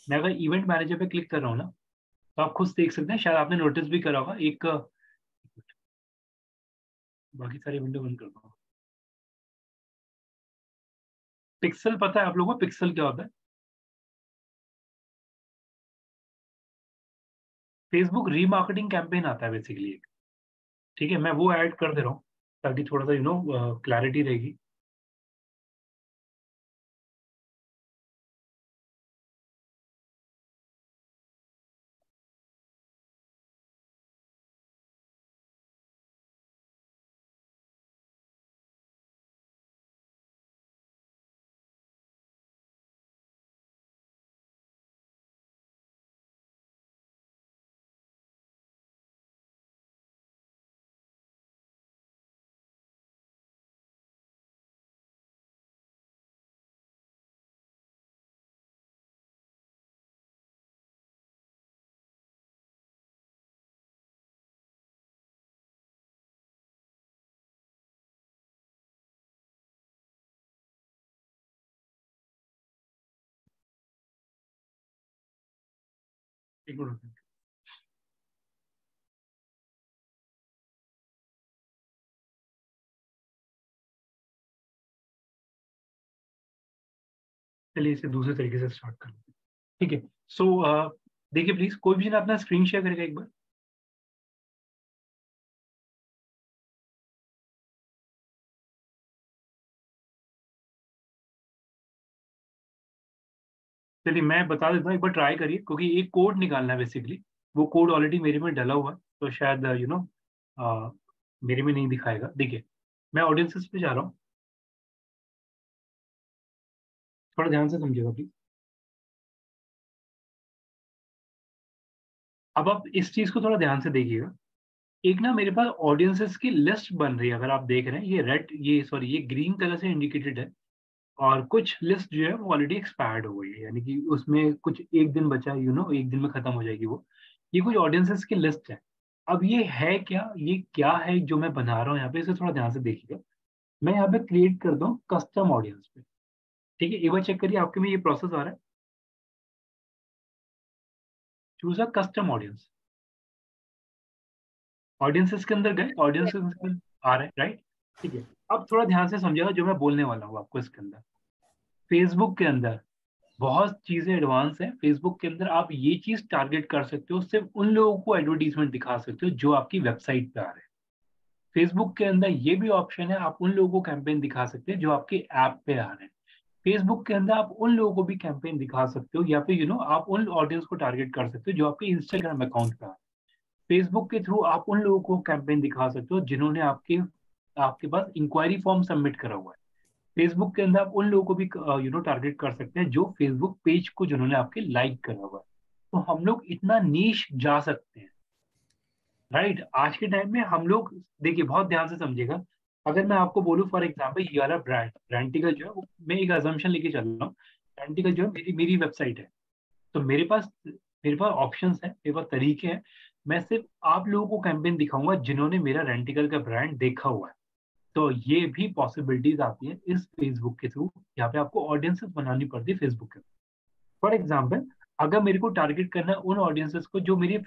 मैं अगर इवेंट मैनेजर पे क्लिक कर रहा हूँ ना, तो आप खुद देख सकते हैं, शायद आपने नोटिस भी करा होगा एक, बाकी सारी विंडो बंद करता हूँ। पिक्सल पता है आप लोगों को पिक्सल क्या होता है? फेसबुक रीमार्केटिंग कैंपेन आता है बेसिकली एक। ठीक है, मैं वो ऐड कर दे रहा हूँ ताकि थोड़ा सा क्लैरिटी रहेगी। एक मिनट, चलिए इसे दूसरे तरीके से स्टार्ट कर लेते हैं। ठीक है, सो देखिए प्लीज कोई भी ना अपना स्क्रीन शेयर करेगा एक बार। चलिए मैं बता देता हूँ, एक बार ट्राई करिए, क्योंकि एक कोड निकालना है बेसिकली। वो कोड ऑलरेडी मेरे में डला हुआ है, तो शायद मेरे में नहीं दिखाएगा। देखिए मैं ऑडियंसेस पे जा रहा हूँ, थोड़ा ध्यान से समझिएगा प्लीज। अब आप इस चीज को थोड़ा ध्यान से देखिएगा। एक ना मेरे पास ऑडियंसेस की लिस्ट बन रही है, अगर आप देख रहे हैं ये रेड, ये सॉरी ये ग्रीन कलर से इंडिकेटेड है। और कुछ लिस्ट जो है वो ऑलरेडी एक्सपायर्ड हो गई है, यानी कि उसमें कुछ एक दिन बचा है, एक दिन में खत्म हो जाएगी वो। ये कुछ ऑडियंसेस की लिस्ट है। अब ये है क्या, ये क्या है जो मैं बना रहा हूँ यहाँ पे, इसे थोड़ा ध्यान से देखिएगा। मैं यहाँ पे क्रिएट करता हूँ कस्टम ऑडियंस पे। ठीक है, एक बार चेक करिए आपके में ये प्रोसेस आ रहा है। Choose a custom audience, audiences के अंदर गए, ऑडियंसेस में आ रहा है, राइट। ठीक है, अब थोड़ा ध्यान से समझिएगा जो मैं बोलने वाला हूँ आपको। इसके अंदर फेसबुक के अंदर बहुत चीजें एडवांस है। फेसबुक के अंदर आप ये चीज टारगेट कर सकते हो, सिर्फ उन लोगों को एडवर्टीजमेंट दिखा सकते हो जो आपकी वेबसाइट पे आ रहे हैं। फेसबुक के अंदर ये भी ऑप्शन है, आप उन लोगों को कैंपेन दिखा सकते हैं जो आपके ऐप पे आ रहे हैं। फेसबुक के अंदर आप उन लोगों को भी कैंपेन दिखा सकते हो, या फिर आप उन ऑडियंस को टारगेट कर सकते हो जो आपके इंस्टाग्राम अकाउंट पे आ रहे हैं। फेसबुक के थ्रू आप उन लोगों को कैंपेन दिखा सकते हो जिन्होंने आपके आपके पास इंक्वायरी फॉर्म सबमिट करा हुआ है। फेसबुक के अंदर आप उन लोगों को भी टारगेट कर सकते हैं जो फेसबुक पेज को जिन्होंने आपके लाइक करा हुआ है। तो हम लोग इतना नीश जा सकते हैं, राइट। आज के टाइम में हम लोग, देखिए बहुत ध्यान से समझिएगा। अगर मैं आपको बोलूं फॉर एग्जाम्पल, ये वाला ब्रांड ब्रांडिकल जो है मैं एक अजम्पशन लेके चल रहा हूँ। ब्रांडिकल जो है मेरी मेरी वेबसाइट है। तो मेरे पास ऑप्शंस है, मेरे पास तरीके हैं। मैं सिर्फ आप लोगों को कैंपेन दिखाऊंगा जिन्होंने मेरा रेंटिकल का ब्रांड देखा हुआ है। तो ये भी पॉसिबिलिटीज आती है इस फेसबुक के थ्रू। यहाँ पे आपको ऑडियंसेस बनानी पड़ती है फेसबुक के। फॉर एग्जाम्पल, अगर मेरे को टारगेट करना है उन ऑडियंसेस को जो मेरी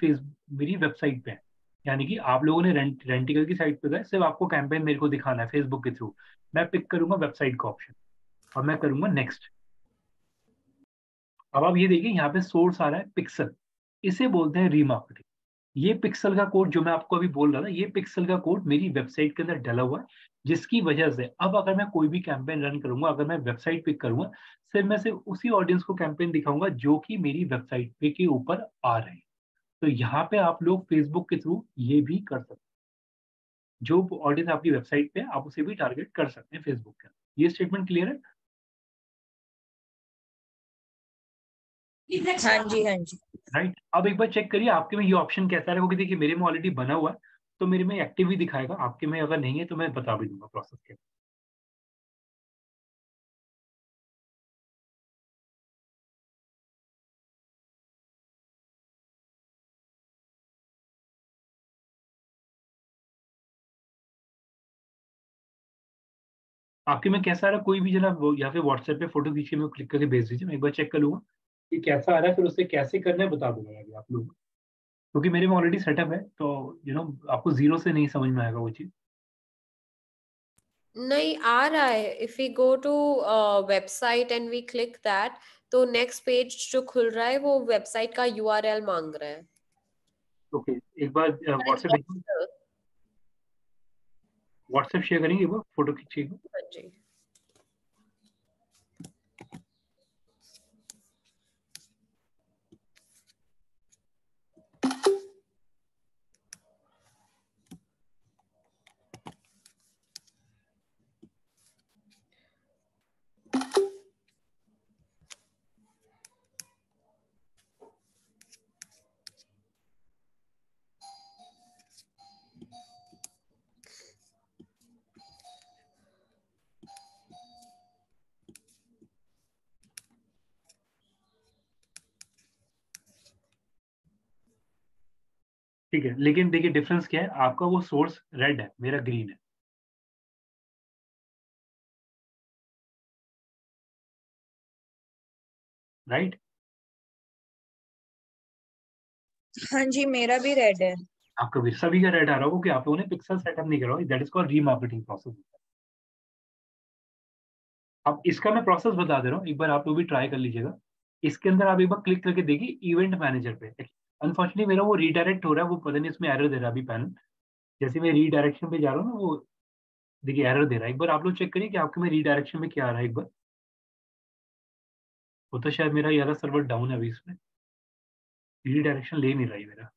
वेबसाइट पे है, यानी कि आप लोगों ने रेंटिकल की साइट पे गए, सिर्फ आपको कैंपेन मेरे को दिखाना है फेसबुक के थ्रू। मैं पिक करूंगा वेबसाइट का ऑप्शन और मैं करूंगा नेक्स्ट। अब आप ये देखिए यहाँ पे सोर्स आ रहा है पिक्सल, इसे बोलते हैं रीमार्केटिंग। ये पिक्सल का कोड जो मैं आपको अभी बोल रहा था, ये पिक्सल का कोड मेरी वेबसाइट के अंदर डला हुआ है, जिसकी वजह से अब अगर मैं कोई भी कैंपेन रन करूंगा, अगर मैं वेबसाइट पिक करूंगा, सिर्फ मैं सिर्फ उसी ऑडियंस को कैंपेन दिखाऊंगा जो कि मेरी वेबसाइट पे के ऊपर आ रहे हैं। तो यहाँ पे आप लोग फेसबुक के थ्रू ये भी कर सकते हैं, जो ऑडियंस आपकी वेबसाइट पे है आप उसे भी टारगेट कर सकते हैं फेसबुक के अंदर। ये स्टेटमेंट क्लियर है? हाँ जी, हाँ जी। राइट। अब एक बार चेक करिए आपके में ये ऑप्शन कैसा है, क्योंकि देखिए मेरे में ऑलरेडी बना हुआ है, तो मेरे में एक्टिव ही दिखाएगा। आपके में अगर नहीं है तो मैं बता भी दूंगा प्रोसेस के। आपके में कैसा आ रहा है, कोई भी जना या फिर व्हाट्सएप पे फोटो खींच के मेरे को क्लिक करके भेज दीजिए, मैं एक बार चेक कर लूंगा कि कैसा आ रहा है, फिर उससे कैसे करना है बता दूंगा अभी आप लोग। क्योंकि मेरे में ऑलरेडी सेटअप है, तो आपको जीरो से नहीं समझ में आएगा वो चीज। नहीं आ रहा है। If we go to website and we click that, तो नेक्स्ट पेज जो खुल रहा है वो वेबसाइट का यूआरएल मांग रहा है। ओके, एक बार व्हाट्सएप देखिए, व्हाट्सएप शेयर करेंगे, एक बार फोटो खींचिएगा। हाँ जी। ठीक है, लेकिन देखिए डिफरेंस क्या है, आपका वो सोर्स रेड है, मेरा ग्रीन है, राइट। हाँ जी, मेरा भी रेड है। आपका भी सभी का रेड आ रहा होगा कि आप लोगों ने पिक्सल सेटअप नहीं करा, that is called remarketing process. अब इसका मैं प्रोसेस बता दे रहा हूँ, एक बार आप लोग भी ट्राई कर लीजिएगा। इसके अंदर आप एक बार क्लिक करके देखिए इवेंट मैनेजर पे। अनफॉर्चुनेटली मेरा वो रीडायरेक्ट हो रहा है, वो पता नहीं इसमें एरर दे रहा है अभी पैनल। जैसे मैं रीडायरेक्शन पे जा रहा हूँ ना, वो देखिए एरर दे रहा है। एक बार आप लोग चेक करिए कि आपके में रीडायरेक्शन में क्या आ रहा है एक बार। वो तो शायद मेरा ये सर्वर डाउन है अभी, इसमें रीडायरेक्शन ले नहीं रहा है मेरा।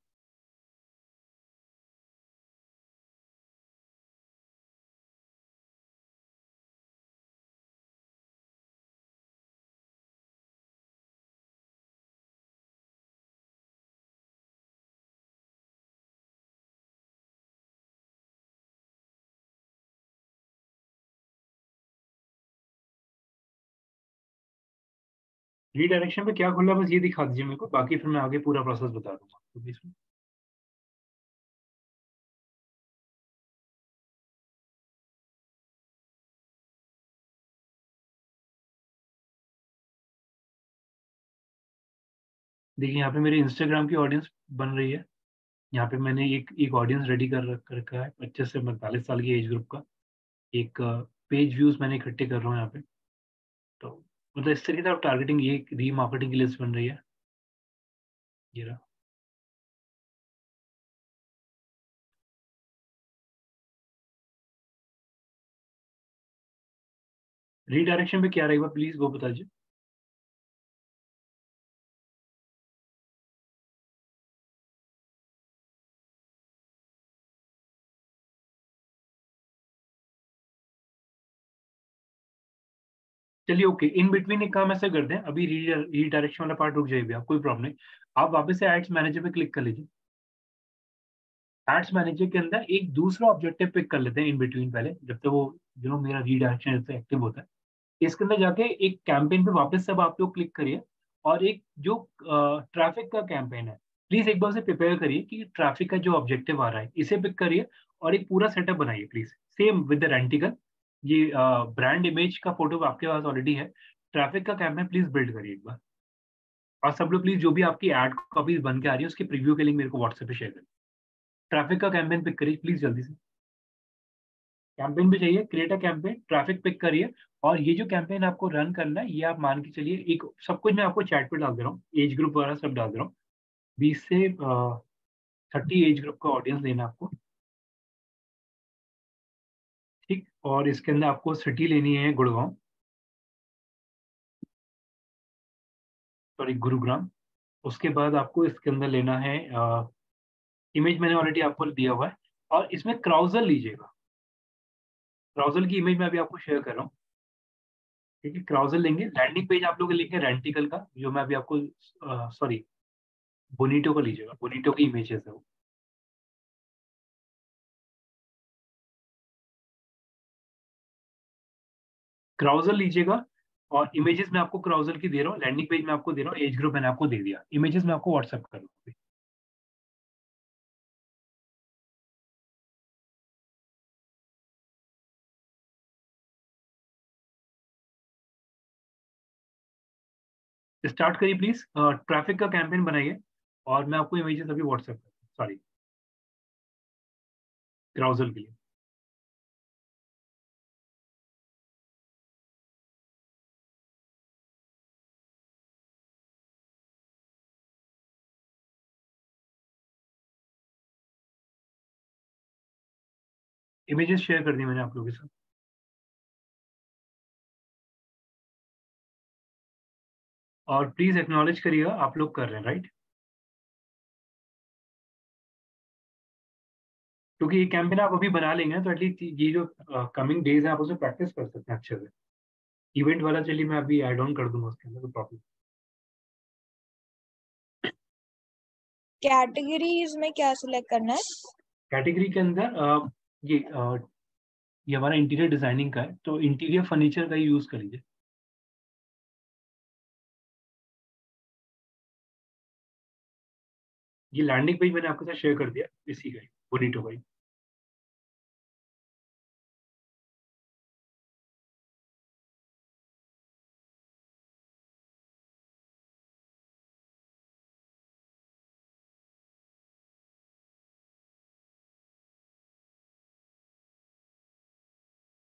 रीडायरेक्शन पे क्या खुला बस ये दिखा दीजिए मेरे को, बाकी फिर मैं आगे पूरा प्रोसेस बता दूंगा तो इसमें। देखिए यहाँ पे मेरे इंस्टाग्राम की ऑडियंस बन रही है। यहाँ पे मैंने एक एक ऑडियंस रेडी कर रखा है 25 से 45 साल की एज ग्रुप का। एक पेज व्यूज मैंने इकट्ठे कर रहा हूँ यहाँ पे। तो मतलब इस तरीके से आप टारगेटिंग, ये रीमार्केटिंग की लिस्ट बन रही है। ये रहा। रीडायरेक्शन पे क्या रहेगा प्लीज वो बता दीजिए। चलिए ओके, इन बिटवीन एक काम ऐसा करते हैं, अभी रीडायरेक्शन वाला पार्ट रुक जाइए आप, कोई प्रॉब्लम नहीं। आप वापस से एड्स मैनेजर पे क्लिक कर लीजिए। एड्स मैनेजर के अंदर एक दूसरा ऑब्जेक्टिव पिक कर लेते हैं इन बिटवीन, पहले जब तक वो मेरा रीडायरेक्शन जैसे एक्टिव होता है। इसके अंदर जाके एक कैंपेन पे वापस सब आप लोग क्लिक करिए, और एक जो ट्रैफिक का कैंपेन है प्लीज एक बार से प्रिपेयर करिए कि ट्रैफिक का जो ऑब्जेक्टिव आ रहा है इसे पिक करिए, और एक पूरा सेटअप बनाइए प्लीज, सेम विद द रेंटिकल। ये ब्रांड इमेज का फोटो आपके पास ऑलरेडी है। ट्रैफिक का कैंपेन प्लीज बिल्ड करिए एक बार। और सब लोग प्लीज जो भी आपकी एड कॉपीज बन के आ रही है उसकी प्रीव्यू के लिंक मेरे को व्हाट्सएप पे शेयर करिए। ट्रैफिक का कैंपेन पिक करिए प्लीज जल्दी से। कैंपेन भी चाहिए, create a campaign, traffic pick करिए। और ये जो कैंपेन आपको रन करना है ये आप मान के चलिए, एक सब कुछ मैं आपको चैट पे डाल दे रहा हूँ, एज ग्रुप वगैरह सब डाल दे रहा हूँ। 20 से 30 एज ग्रुप का ऑडियंस लेना आपको, ठीक। और इसके अंदर आपको सिटी लेनी है गुड़गांव, सॉरी गुरुग्राम। उसके बाद आपको इसके अंदर लेना है इमेज, मैंने ऑलरेडी आपको दिया हुआ है। और इसमें क्राउजल लीजिएगा, क्राउजल की इमेज मैं अभी आपको शेयर कर रहा हूँ, ठीक है। क्राउजल लेंगे, लैंडिंग पेज आप लोग लेंगे रेंटिकल का, जो मैं अभी आपको, सॉरी बोनीटो का लीजिएगा, बोनीटो की इमेजेस है वो। क्राउजल लीजिएगा, और इमेजेस मैं आपको क्राउजल की दे रहा हूँ, लैंडिंग पेज में आपको दे रहा हूँ, एज ग्रुप मैंने आपको दे दिया, इमेजेस मैं आपको व्हाट्सएप कर दूँ। स्टार्ट करिए प्लीज, ट्रैफिक का कैंपेन बनाइए, और मैं आपको इमेजेस अभी व्हाट्सएप कर, सॉरी क्राउजल के लिए। इमेजेस शेयर कर दी मैंने आप लोगों के साथ। और प्लीज एक्नॉलेज करिएगा आप लोग कर रहे हैं राइट, क्योंकि ये कैंपेन आप अभी बना लेंगे तो एटलीस्ट ये जो कमिंग डेज है आप उसे प्रैक्टिस कर सकते हैं अच्छे से। इवेंट वाला चलिए मैं अभी ऐड ऑन कर दूंगा उसके अंदर, कोई प्रॉब्लम। कैटेगरीज में क्या सिलेक्ट करना है? कैटेगरी के अंदर ये हमारा इंटीरियर डिजाइनिंग का है, तो इंटीरियर फर्नीचर का ही यूज कर लीजिए। ये लैंडिंग पेज मैंने आपके साथ शेयर कर दिया, इसी का ही, बोनीटो का ही।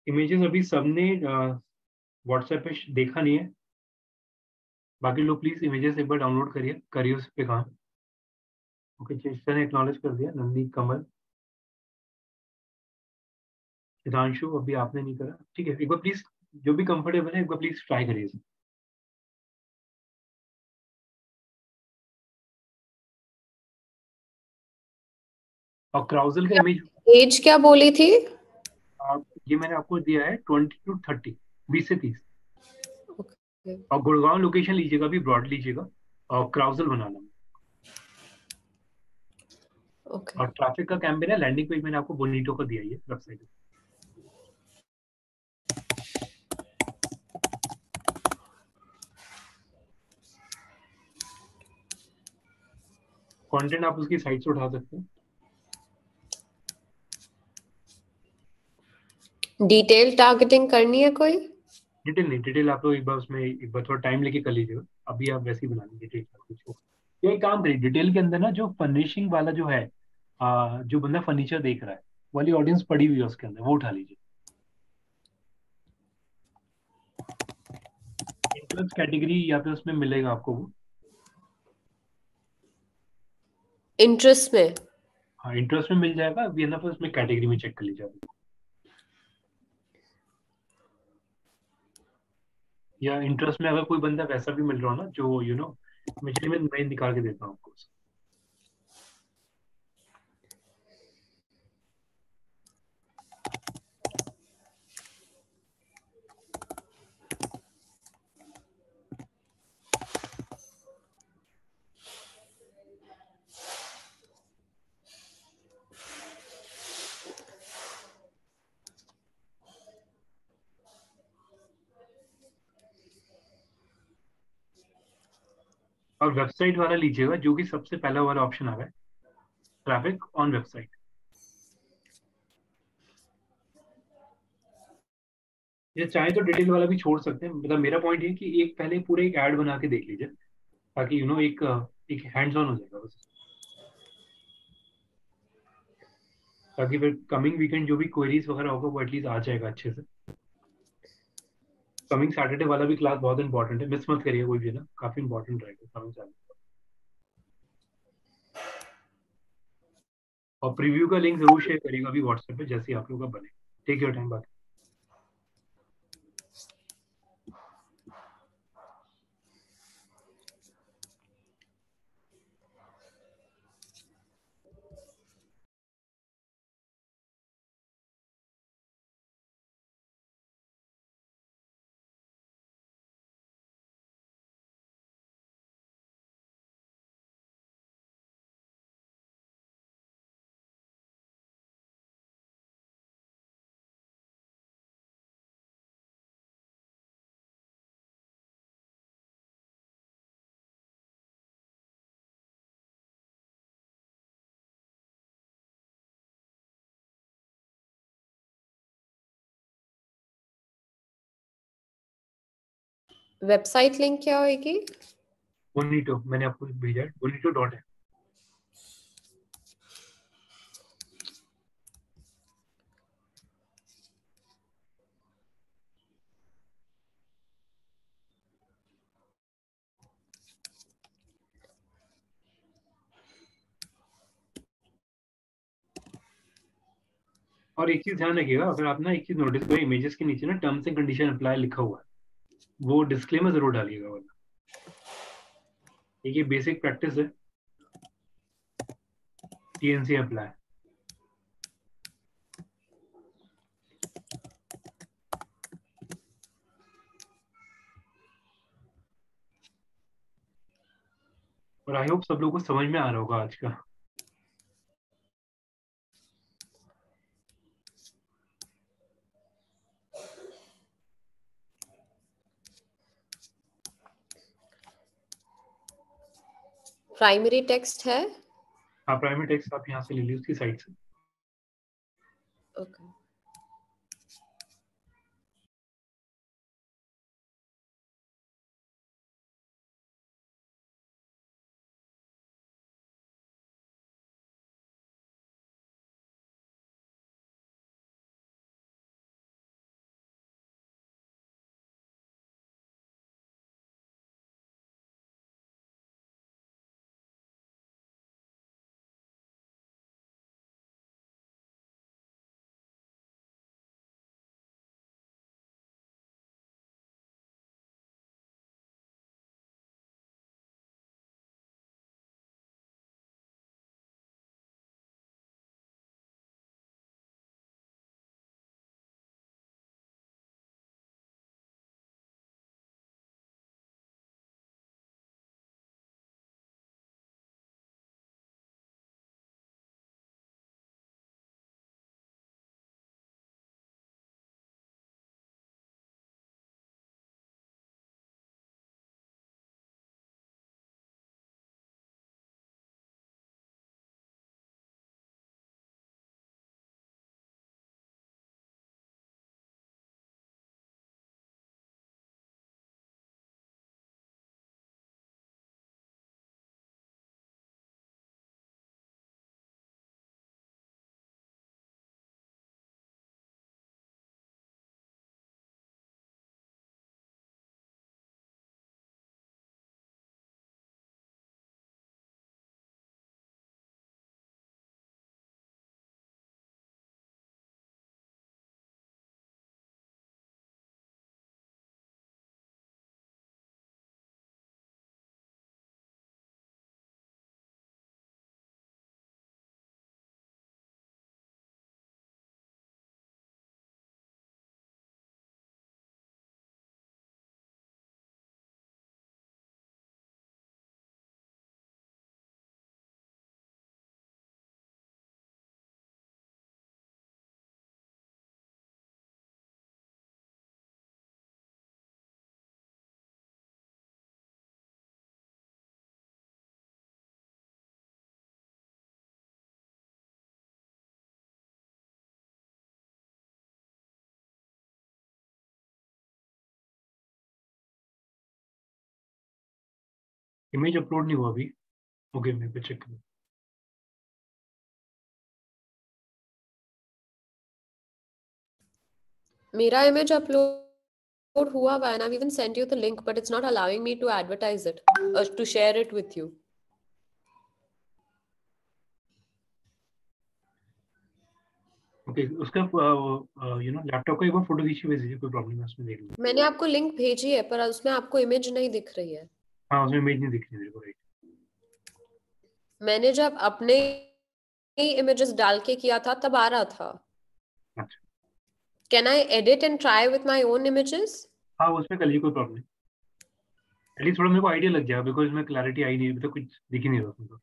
इमेजेस अभी सबने व्हाट्सएप पे देखा नहीं है, बाकी लोग प्लीज इमेजेस एक बार डाउनलोड करिए, करिए उस पे काम। ओके, चेष्टा ने एक्नॉलेज कर दिया, नंदी, कमल, हितांशु अभी आपने नहीं करा, ठीक है। एक बार प्लीज जो भी कंफर्टेबल है एक बार प्लीज ट्राई करिए इसे। और क्राउजल का इमेज, एज क्या बोली थी? ये मैंने आपको दिया है 20 to 30, 20 से 30। Okay. और गुड़गांव लोकेशन लीजिएगा, भी ब्रॉड लीजिएगा, और क्राउजल बनाना। Okay. और ट्रैफिक का कैंपेन है, लैंडिंग पेज मैंने आपको बोनीटो का दिया है वेबसाइट। कंटेंट आप उसकी साइट से उठा सकते हैं। डिटेल टारगेटिंग करनी है कोई? डिटेल नहीं, डिटेल आप लोग एक बार उसमें एक बार थोड़ा टाइम लेके कर लीजिएगा। अभी आप वैसे ही बना लीजिए डिटेल कुछ हो। या एक काम करिए, डिटेल के अंदर ना जो फर्निशिंग वाला जो है, जो बंदा फर्नीचर देख रहा है वाली ऑडियंस पड़ी हुई है उसके अंदर, वो उठा लीजिए। इंटरेस्ट कैटेगरी या फिर उसमें मिलेगा आपको वो। इंटरेस्ट में? हाँ, इंटरेस्ट में मिल जाएगा, वी एन फिर उसमें कैटेगरी में चेक कर लीजिए आप। या इंटरेस्ट में अगर कोई बंदा वैसा भी मिल रहा हो ना जो मैं निकाल के देता हूँ आपको। और वेबसाइट वाला लीजिएगा जो कि सबसे पहला वाला ऑप्शन आ रहा है, ट्रैफिक ऑन वेबसाइट। या चाहे तो डिटेल वाला भी छोड़ सकते हैं, मतलब मेरा पॉइंट ये है कि एक पहले पूरे एक ऐड बना के देख लीजिए, ताकि एक हैंड्स ऑन हो जाएगा बस। ताकि फिर कमिंग वीकेंड जो भी क्वेरीज वगैरह होगा वो एटलीस्ट आ जाएगा अच्छे से। कमिंग सैटरडे वाला भी क्लास बहुत इंपॉर्टेंट है, मिस मत करिए कोई भी ना, काफी इंपॉर्टेंट रहेगा कमिंग सैटरडे। और प्रीव्यू का लिंक जरूर शेयर करिएगा अभी व्हाट्सएप पे, जैसे ही आप लोग का बने। टेक योर टाइम बाकी। वेबसाइट लिंक क्या होगी? बोनीटो मैंने आपको भेजा है, बोनीटो डॉट है। और एक चीज ध्यान रखिएगा, अगर आप ना एक चीज नोटिस करें, इमेजेस के नीचे ना टर्म्स एंड कंडीशन अप्लाई लिखा हुआ है, वो डिस्क्लेमर जरूर डालिएगा, वरना ये बेसिक प्रैक्टिस है टीएनसी अप्लाई। और आई होप सब लोगों को समझ में आ रहा होगा आज का। प्राइमरी टेक्स्ट है? हाँ, प्राइमरी टेक्स्ट आप यहाँ से ले लीजिए उसकी साइड से। ओके। इमेज अपलोड नहीं हुआ अभी। ओके, मैं पे चेक करूँ। मेरा इमेज अपलोड हुआ हुआ, and I've even sent you the link, but it's not allowing me to advertise it, to share it with you. Okay, उसका लैपटॉप का एक बार फोटो खींची भेज दीजिए, कोई प्रॉब्लम है उसमें, देख लूँ। मैंने आपको लिंक भेजी है, पर उसमें आपको इमेज नहीं दिख रही है। हाँ, उसमें इमेज नहीं दिख रही मेरे को, राइट। मैंने जब अपने इमेजेस डाल के किया था तब आ रहा था। अच्छा, can I edit and try with my own images? हाँ उसमें कर लीजिए, कोई प्रॉब्लम नहीं। एटलीस्ट थोड़ा मेरे को आइडिया लग जाएगा, बिकॉज इसमें क्लैरिटी आई नहीं है अभी तक, कुछ दिख ही नहीं रहा उसमें तो।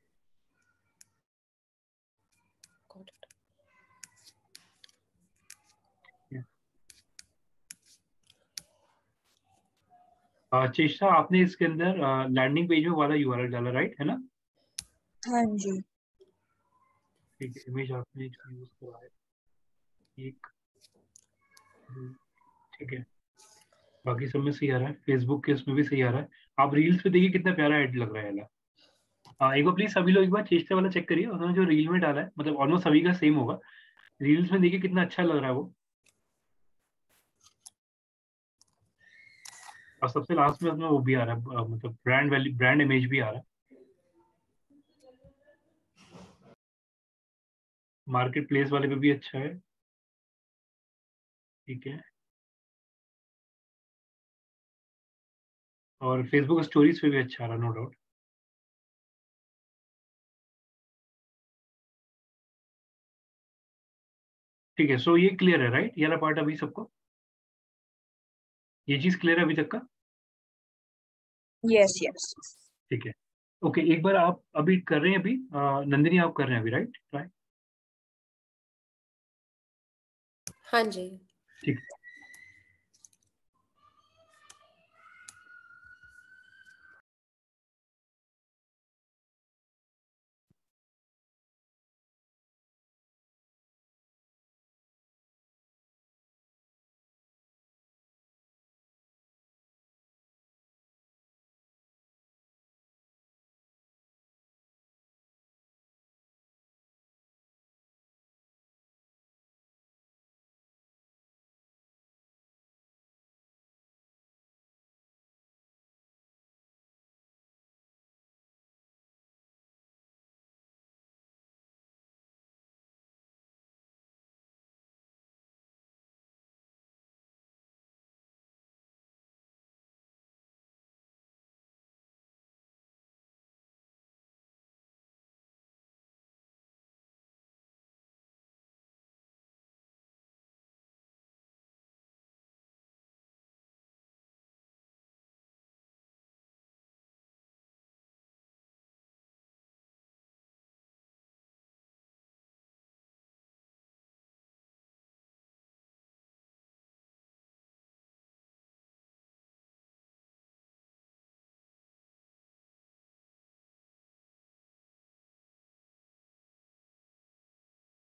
चेष्टा, आपने इसके अंदर लैंडिंग पेज में वाला यूआरएल डाला, राइट है ना? हाँ जी। ठीक है, इमेज आपने जो यूज करा है, एक, ठीक है, बाकी सब में सही आ रहा है, फेसबुक के उसमें भी सही आ रहा है। आप रील्स पे देखिए कितना प्यारा ऐड लग रहा है यार। एक बार प्लीज सभी लोग एक बार चेष्टा वाला चेक करिए, उन्होंने जो रील में डाला है, मतलब ऑलमोस्ट सभी का सेम होगा। रील्स में देखिए कितना अच्छा लग रहा है वो। और सबसे लास्ट में उसमें वो भी आ रहा है, मतलब ब्रांड वैल्यू, ब्रांड इमेज भी आ रहा है। मार्केट प्लेस वाले पे भी अच्छा है, ठीक है। और फेसबुक स्टोरीज पे भी अच्छा आ रहा है, नो डाउट। ठीक है, सो ये क्लियर है, राइट? ये वाला पार्ट अभी सबको, ये चीज क्लियर है अभी तक का? Yes yes. ठीक है, ओके। एक बार आप अभी कर रहे हैं, अभी नंदिनी आप कर रहे हैं अभी, राइट? राइट, हाँ जी। ठीक है।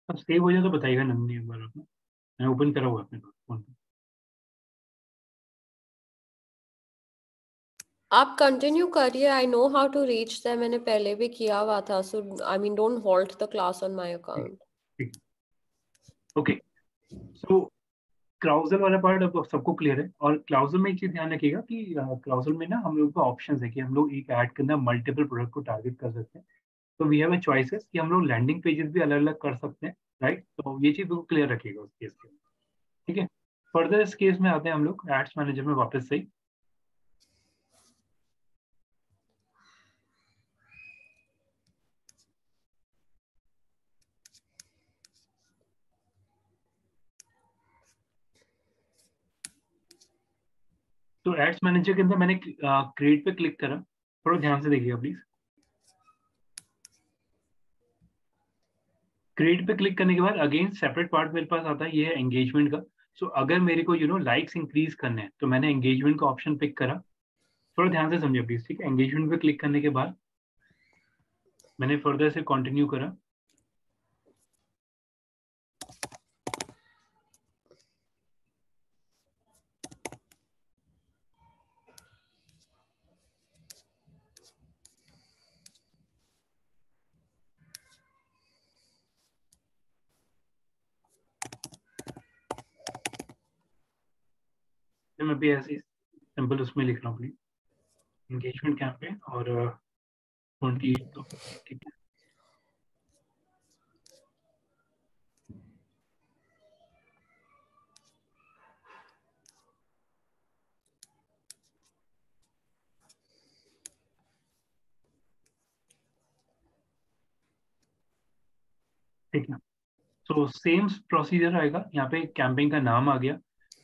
अब सेव हो जाए तो बताइएगा नंदिनी एक बार अपना, मैं ओपन करा हुआ है अपने फोन पे। आप कंटिन्यू करिए, I know how to reach them, मैंने पहले भी किया हुआ था, so I mean don't halt the class on my account. ठीक, ओके। सो क्लाउजल वाला पार्ट अब सबको क्लियर है। और क्लाउजल में एक चीज ध्यान रखिएगा कि क्लाउजल में ना हम लोग का ऑप्शन है कि हम लोग एक ऐड के अंदर मल्टीपल प्रोडक्ट को टारगेट कर सकते हैं। तो वी हैव अ चॉइसेस कि हम लोग लैंडिंग पेजेस भी अलग अलग कर सकते हैं, राइट? तो ये चीज बिल्कुल क्लियर रखिएगा उस केस के अंदर, ठीक है। फर्दर इस केस में आते हैं हम लोग एड्स मैनेजर में वापस से ही। तो एड्स मैनेजर के अंदर मैंने क्रिएट पे क्लिक करा, थोड़ा ध्यान से देखिएगा प्लीज। क्रिएट पे क्लिक करने के बाद अगेन सेपरेट पार्ट मेरे पास आता है, ये है एंगेजमेंट का। सो अगर मेरे को लाइक्स इंक्रीज करने हैं तो मैंने एंगेजमेंट का ऑप्शन पिक करा। थोड़ा ध्यान से समझिए प्लीज, ठीक है। एंगेजमेंट पे क्लिक करने के बाद मैंने फर्दर से कंटिन्यू करा। मैं भी ऐसे सिंपल उसमें लिख रहा हूँ प्लीज, एंगेजमेंट कैंपेन और 28 तो ठीक है। ठीक है, तो सेम प्रोसीजर आएगा यहाँ पे, कैंपेन का नाम आ गया।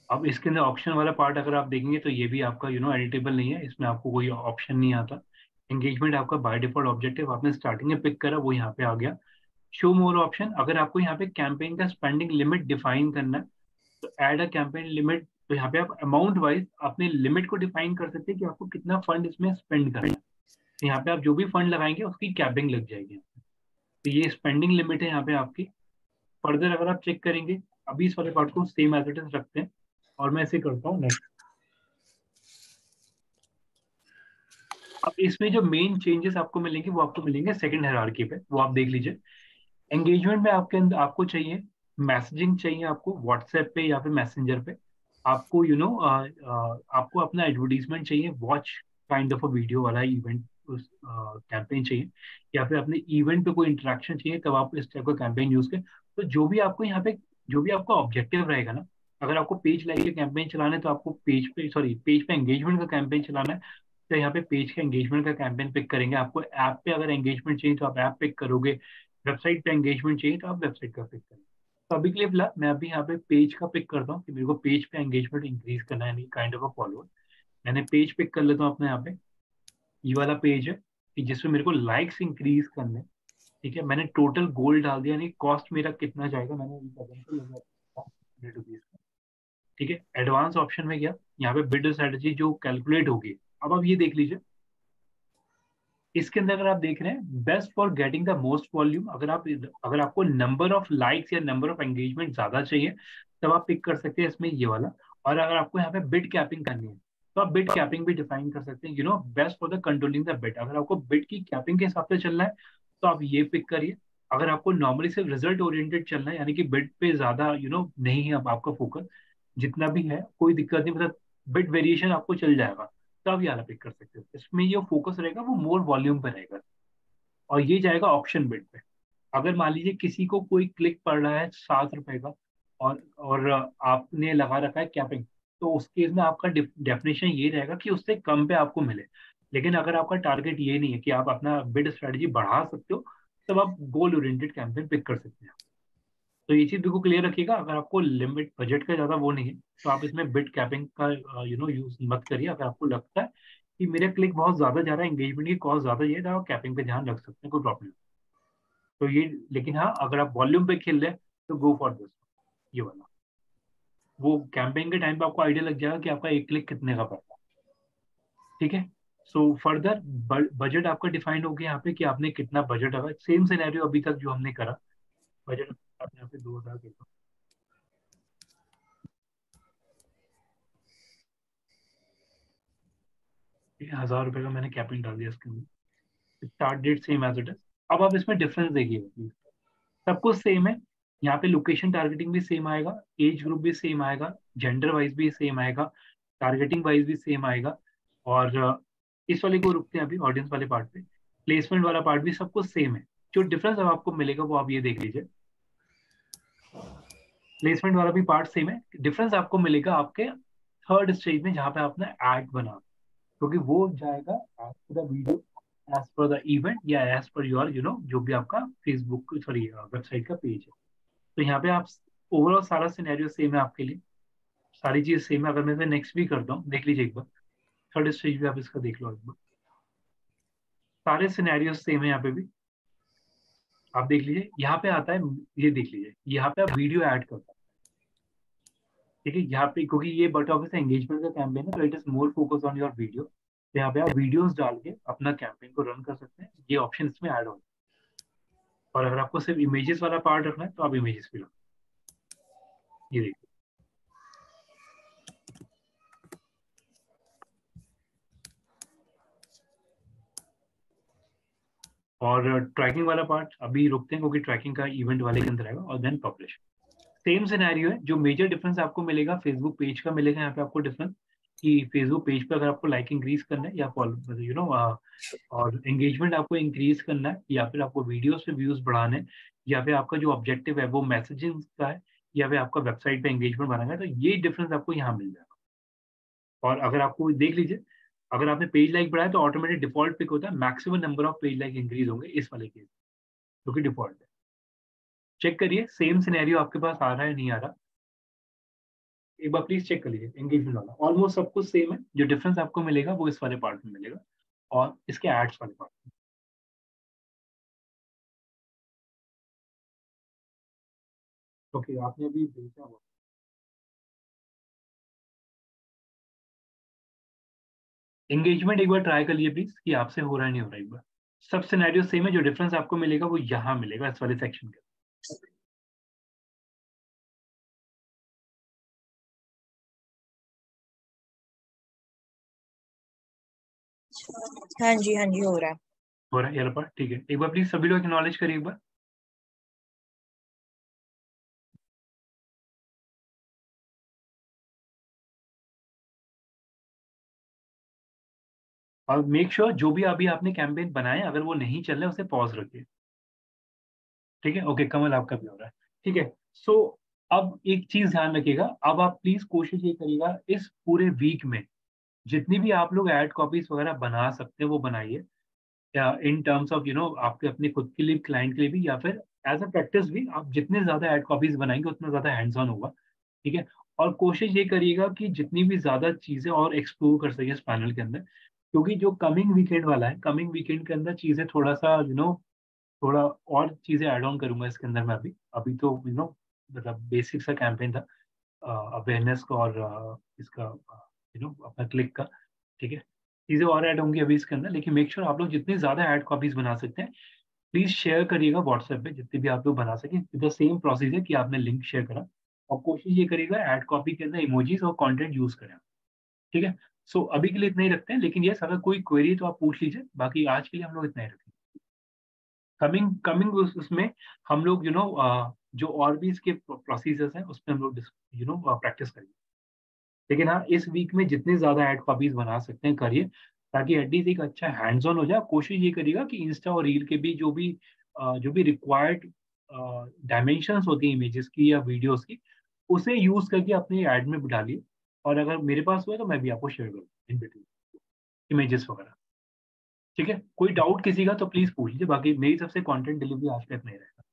अब इसके अंदर ऑप्शन वाला पार्ट अगर आप देखेंगे तो ये भी आपका एडिटेबल नहीं है, इसमें आपको कोई ऑप्शन नहीं आता। एंगेजमेंट आपका बाय डिफॉल्ट ऑब्जेक्टिव आपने स्टार्टिंग में पिक करा, वो यहाँ पे आ गया। शो मोर ऑप्शन, अगर आपको यहाँ पे कैंपेन का स्पेंडिंग लिमिट डिफाइन करना है तो ऐड अ कैंपेन लिमिट, तो यहाँ पे आप अमाउंट वाइज अपने लिमिट को डिफाइन कर सकते हैं कि आपको कितना फंड इसमें स्पेंड करना है। तो यहाँ पे आप जो भी फंड लगाएंगे उसकी कैपिंग लग जाएगी। तो ये स्पेंडिंग लिमिट है यहाँ पे आपकी। फर्दर अगर आप चेक करेंगे, अभी इस वाले पार्ट को सेम एज इट इज रखते हैं और मैं ऐसे करता हूँ नेक्स्ट। अब इसमें जो मेन चेंजेस आपको मिलेंगे वो आपको मिलेंगे सेकंड हायरार्की पे, वो आप देख लीजिए। एंगेजमेंट में आपके अंदर आपको चाहिए मैसेजिंग, चाहिए आपको व्हाट्सएप पे या फिर मैसेंजर पे। आपको आपको अपना एडवर्टीजमेंट चाहिए, watch kind of a video वाला इवेंट उस कैंपेन चाहिए, या फिर अपने इवेंट पे कोई इंटरेक्शन चाहिए, तब आप इस टाइप का कैंपेन यूज करें। तो जो भी आपको यहाँ पे, जो भी आपका ऑब्जेक्टिव रहेगा ना, अगर आपको पेज लाइक के कैंपेन चलाना है तो आपको पेज पे एंगेजमेंट का कैंपेन चलाना है तो यहाँ पे पेज का एंगेजमेंट का कैंपेन पिक करेंगे। आपको ऐप पे अगर एंगेजमेंट चाहिए तो आप ऐप पिक करोगे, वेबसाइट पे एंगेजमेंट चाहिए तो आप वेबसाइट का पिक करें। तो अभी के लिए फिलहाल मैं अभी यहाँ पे पेज का पिक करता हूँ कि मेरे को पेज पे एंगेजमेंट इंक्रीज करना है, काइंड ऑफ अ फॉलोअर। मैंने पेज पिक कर लेता हूँ अपने यहाँ पे, ये वाला पेज है कि जिसमें मेरे को लाइक्स इंक्रीज करने हैं। ठीक है, मैंने टोटल गोल डाल दिया, यानी कॉस्ट मेरा कितना जाएगा, मैंने ₹100 का। ठीक है, एडवांस ऑप्शन में गया, यहाँ पे बिड स्ट्रेटजी जो कैलकुलेट होगी। अब आप ये देख लीजिए, इसके अंदर अगर आप देख रहे हैं best for getting the most volume, अगर आपको नंबर ऑफ लाइक्स या नंबर ऑफ एंगेजमेंट ज्यादा चाहिए तब आप पिक कर सकते हैं इसमें ये वाला। और अगर आपको यहाँ पे बिड कैपिंग करनी है तो आप बिड कैपिंग भी डिफाइन कर सकते हैं, best for the controlling the bid. अगर आपको बिड की कैपिंग के हिसाब से चलना है तो आप ये पिक करिए। अगर आपको नॉर्मली सिर्फ रिजल्ट ओरिएंटेड चलना है, यानी कि बिड पे ज्यादा नहीं है अब आपका फोकस, जितना भी है कोई दिक्कत नहीं, मतलब बिड वेरिएशन आपको चल जाएगा, तब ये वाला पिक कर सकते हो। इसमें जो फोकस रहेगा वो मोर वॉल्यूम पे रहेगा और ये जाएगा ऑप्शन बिड पे। अगर मान लीजिए किसी को कोई क्लिक पड़ रहा है ₹7 का और आपने लगा रखा है कैपिंग, तो उस केस में आपका डेफिनेशन ये रहेगा कि उससे कम पे आपको मिले। लेकिन अगर आपका टारगेट ये नहीं है कि आप अपना बिड स्ट्रेटजी बढ़ा सकते हो, तब आप गोल ओरिएंटेड कैंपेन पिक कर सकते हैं। तो ये चीज बिल्कुल क्लियर रखिएगा, अगर आपको लिमिट बजट का ज्यादा वो नहीं है तो आप इसमें बिड कैपिंग का यूज मत करिए। अगर आपको लगता है कि मेरा क्लिक बहुत ज्यादा जा रहा है, एंगेजमेंट की कॉस्ट ज्यादा है, तो आप कैपिंग पे ध्यान रख सकते हैं, कोई प्रॉब्लम नहीं। तो ये, लेकिन हाँ अगर आप वॉल्यूम पे खेल रहे हैं तो गो फॉर दिस, ये वाला। वो कैंपेन के टाइम पे आपको आइडिया लग जाएगा कि आपका एक क्लिक कितने का पड़ता है। ठीक है, सो फर्दर बजट आपका डिफाइन हो गया यहाँ पे कि आपने कितना बजट होगा। सेम सिनेरियो अभी तक जो हमने करा, बजट आपने यहाँ पे 2000 देखा, ₹1000 का मैंने कैपिंग डाल दिया इसके अंदर। Start date same as it is. अब आप इसमें डिफरेंस देखिए प्लीज, सब कुछ सेम है। यहाँ पे लोकेशन टारगेटिंग भी सेम आएगा, एज ग्रुप भी सेम आएगा, जेंडर वाइज भी सेम आएगा, टारगेटिंग वाइज भी सेम आएगा। और इस वाले को रुकते हैं अभी ऑडियंस वाले पार्ट पे। प्लेसमेंट वाला पार्ट भी सब कुछ सेम है। जो डिफरेंस अब आपको मिलेगा वो आप ये देख लीजिए, प्लेसमेंट वाला भी पार्ट सेम है, डिफरेंस आपको मिलेगा आपके थर्ड स्टेज में जहाँ पे आपने ऐड बना, क्योंकि वो जाएगा as per the video, as per the event, या एज पर योर जो भी आपका फेसबुक सॉरी वेबसाइट का पेज है। तो यहाँ पे आप ओवरऑल सारा सिनेरियो सेम है आपके लिए, सारी चीज सेम है। अगर मैं नेक्स्ट भी करता हूँ, देख लीजिए एक बार, थर्ड स्टेज भी आप इसका देख लो एक बार, सारे सिनेरियो सेम है यहाँ पे भी। आप देख लीजिए यहाँ पे आता है, ये देख लीजिए यहाँ पे आप वीडियो ऐड करता है। ठीक है, यहाँ पे क्योंकि ये बट ऑफिस एंगेजमेंट का कैंपेन है तो it is more focus on your video. तो यहाँ पे आप वीडियोस डाल के अपना कैंपेन को रन कर सकते हैं, ये ऑप्शन इसमें ऐड हो। और अगर आपको सिर्फ इमेजेस वाला पार्ट रखना है तो आप इमेजेस भी रखें, ये देखिए। और ट्रैकिंग वाला पार्ट अभी रुकते हैं क्योंकि ट्रैकिंग का इवेंट वाले के अंदर आएगा, और देन पब्लिश। सेम सिनेरियो है, जो मेजर डिफरेंस आपको मिलेगा फेसबुक पेज का मिलेगा यहाँ पे आपको डिफरेंस, कि फेसबुक पेज पर अगर आपको लाइक इंक्रीज करना है या फॉलो और एंगेजमेंट आपको इंक्रीज करना है, या फिर आपको वीडियोस पे व्यूज बढ़ाने हैं, या फिर आपका जो ऑब्जेक्टिव है वो मैसेजिंग का है, या फिर आपका वेबसाइट पे एंगेजमेंट बढ़ाना है, तो ये डिफरेंस आपको यहाँ मिल जाएगा। और अगर आपको देख लीजिए, अगर आपने पेज लाइक बढ़ाया तो ऑटोमेटिक डिफॉल्ट पिक होता है, maximum number of page like increase होंगे इस वाले केस, जो कि डिफॉल्ट है। चेक करिए सेम सिनेरियो आपके पास आ रहा है नहीं आ रहा, एक बार प्लीज चेक कर लीजिए एंगेजमेंट वाला। ऑलमोस्ट सब कुछ सेम है, जो डिफरेंस आपको मिलेगा वो इस वाले पार्ट में मिलेगा और इसके एड्स वाले पार्ट में। ओके, आपने अभी भेजा हुआ एंगेजमेंट एक बार ट्राई कर लीजिए प्लीज, कि आपसे हो रहा है नहीं हो रहा है। एक बार सब सिनेरियो सेम है, जो डिफरेंस आपको मिलेगा वो यहाँ मिलेगा इस वाले सेक्शन के। हाँ जी, हाँ जी, हो रहा है। हो रहा है ये पार्ट, ठीक है। एक बार प्लीज सभी लोग एक्नॉलेज करिए एक बार। और मेक श्योर जो भी अभी आपने कैंपेन बनाए अगर वो नहीं चल रहे उसे पॉज रखिए, ठीक है। ओके, कमल आपका भी हो रहा है, ठीक है। सो अब एक चीज ध्यान रखिएगा, अब आप प्लीज कोशिश ये करिएगा इस पूरे वीक में जितनी भी आप लोग एड कॉपीज वगैरह बना सकते हैं वो बनाइए, या इन टर्म्स ऑफ आपके अपने खुद के लिए, क्लाइंट के लिए भी, या फिर एज अ प्रैक्टिस भी। आप जितने ज्यादा एड कॉपीज बनाएंगे उतना ज्यादा हैंड्स ऑन होगा, ठीक है। और कोशिश ये करिएगा कि जितनी भी ज्यादा चीजें और एक्सप्लोर कर सके इस पैनल के अंदर, क्योंकि जो कमिंग वीकेंड वाला है, कमिंग वीकेंड के अंदर चीजें थोड़ा सा थोड़ा और चीजें ऐड ऑन करूंगा इसके अंदर मैं। अभी अभी तो मतलब बेसिक सा कैंपेन था अवेयरनेस का और इसका अपना क्लिक का, ठीक है। चीजें और ऐड होंगी अभी इसके अंदर, लेकिन मेक श्योर आप लोग जितनी ज्यादा ऐड कॉपीज बना सकते हैं प्लीज शेयर करिएगा व्हाट्सएप पे, जितने भी आप लोग बना सकें। द सेम प्रोसीजर कि आपने लिंक शेयर करा, और कोशिश ये करिएगा ऐड कॉपी के अंदर इमोजीज और कंटेंट यूज करें, ठीक है। सो अभी के लिए इतना ही रखते हैं, लेकिन यस अगर कोई क्वेरी तो आप पूछ लीजिए, बाकी आज के लिए हम लोग इतना ही रखेंगे। कमिंग कमिंग उसमें हम लोग जो और भी इसके प्रोसीजर्स हैं उस पर हम लोग प्रैक्टिस करेंगे। लेकिन हाँ, इस वीक में जितने ज्यादा ऐड कॉपीज बना सकते हैं करिए, ताकि एटलीस्ट एक अच्छा हैंड्स ऑन हो जाए। कोशिश ये करिएगा कि इंस्टा और रील के भी जो भी रिक्वायर्ड डायमेंशंस होती हैं इमेजेस की या वीडियोस की, उसे यूज करके अपने ऐड में डालिए। और अगर मेरे पास हुआ तो मैं भी आपको शेयर करूँगा इन बिटवीन इमेजेस वगैरह, ठीक है। कोई डाउट किसी का तो प्लीज पूछ लीजिए, बाकी मेरी तरफ से कंटेंट डिलीवरी आज तक नहीं रहेगा।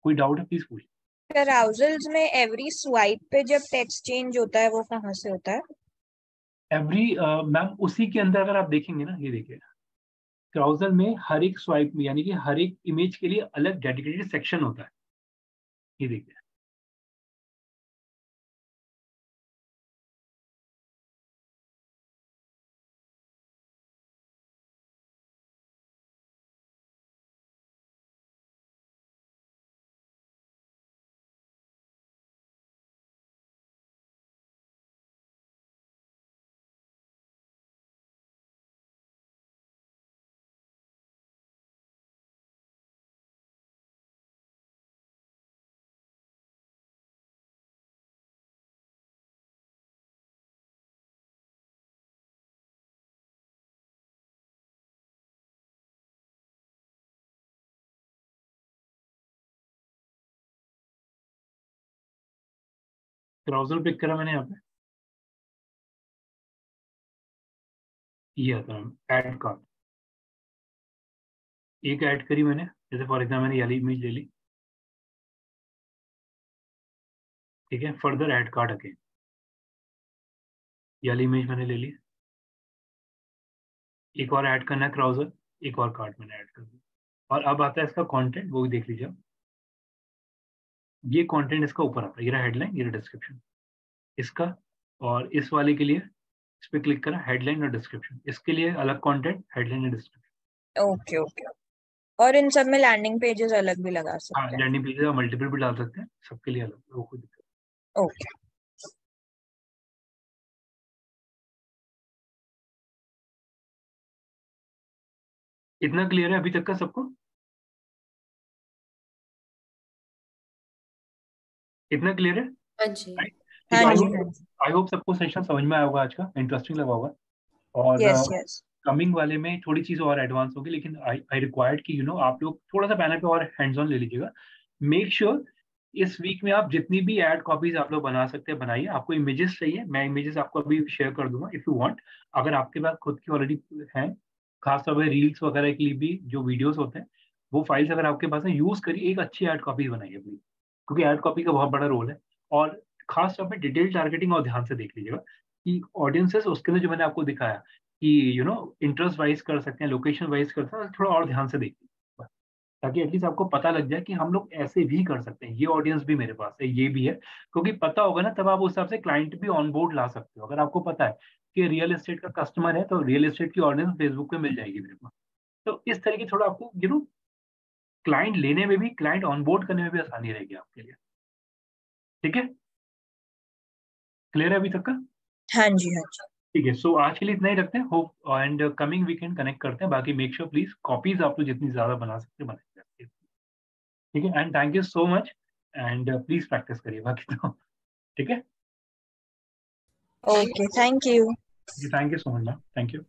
कोई डाउट है प्लीज पूछ अराउजल्स में एवरी स्वाइप पे जब टेक्स्ट चेंज होता है वो कहाँ से होता है? एवरी मैम उसी के अंदर अगर आप देखेंगे ना, ये देखिए क्राउजल में हर एक स्वाइप में, यानी कि हर एक इमेज के लिए अलग डेडिकेटेड सेक्शन होता है, ये देखिए। क्राउजल पिक करा मैंने यहाँ पे, ये आता है ऐड कार्ड। एक ऐड करी मैंने, जैसे फॉर एग्जाम्पल मैंने वाली इमेज ले ली, ठीक है। फर्दर ऐड कार्ड अगेन, ये वाली इमेज मैंने ले ली, एक और ऐड करना है क्राउजल, एक और कार्ड मैंने ऐड कर दिया। और अब आता है इसका कंटेंट, वो भी देख लीजिए। ये कंटेंट इसका ऊपर आता है, ये रहा हेडलाइन, ये रहा डिस्क्रिप्शन इसका। और इस वाले के लिए इस पे क्लिक करा, हेडलाइन और डिस्क्रिप्शन, इसके लिए अलग कंटेंट, हेडलाइन और डिस्क्रिप्शन। Okay, okay. और इन सब में लैंडिंग पेजेस अलग भी लगा हाँ, सकते हैं? लैंडिंग पेज का मल्टीपल भी डाल सकते हैं, सबके लिए अलग, वो कोई दिक्कत ओके। नहीं। इतना क्लियर है अभी तक का सबको? इतना क्लियर है, हाँ जी। राइट? ठीक है, हाँ आई जी होप हाँ जी आई होप सबको सेशन समझ में आया होगा, आज का इंटरेस्टिंग लगा होगा। और यस यस कमिंग वाले में थोड़ी चीज़ और एडवांस होगी, लेकिन आई रिक्वायर्ड कि आप लोग थोड़ा सा पैनल पे और हैंड्स ऑन ले लीजिएगा। मेक श्योर इस वीक में आप जितनी भी एड कॉपीज आप लोग बना सकते हैं बनाइए। आपको इमेजेस चाहिए, मैं इमेजेस आपको अभी शेयर कर दूंगा इफ यू वांट। अगर आपके पास खुद की ऑलरेडी हैं, खासतौर पर रील्स वगैरह के लिए भी जो वीडियोस होते हैं, वो फाइल्स अगर आपके पास है, यूज करिए, एक अच्छी एड कॉपी बनाइए अपनी, क्योंकि एड कॉपी का बहुत बड़ा रोल है। और खास तौर पे डिटेल टारगेटिंग और ध्यान से देख लीजिएगा कि ऑडियंसेस उसके अंदर जो मैंने आपको दिखाया कि इंटरेस्ट वाइज कर सकते हैं, लोकेशन वाइज कर सकते हैं, थोड़ा और ध्यान से देखिए, ताकि एटलीस्ट आपको पता लग जाए कि हम लोग ऐसे भी कर सकते हैं, ये ऑडियंस भी मेरे पास है, ये भी है। क्योंकि पता होगा ना, तब आप उस हिसाब से क्लाइंट भी ऑन बोर्ड ला सकते हो। अगर आपको पता है कि रियल एस्टेट का कस्टमर है, तो रियल एस्टेट की ऑडियंस फेसबुक पे मिल जाएगी मेरे पास। तो इस तरीके थोड़ा आपको क्लाइंट लेने में भी, क्लाइंट ऑन बोर्ड करने में भी आसानी रहेगी आपके लिए। ठीक है, क्लियर है अभी तक का? हाँ जी हाँ जी ठीक है, सो आज के लिए इतना ही रखते हैं। Hope and coming weekend connect करते हैं। बाकी मेक श्योर प्लीज कॉपीज आप लोग जितनी ज्यादा बना सकते हैं बनाइए। ठीक है, and thank you so much, and please practice करिए बाकी तो। ठीक है, okay thank you thank you so much ma'am, thank you.